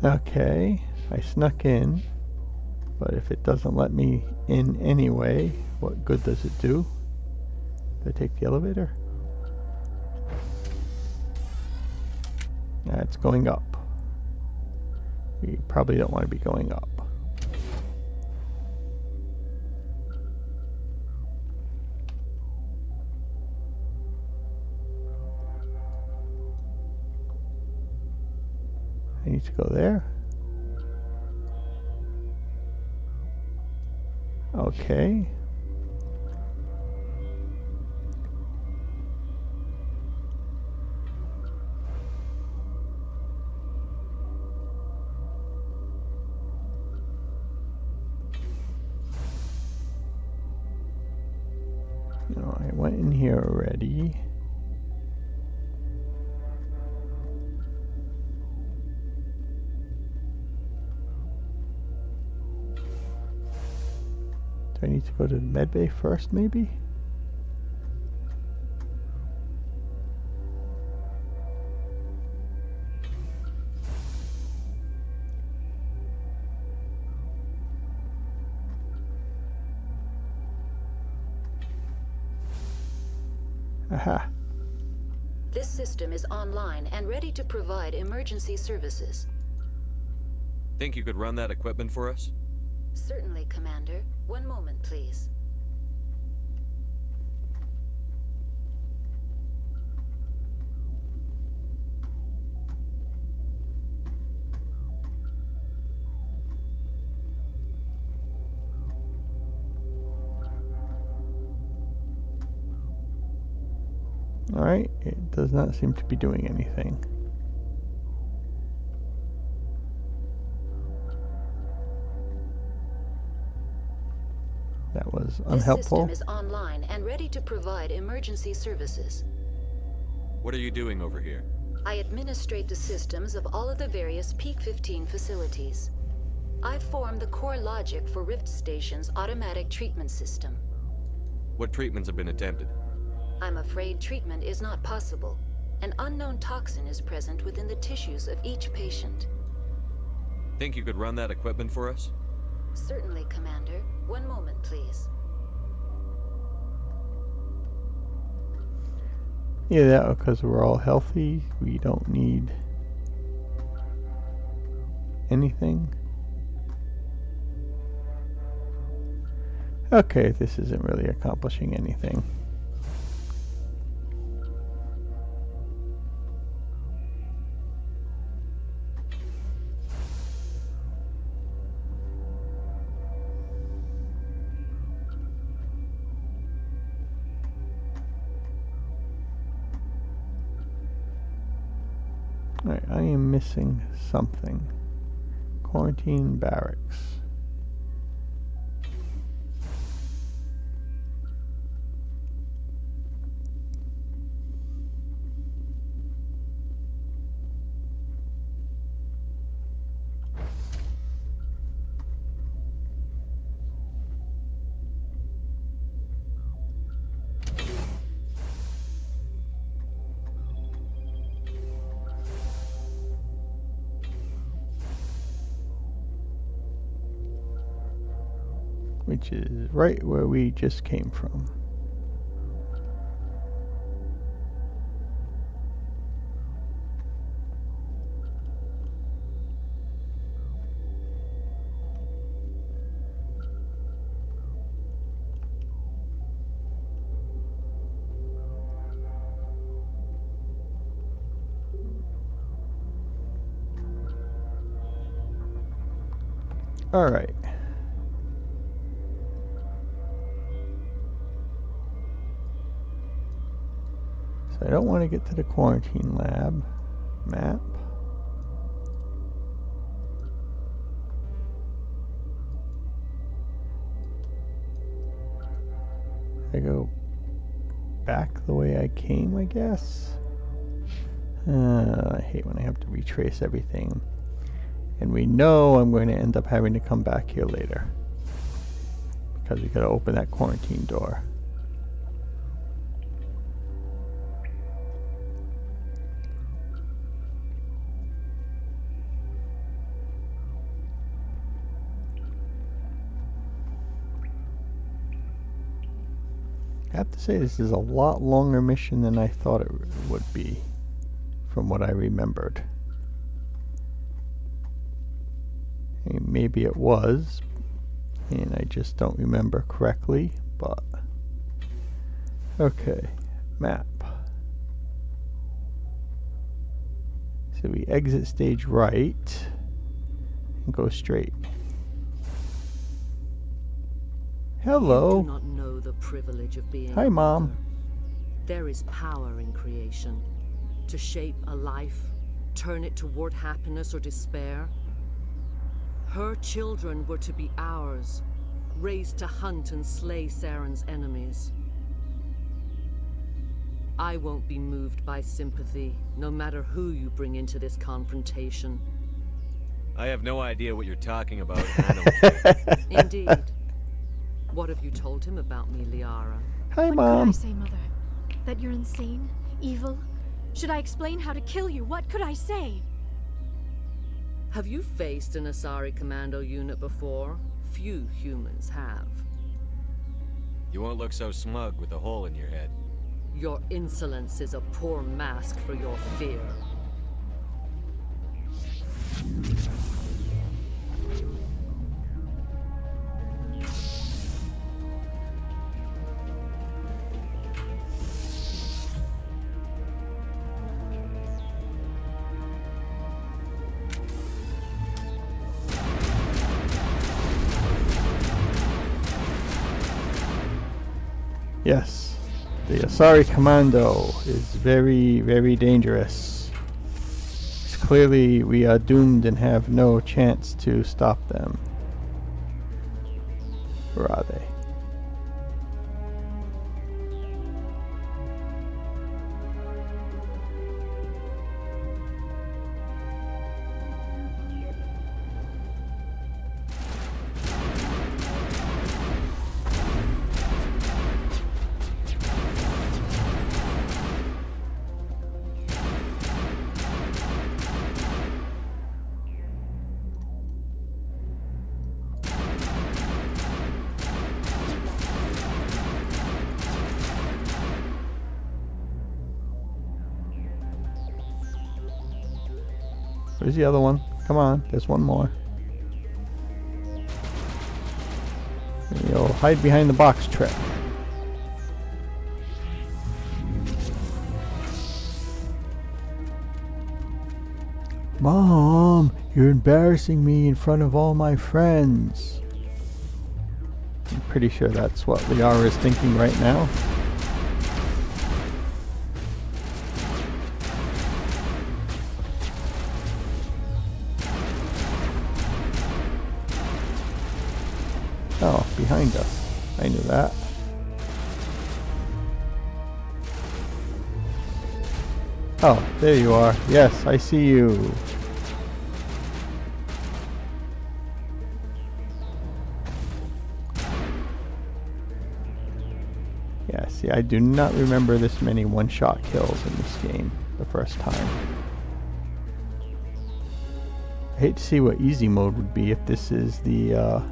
Okay, I snuck in, but if it doesn't let me in anyway, what good does it do? Do I take the elevator? It's going up. We probably don't want to be going up. I need to go there. Okay. No, I went in here already. Do I need to go to the medbay first, maybe? Aha. This system is online and ready to provide emergency services. Think you could run that equipment for us? Certainly, Commander. One moment, please. Alright, it does not seem to be doing anything. That was unhelpful. This system is online and ready to provide emergency services. What are you doing over here? I administrate the systems of all of the various Peak 15 facilities. I form the core logic for Rift Station's automatic treatment system. What treatments have been attempted? I'm afraid treatment is not possible. An unknown toxin is present within the tissues of each patient. Think you could run that equipment for us? Certainly, Commander. One moment, please. Yeah, that because we're all healthy. We don't need anything. Okay, this isn't really accomplishing anything. Alright, I am missing something. Quarantine barracks. Which is right where we just came from. All right. So I don't want to get to the quarantine lab. Map. I go back the way I came, I guess. I hate when I have to retrace everything. And we know I'm going to end up having to come back here later. Because we gotta open that quarantine door. I have to say, this is a lot longer mission than I thought it would be, from what I remembered. I mean, maybe it was, and I just don't remember correctly, but... Okay, map. So we exit stage right, and go straight. Hello. You do not know the privilege of being Hi, Mom. There is power in creation. To shape a life, turn it toward happiness or despair. Her children were to be ours, raised to hunt and slay Saren's enemies. I won't be moved by sympathy, no matter who you bring into this confrontation. I have no idea what you're talking about. Indeed. What have you told him about me, Liara? Hi, What Mom. could I say, Mother? That you're insane? Evil? Should I explain how to kill you? What could I say? Have you faced an Asari commando unit before? Few humans have. You won't look so smug with a hole in your head. Your insolence is a poor mask for your fear. Yes, the Asari Commando is very, very dangerous. It's clearly we are doomed and have no chance to stop them. Where are they? Where's the other one? Come on, there's one more. You'll hide behind the box truck. Mom, you're embarrassing me in front of all my friends. I'm pretty sure that's what Liara is thinking right now. Oh, behind us. I knew that. Oh, there you are. Yes, I see you. Yeah, see, I do not remember this many one-shot kills in this game the first time. I hate to see what easy mode would be if this is the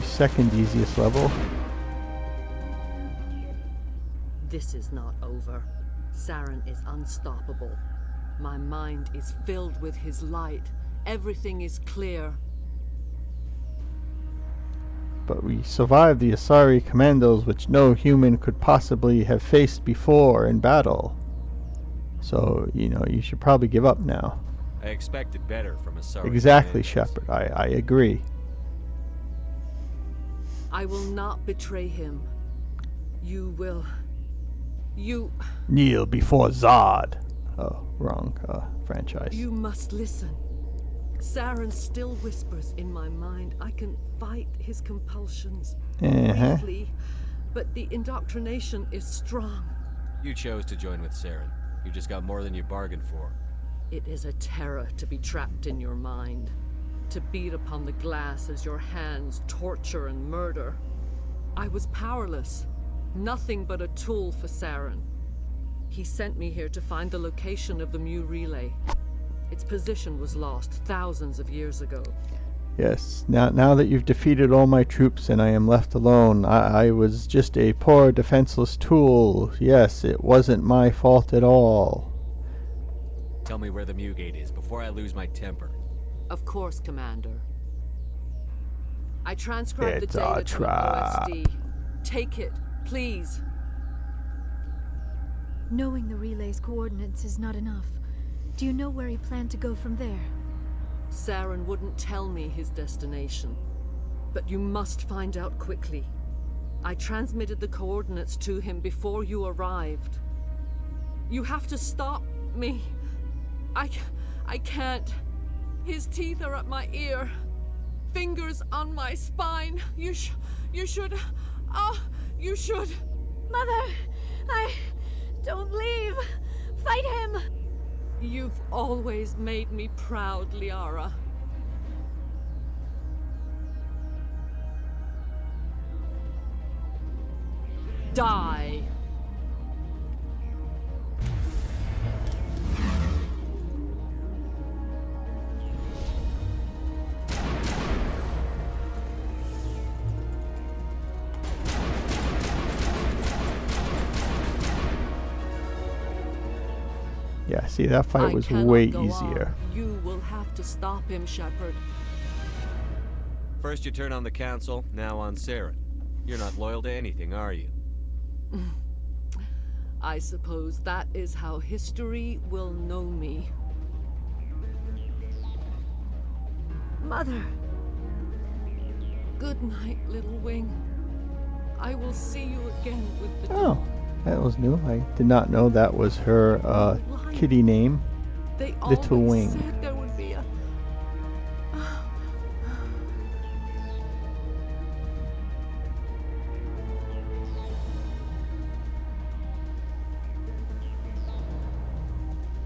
second easiest level. This is not over. Saren is unstoppable. My mind is filled with his light. Everything is clear. But we survived the Asari commandos, which no human could possibly have faced before in battle. So, you know, you should probably give up now. I expected better from Asari. Exactly, commandos. Shepard. I agree. I will not betray him. You will... You... Kneel before Zod. Oh, wrong franchise. You must listen. Saren still whispers in my mind. I can fight his compulsions. Briefly, but the indoctrination is strong. You chose to join with Saren. You just got more than you bargained for. It is a terror to be trapped in your mind. To beat upon the glass as your hands torture and murder. I was powerless. Nothing but a tool for Saren. He sent me here to find the location of the Mu relay. Its position was lost thousands of years ago. Yes, now that you've defeated all my troops and I am left alone, I was just a poor defenseless tool. Yes, it wasn't my fault at all. Tell me where the Mu gate is before I lose my temper. Of course, Commander. I transcribed the It's data a to trap. an OSD. Take it, please. Knowing the relay's coordinates is not enough. Do you know where he planned to go from there? Saren wouldn't tell me his destination. But you must find out quickly. I transmitted the coordinates to him before you arrived. You have to stop me. I can't. His teeth are at my ear. Fingers on my spine. You should... Oh, you should... Mother! Don't leave! Fight him! You've always made me proud, Liara. Die! Yeah, see, that fight I was cannot way go easier. on. You will have to stop him, Shepard. First you turn on the Council, now on Saren. You're not loyal to anything, are you? I suppose that is how history will know me. Mother! Good night, little wing. I will see you again with the Oh, that was new. I did not know that was her kitty name. They Little always Wing. said there would be a...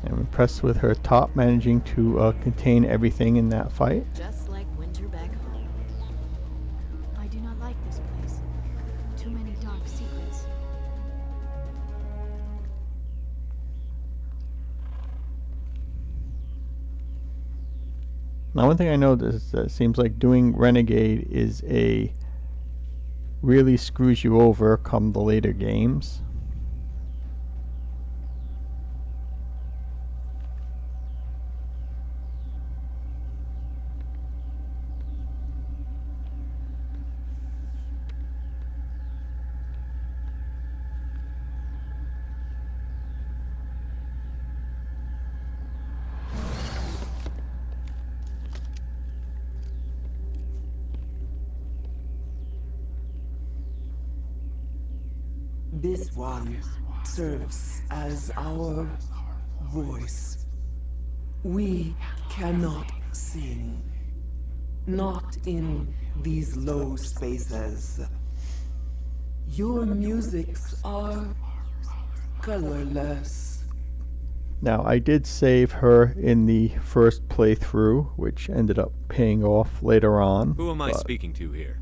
I'm impressed with her top managing to contain everything in that fight. Just like winter back home. I do not like this place. Too many dark secrets. Now, one thing I know is that it seems like doing Renegade is really screws you over come the later games. This one serves as our voice. We cannot sing. Not in these low spaces. Your musics are colorless. Now, I did save her in the first playthrough, which ended up paying off later on. Who am I but speaking to here?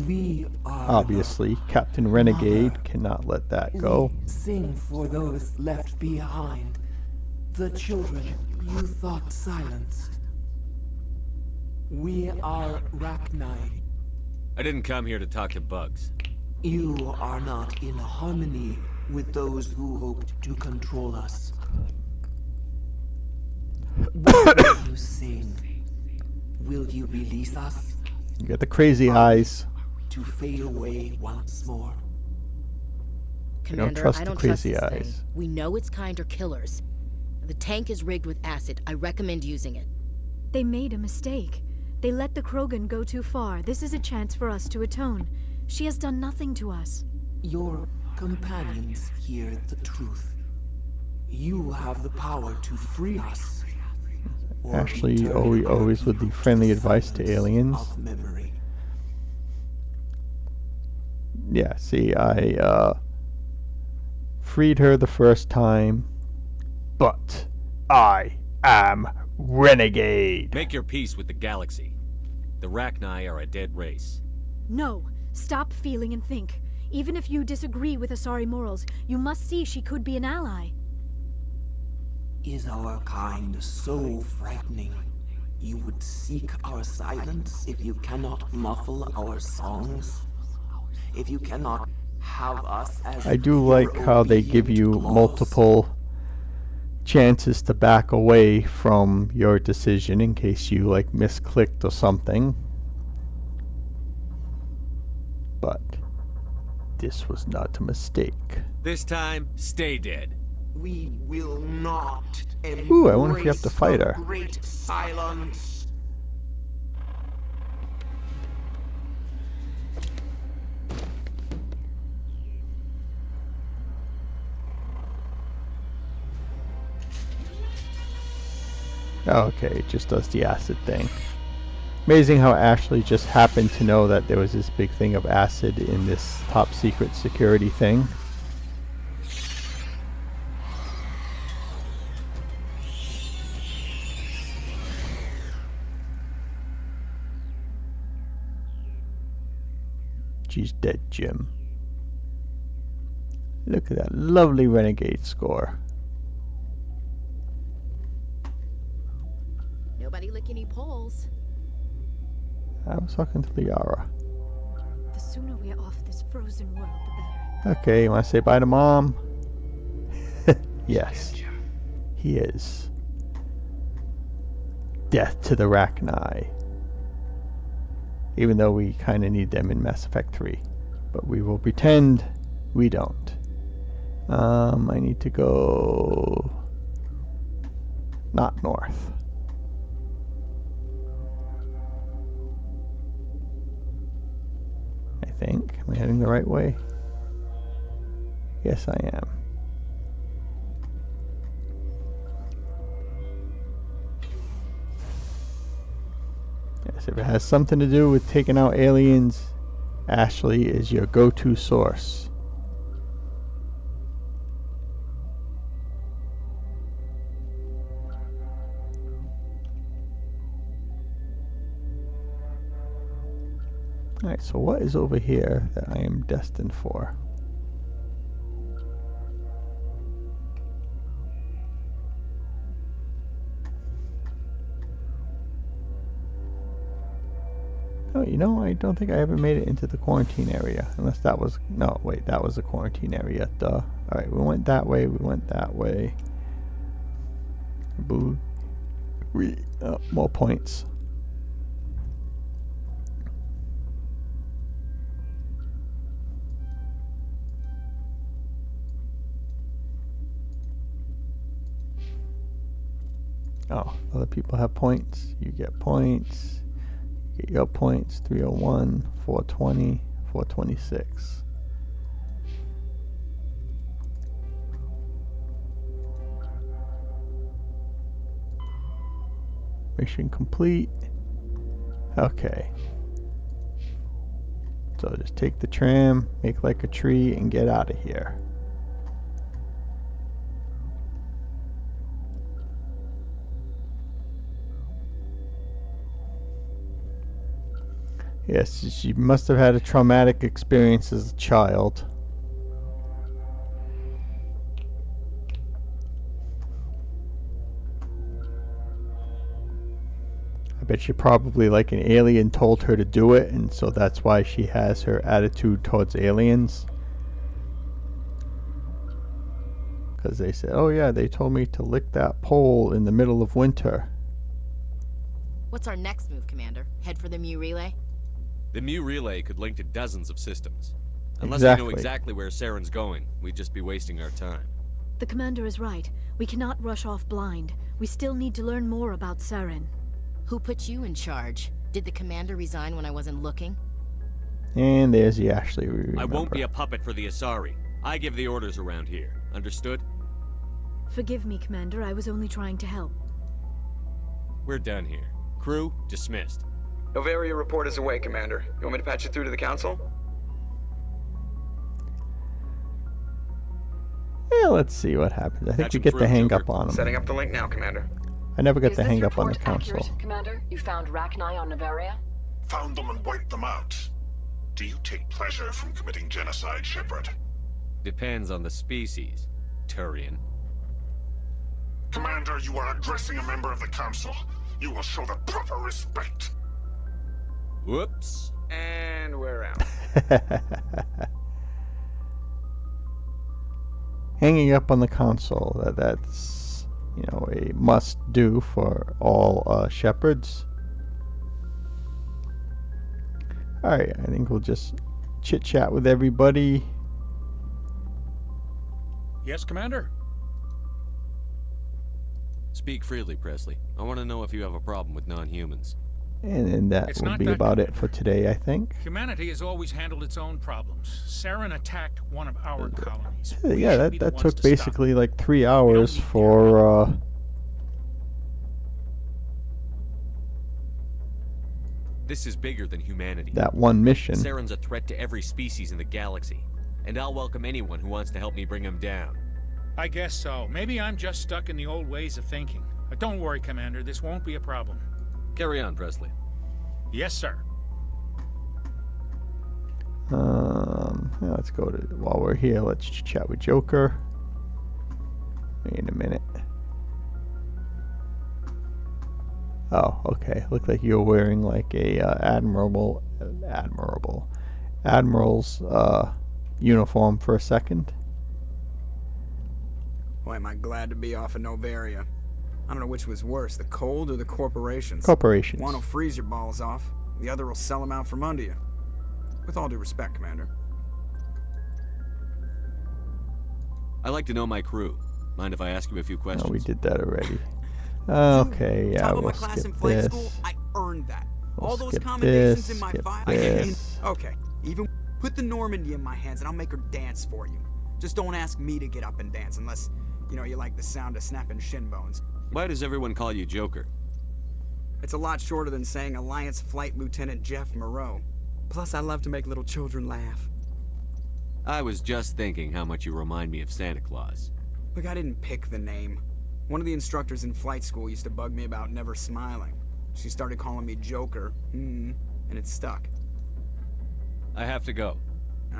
We are obviously, Captain Renegade Mother. cannot let that go. We sing for those left behind. The children you thought silenced. We are Rachni. I didn't come here to talk to bugs. You are not in harmony with those who hoped to control us. What will you sing? Will you release us? You got the crazy eyes. To fade away once more. Commander, trust I the don't trust crazy this eyes. thing. We know its kind are killers. The tank is rigged with acid. I recommend using it. They made a mistake. They let the Krogan go too far. This is a chance for us to atone. She has done nothing to us. Your companions hear the truth. You have the power to free us. Ashley always with the friendly advice to aliens. Yeah, see, I freed her the first time, but I am Renegade. Make your peace with the galaxy. The Rachni are a dead race. No, stop feeling and think. Even if you disagree with Asari morals, you must see she could be an ally. Is our kind so frightening? You would seek our silence if you cannot muffle our songs? If you cannot have us as I do like how they give you multiple chances to back away from your decision in case you like misclicked or something. But this was not a mistake. This time, stay dead. We will not embrace Ooh, I wonder if you have to fight her. the great silence. Okay, it just does the acid thing. Amazing how Ashley just happened to know that there was this big thing of acid in this top secret security thing. She's dead, Jim. Look at that lovely Renegade score. Nobody lick any poles. I was talking to Liara. The sooner we are off this frozen world, the better. Okay, you want to say bye to Mom? Yes. He is. Death to the Rachni. Even though we kind of need them in Mass Effect 3. But we will pretend we don't. I need to go... not north. I think. Am I heading the right way? Yes, I am. Yes, if it has something to do with taking out aliens, Ashley is your go-to source. Alright, so what is over here that I am destined for? Oh, you know, I don't think I ever made it into the quarantine area. Unless that was... no, wait, that was the quarantine area. Duh. Alright, we went that way, we went that way. Boo. More points. Oh, other people have points. You get points. You get your points. 301, 420, 426. Mission complete. Okay. So just take the tram, make like a tree, and get out of here. Yes, she must have had a traumatic experience as a child. I bet she probably, like, an alien told her to do it, and so that's why she has her attitude towards aliens. Because they said, oh yeah, they told me to lick that pole in the middle of winter. What's our next move, Commander? Head for the Mu relay? The Mu relay could link to dozens of systems. Unless Exactly. we know exactly where Saren's going, we'd just be wasting our time. The commander is right. We cannot rush off blind. We still need to learn more about Saren. Who put you in charge? Did the commander resign when I wasn't looking? And there's the Ashley we remember. I won't be a puppet for the Asari. I give the orders around here. Understood? Forgive me, Commander. I was only trying to help. We're done here. Crew, dismissed. Novaria report is away, Commander. You want me to patch it through to the Council? Yeah, let's see what happens. I think we get the hang up on them. Setting up the link now, Commander. I never got the hang up on the Council. Accurate, Commander? You found Rachni on Novaria? Found them and wiped them out. Do you take pleasure from committing genocide, Shepard? Depends on the species, Turian. Commander, you are addressing a member of the Council. You will show the proper respect. Whoops. And we're out. Hanging up on the Council. That's, you know, a must-do for all Shepards. Alright, I think we'll just chit-chat with everybody. Yes, Commander? Speak freely, Presley. I want to know if you have a problem with non-humans. And then that It's will not be that, about it for today, I think. Humanity has always handled its own problems. Saren attacked one of our colonies. Yeah, that took basically like 3 hours for This is bigger than humanity. that one mission. Saren's a threat to every species in the galaxy, and I'll welcome anyone who wants to help me bring him down. I guess so. Maybe I'm just stuck in the old ways of thinking. But don't worry, Commander. This won't be a problem. Carry on, Presley. Yes, sir. Yeah, let's go to, while we're here, let's chat with Joker. Wait a minute. Oh, okay. Looked like you were wearing like a admiral's uniform for a second. Boy, am I glad to be off of Novaria. I don't know which was worse, the cold or the corporations. Corporations. One will freeze your balls off, the other will sell them out from under you. With all due respect, Commander. I like to know my crew. Mind if I ask you a few questions? Oh, we did that already. Okay, yeah, Top of we'll my class in skip flight this. school, I earned that. We'll All those skip commendations this, in my skip file. this. Okay, even put the Normandy in my hands and I'll make her dance for you. Just don't ask me to get up and dance unless, you know, you like the sound of snapping shin bones. Why does everyone call you Joker? It's a lot shorter than saying Alliance Flight Lieutenant Jeff Moreau. Plus, I love to make little children laugh. I was just thinking how much you remind me of Santa Claus. Look, I didn't pick the name. One of the instructors in flight school used to bug me about never smiling. She started calling me Joker, and it stuck. I have to go.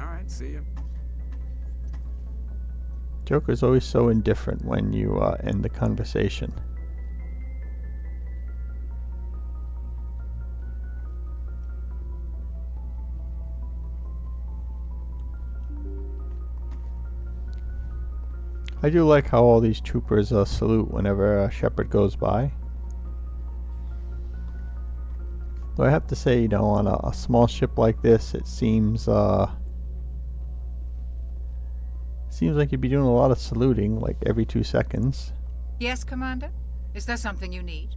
All right, see you. Joker's always so indifferent when you end the conversation. I do like how all these troopers salute whenever Shepard goes by. Though I have to say, you know, on a small ship like this, it seems like you'd be doing a lot of saluting, like every 2 seconds. Yes, Commander? Is there something you need?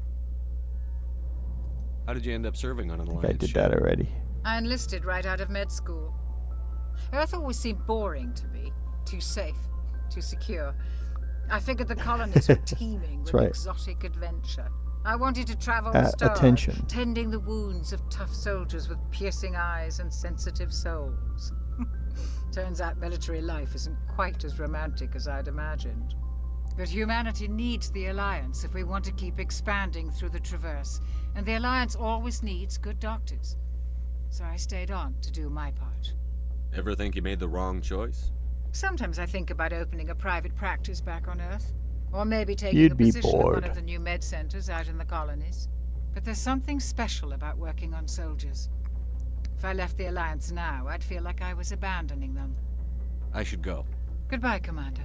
How did you end up serving on an I think Alliance I did ship? that already. I enlisted right out of med school. Earth always seemed boring to me. Too safe. Too secure. I figured the colonies were teeming with right. exotic adventure. I wanted to travel the stars, attention. tending the wounds of tough soldiers with piercing eyes and sensitive souls. Turns out military life isn't quite as romantic as I'd imagined. But humanity needs the Alliance if we want to keep expanding through the Traverse, and the Alliance always needs good doctors. So I stayed on to do my part. Ever think you made the wrong choice? Sometimes I think about opening a private practice back on Earth. Or maybe taking You'd a be position at one bored. of the new med centers out in the colonies. But there's something special about working on soldiers. If I left the Alliance now, I'd feel like I was abandoning them. I should go. Goodbye, Commander.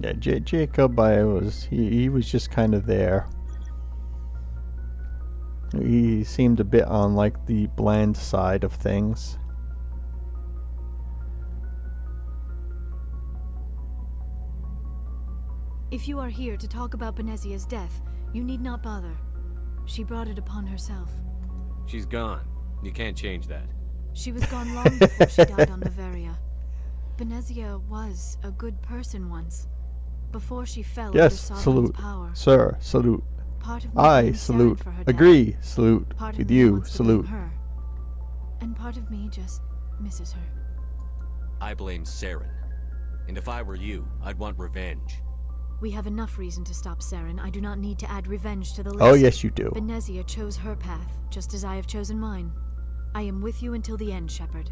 Yeah, Jacob, he was just kind of there. He seemed a bit on like the bland side of things. If you are here to talk about Benezia's death, you need not bother. She brought it upon herself. She's gone. You can't change that. She was gone long before she died on Bavaria. Benezia was a good person once, before she fell under Yes, Sovereign's salute. power. Sir, salute. Part of me I blames Saren salute. for her Agree, death. salute. Part of With me you, wants to blame salute. her. And part of me just misses her. I blame Saren. And if I were you, I'd want revenge. We have enough reason to stop Saren. I do not need to add revenge to the list. Oh, yes, you do. Benezia chose her path, just as I have chosen mine. I am with you until the end, Shepard.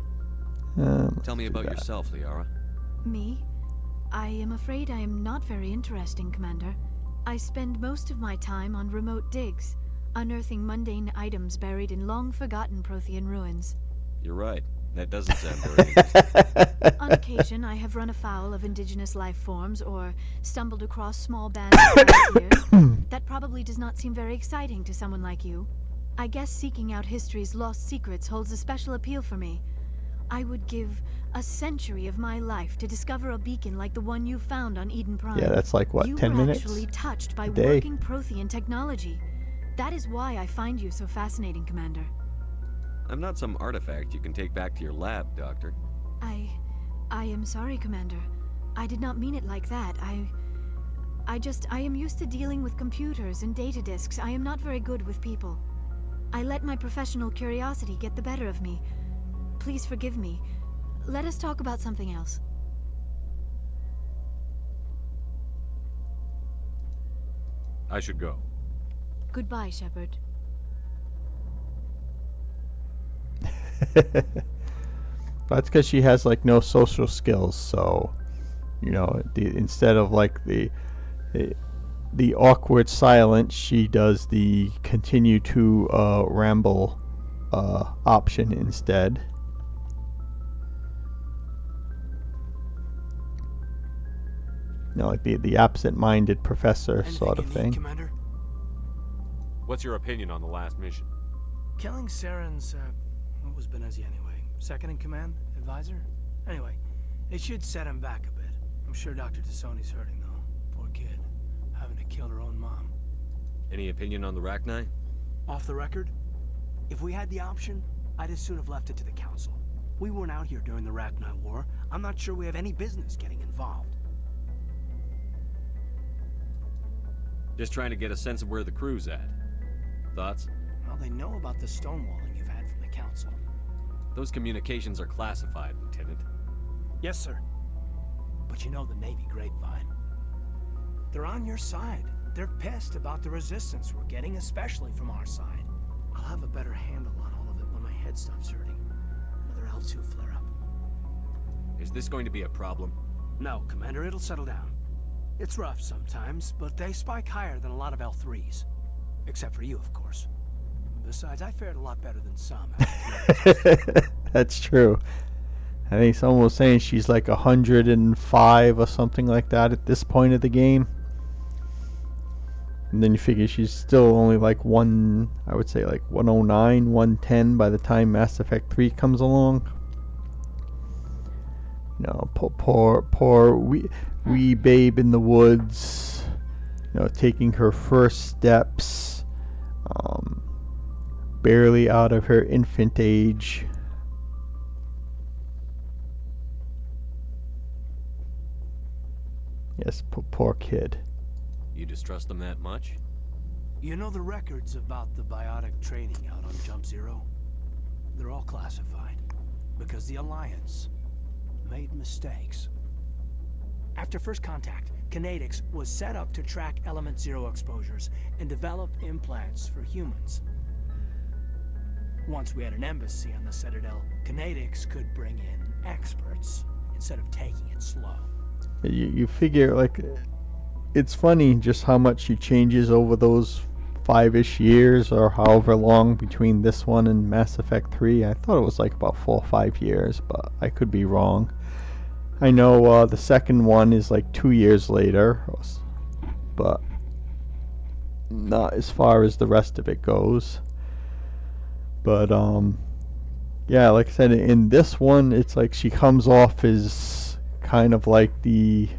Tell me about yourself, Liara. Me? I am afraid I am not very interesting, Commander. I spend most of my time on remote digs, unearthing mundane items buried in long-forgotten Prothean ruins. You're right. That doesn't sound very interesting. On occasion, I have run afoul of indigenous life forms or stumbled across small bands of volunteers. That probably does not seem very exciting to someone like you. I guess seeking out history's lost secrets holds a special appeal for me. I would give a century of my life to discover a beacon like the one you found on Eden Prime. Yeah, that's like, what, 10 minutes? You were actually touched by a day? working Prothean technology. That is why I find you so fascinating, Commander. I'm not some artifact you can take back to your lab, Doctor. I am sorry, Commander. I did not mean it like that. I am used to dealing with computers and data disks. I am not very good with people. I let my professional curiosity get the better of me. Please forgive me. Let us talk about something else. I should go. Goodbye, Shepard. That's because she has like no social skills, so you know, instead of like the awkward silence, she does the continue to ramble option instead. You know, like the absent-minded professor sort of thing. Commander? What's your opinion on the last mission? Killing Saren's, what was Benezia anyway? Second in command? Advisor? Anyway, it should set him back a bit. I'm sure Dr. Tassoni's hurting, though. Poor kid. Having to kill her own mom. Any opinion on the Rachni? Off the record? If we had the option, I'd as soon have left it to the Council. We weren't out here during the Rachni War. I'm not sure we have any business getting involved. Just trying to get a sense of where the crew's at. Thoughts? Well, they know about the stonewalling you've had from the Council. Those communications are classified, Lieutenant. Yes, sir. But you know the Navy grapevine. They're on your side. They're pissed about the resistance we're getting, especially from our side. I'll have a better handle on all of it when my head stops hurting. Another L2 flare-up. Is this going to be a problem? No, Commander, it'll settle down. It's rough sometimes, but they spike higher than a lot of L3s. Except for you, of course. Besides, I fared a lot better than some. That's true. I think someone was saying she's like 105 or something like that at this point of the game. And then you figure she's still only like I would say like 109, 110 by the time Mass Effect 3 comes along. You know, poor wee babe in the woods, you know, taking her first steps, barely out of her infant age. Yes, poor kid. You distrust them that much? You know the records about the biotic training out on Jump Zero? They're all classified because the Alliance made mistakes. After first contact, Kinetics was set up to track Element Zero exposures and develop implants for humans. Once we had an embassy on the Citadel, Kinetics could bring in experts instead of taking it slow. You figure, like, it's funny just how much she changes over those 5-ish years or however long between this one and Mass Effect 3. I thought it was like about 4 or 5 years, but I could be wrong. I know the second one is like 2 years later, but not as far as the rest of it goes. But yeah, like I said, in this one, it's like she comes off as kind of like the,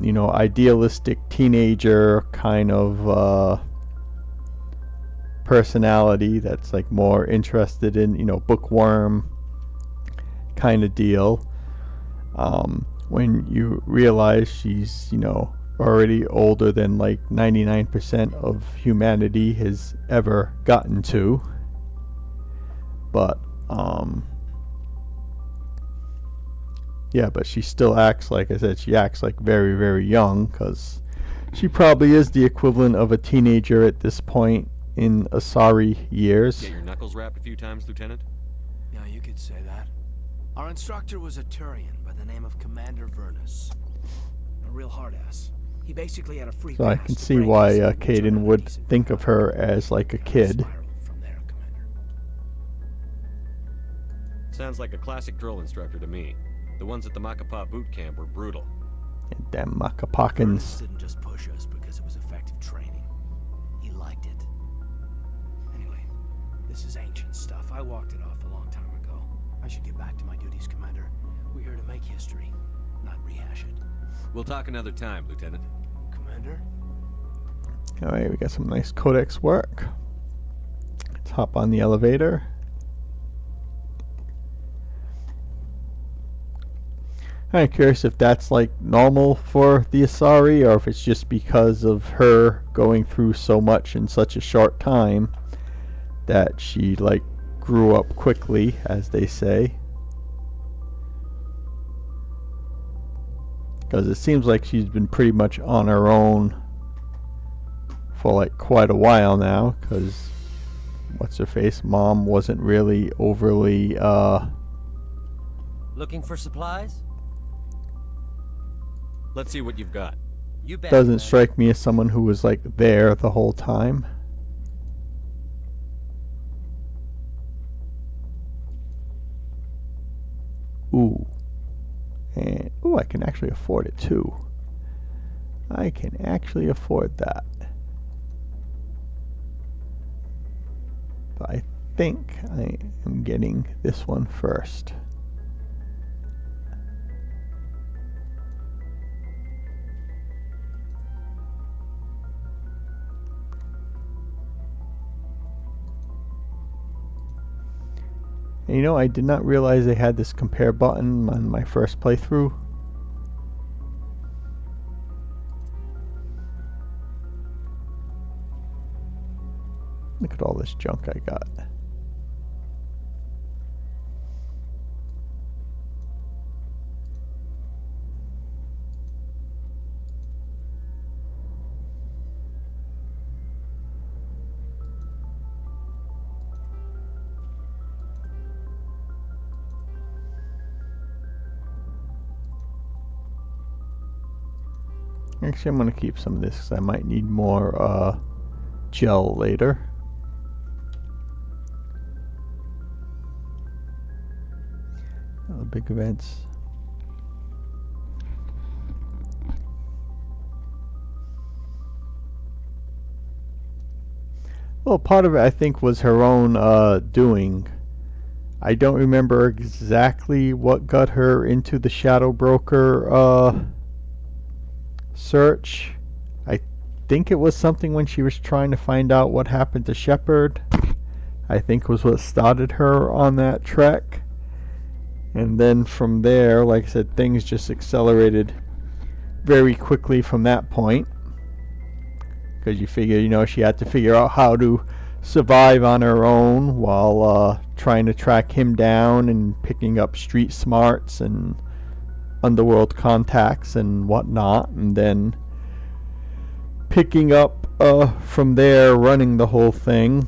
you know, idealistic teenager kind of personality that's like more interested in, you know, bookworm kind of deal. When you realize she's, you know, already older than like 99% of humanity has ever gotten to. But yeah, but she still acts, like I said, she acts like very, very young, because she probably is the equivalent of a teenager at this point in Asari years. Get your knuckles wrapped a few times, Lieutenant? Yeah, you could say that. Our instructor was a Turian by the name of Commander Vernus. A real hard-ass. He basically had a free So I can see why Kaidan would think of her as like a kid. Sounds like a classic drill instructor to me. The ones at the Macapa boot camp were brutal. Damn Macapakans. Didn't just push us because it was effective training. He liked it. Anyway, this is ancient stuff. I walked it off a long time ago. I should get back to my duties, Commander. We're here to make history, not rehash it. We'll talk another time, Lieutenant. Commander? Alright, we got some nice codex work. Let's hop on the elevator. I'm curious if that's like normal for the Asari, or if it's just because of her going through so much in such a short time that she like grew up quickly, as they say. Because it seems like she's been pretty much on her own for like quite a while now, because what's her face mom wasn't really overly looking for supplies? Let's see what you've got. You bet. Doesn't strike me as someone who was like there the whole time. Ooh. And ooh, I can actually afford it too. I can actually afford that. But I think I am getting this one first. And you know, I did not realize they had this compare button on my first playthrough. Look at all this junk I got. Actually, I'm going to keep some of this because I might need more gel later. Big events. Well, part of it I think was her own doing. I don't remember exactly what got her into the Shadow Broker search. I think it was something when she was trying to find out what happened to Shepard. I think was what started her on that trek. And then from there, like I said, things just accelerated very quickly from that point, because you figure, she had to figure out how to survive on her own while trying to track him down and picking up street smarts and underworld contacts and whatnot, and then picking up from there, running the whole thing.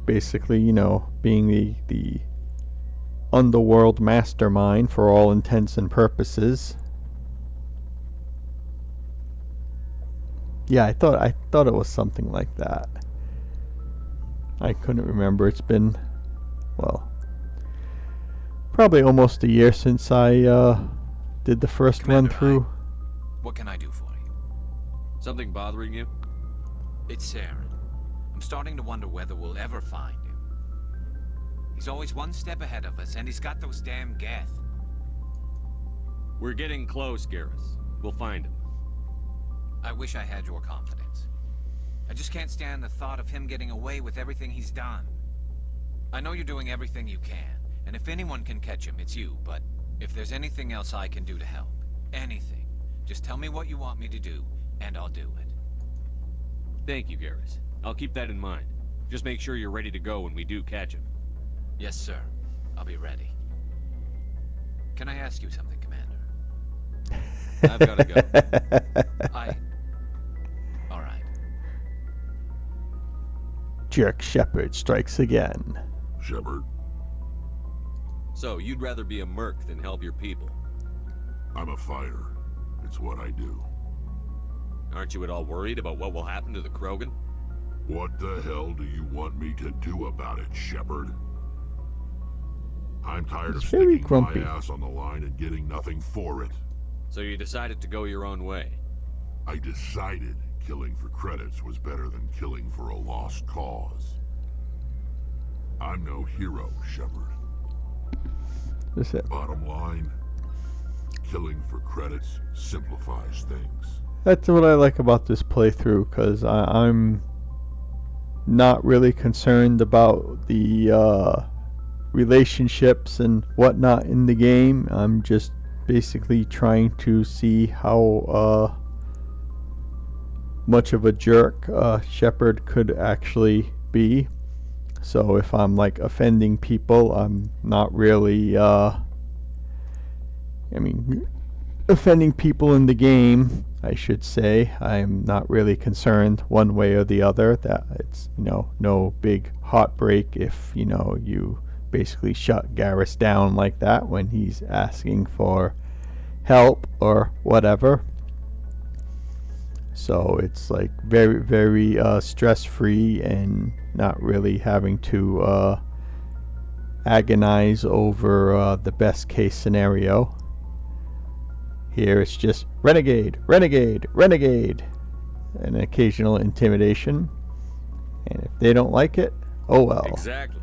Basically, being the underworld mastermind for all intents and purposes. Yeah, I thought it was something like that. I couldn't remember. It's been, probably almost a year since I did the first run through. What can I do for you? Something bothering you? It's Aaron. I'm starting to wonder whether we'll ever find him. He's always one step ahead of us, and he's got those damn Geth. We're getting close, Garrus. We'll find him. I wish I had your confidence. I just can't stand the thought of him getting away with everything he's done. I know you're doing everything you can, and if anyone can catch him, it's you, but if there's anything else I can do to help, anything, just tell me what you want me to do, and I'll do it. Thank you, Garrus. I'll keep that in mind. Just make sure you're ready to go when we do catch him. Yes, sir. I'll be ready. Can I ask you something, Commander? I've gotta go. All right. Jerk Shepard strikes again. Shepard? So, you'd rather be a merc than help your people? I'm a fighter. It's what I do. Aren't you at all worried about what will happen to the Krogan? What the hell do you want me to do about it, Shepard? I'm tired of sticking my ass on the line and getting nothing for it. So you decided to go your own way? I decided killing for credits was better than killing for a lost cause. I'm no hero, Shepard. Bottom line, killing for credits simplifies things. That's what I like about this playthrough, because I'm not really concerned about the relationships and whatnot in the game. I'm just basically trying to see how much of a jerk Shepard could actually be. So if I'm like offending people, I'm not really offending people in the game, I should say. I'm not really concerned one way or the other. That it's no big heartbreak if you basically shut Garrus down like that when he's asking for help or whatever. So it's like very, very stress-free and not really having to agonize over the best case scenario. Here it's just renegade, renegade, renegade, and occasional intimidation. And if they don't like it, oh well. Exactly.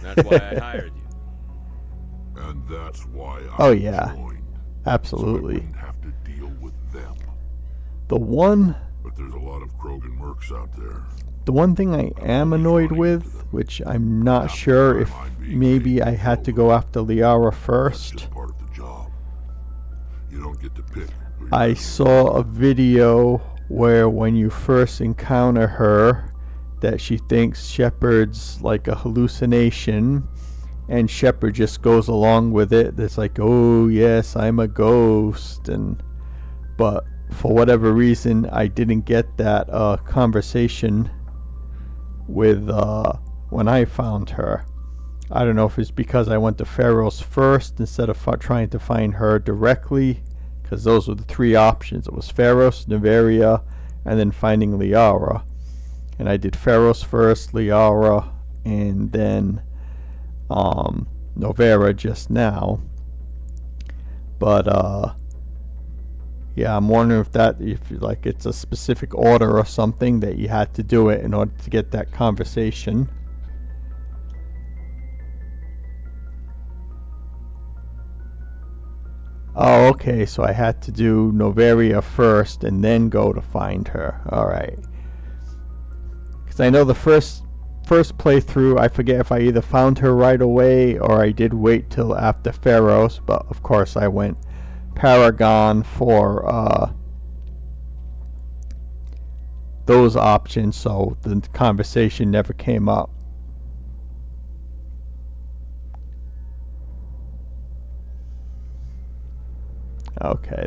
That's why I hired you. And that's why Oh I yeah, joined. absolutely. So I wouldn't have to deal with them. The one But there's a lot of Krogan mercs out there. The one thing I am annoyed with, which I'm not sure if maybe I had to go after Liara first. Part of the job. You don't get to pick. I saw a video where when you first encounter her, that she thinks Shepard's like a hallucination, and Shepard just goes along with it. It's like, oh yes, I'm a ghost, but for whatever reason, I didn't get that conversation with when I found her. I don't know if it's because I went to Pharaoh's first instead of trying to find her directly, because those were the three options. It was Pharaoh's, Noveria, and then finding Liara. And I did Pharaoh's first, Liara, and then Novera just now. But yeah, I'm wondering if like it's a specific order or something that you had to do it in order to get that conversation. Oh, okay, so I had to do Noveria first and then go to find her. Alright. Because I know the first playthrough, I forget if I either found her right away or I did wait till after Pharaoh's, but of course I went Paragon for those options, so the conversation never came up. Okay,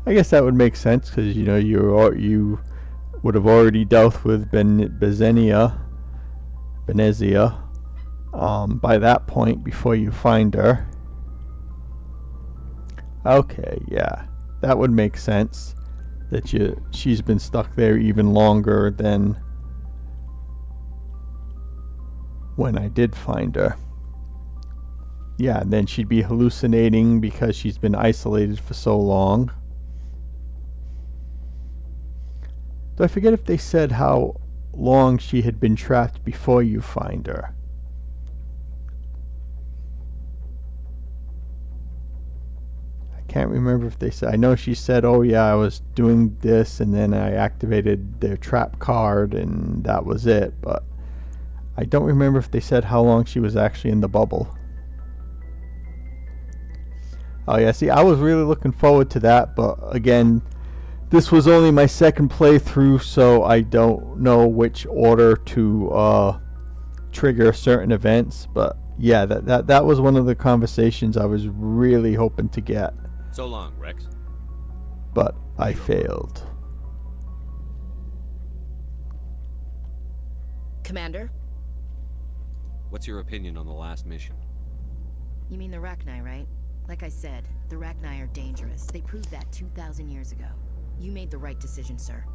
I guess that would make sense, because you know you would have already dealt with Benezia by that point before you find her. Okay, yeah, that would make sense. That she's been stuck there even longer than when I did find her. Yeah, and then she'd be hallucinating because she's been isolated for so long. Do I forget if they said how long she had been trapped before you find her? Can't remember if they said. I know she said, oh yeah, I was doing this and then I activated their trap card and that was it, but I don't remember if they said how long she was actually in the bubble. Oh yeah, see, I was really looking forward to that, but again, this was only my second playthrough, so I don't know which order to trigger certain events, but yeah, that was one of the conversations I was really hoping to get. So long, Rex. But I failed. Commander? What's your opinion on the last mission? You mean the Rachni, right? Like I said, the Rachni are dangerous. They proved that 2,000 years ago. You made the right decision, sir.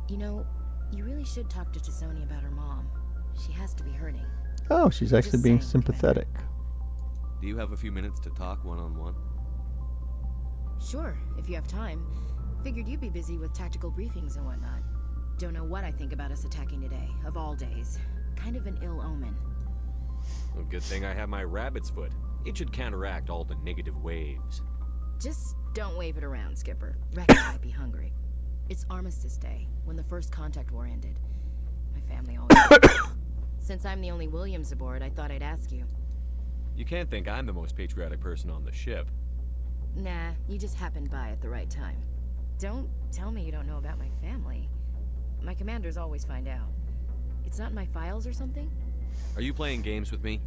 You know, you really should talk to T'Soni about her mom. She has to be hurting. Oh, she's actually being sympathetic. Do you have a few minutes to talk one-on-one? Sure, if you have time. Figured you'd be busy with tactical briefings and whatnot. Don't know what I think about us attacking today, of all days. Kind of an ill omen. Well, good thing I have my rabbit's foot. It should counteract all the negative waves. Just don't wave it around, Skipper. Rex might be hungry. It's Armistice Day, when the first contact war ended. My family always... Since I'm the only Williams aboard, I thought I'd ask you. You can't think I'm the most patriotic person on the ship. Nah, you just happened by at the right time. Don't tell me you don't know about my family. My commanders always find out. It's not in my files or something? Are you playing games with me?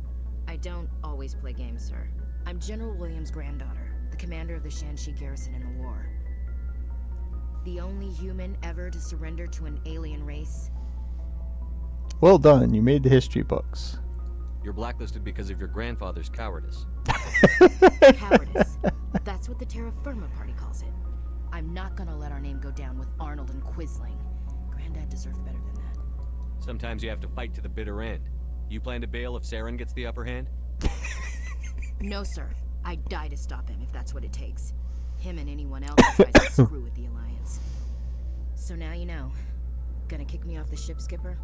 I don't always play games, sir. I'm General Williams' granddaughter, the commander of the Shanxi garrison in the war. The only human ever to surrender to an alien race. Well done, you made the history books. You're blacklisted because of your grandfather's cowardice. Cowardice. That's what the Terra Firma Party calls it. I'm not gonna let our name go down with Arnold and Quisling. Granddad deserved better than that. Sometimes you have to fight to the bitter end. You plan to bail if Saren gets the upper hand? No, sir. I'd die to stop him if that's what it takes. Him and anyone else who tries to screw with the Alliance. So now you know. Gonna kick me off the ship, Skipper?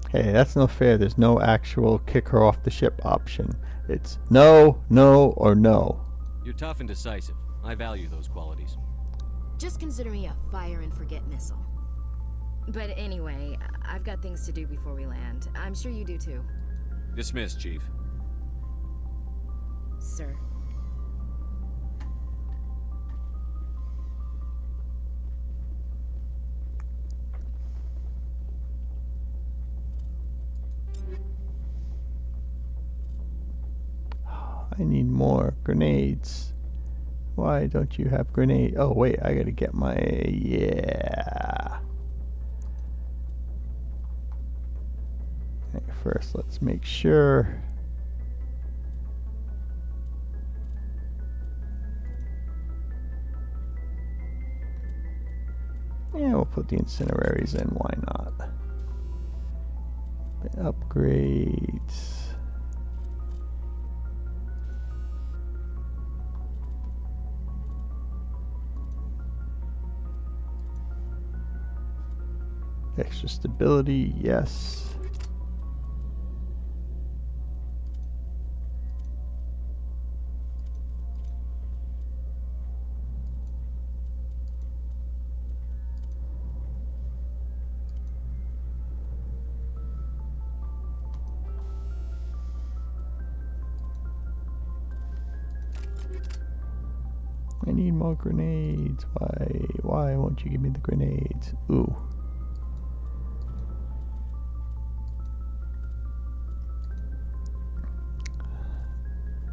Hey, that's no fair. There's no actual kick her off the ship option. It's no, no, or no. You're tough and decisive. I value those qualities. Just consider me a fire and forget missile. But anyway, I've got things to do before we land. I'm sure you do too. Dismissed, Chief. Sir. I need more grenades. Why don't you have grenade? Oh wait, I gotta get my... yeah. Okay, first let's make sure. Yeah, we'll put the incineraries in, why not? The upgrades. Extra stability, yes. I need more grenades. Why won't you give me the grenades? Ooh.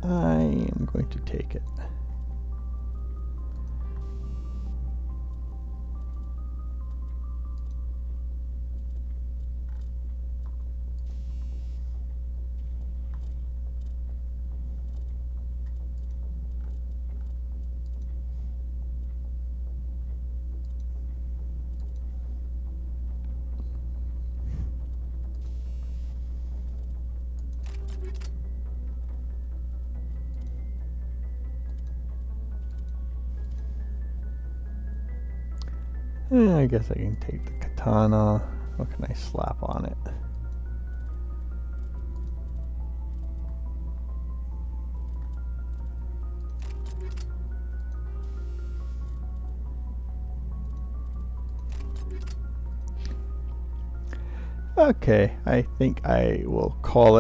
I am going to take it. I guess I can take the katana. What can I slap on it? Okay, I think I will call it.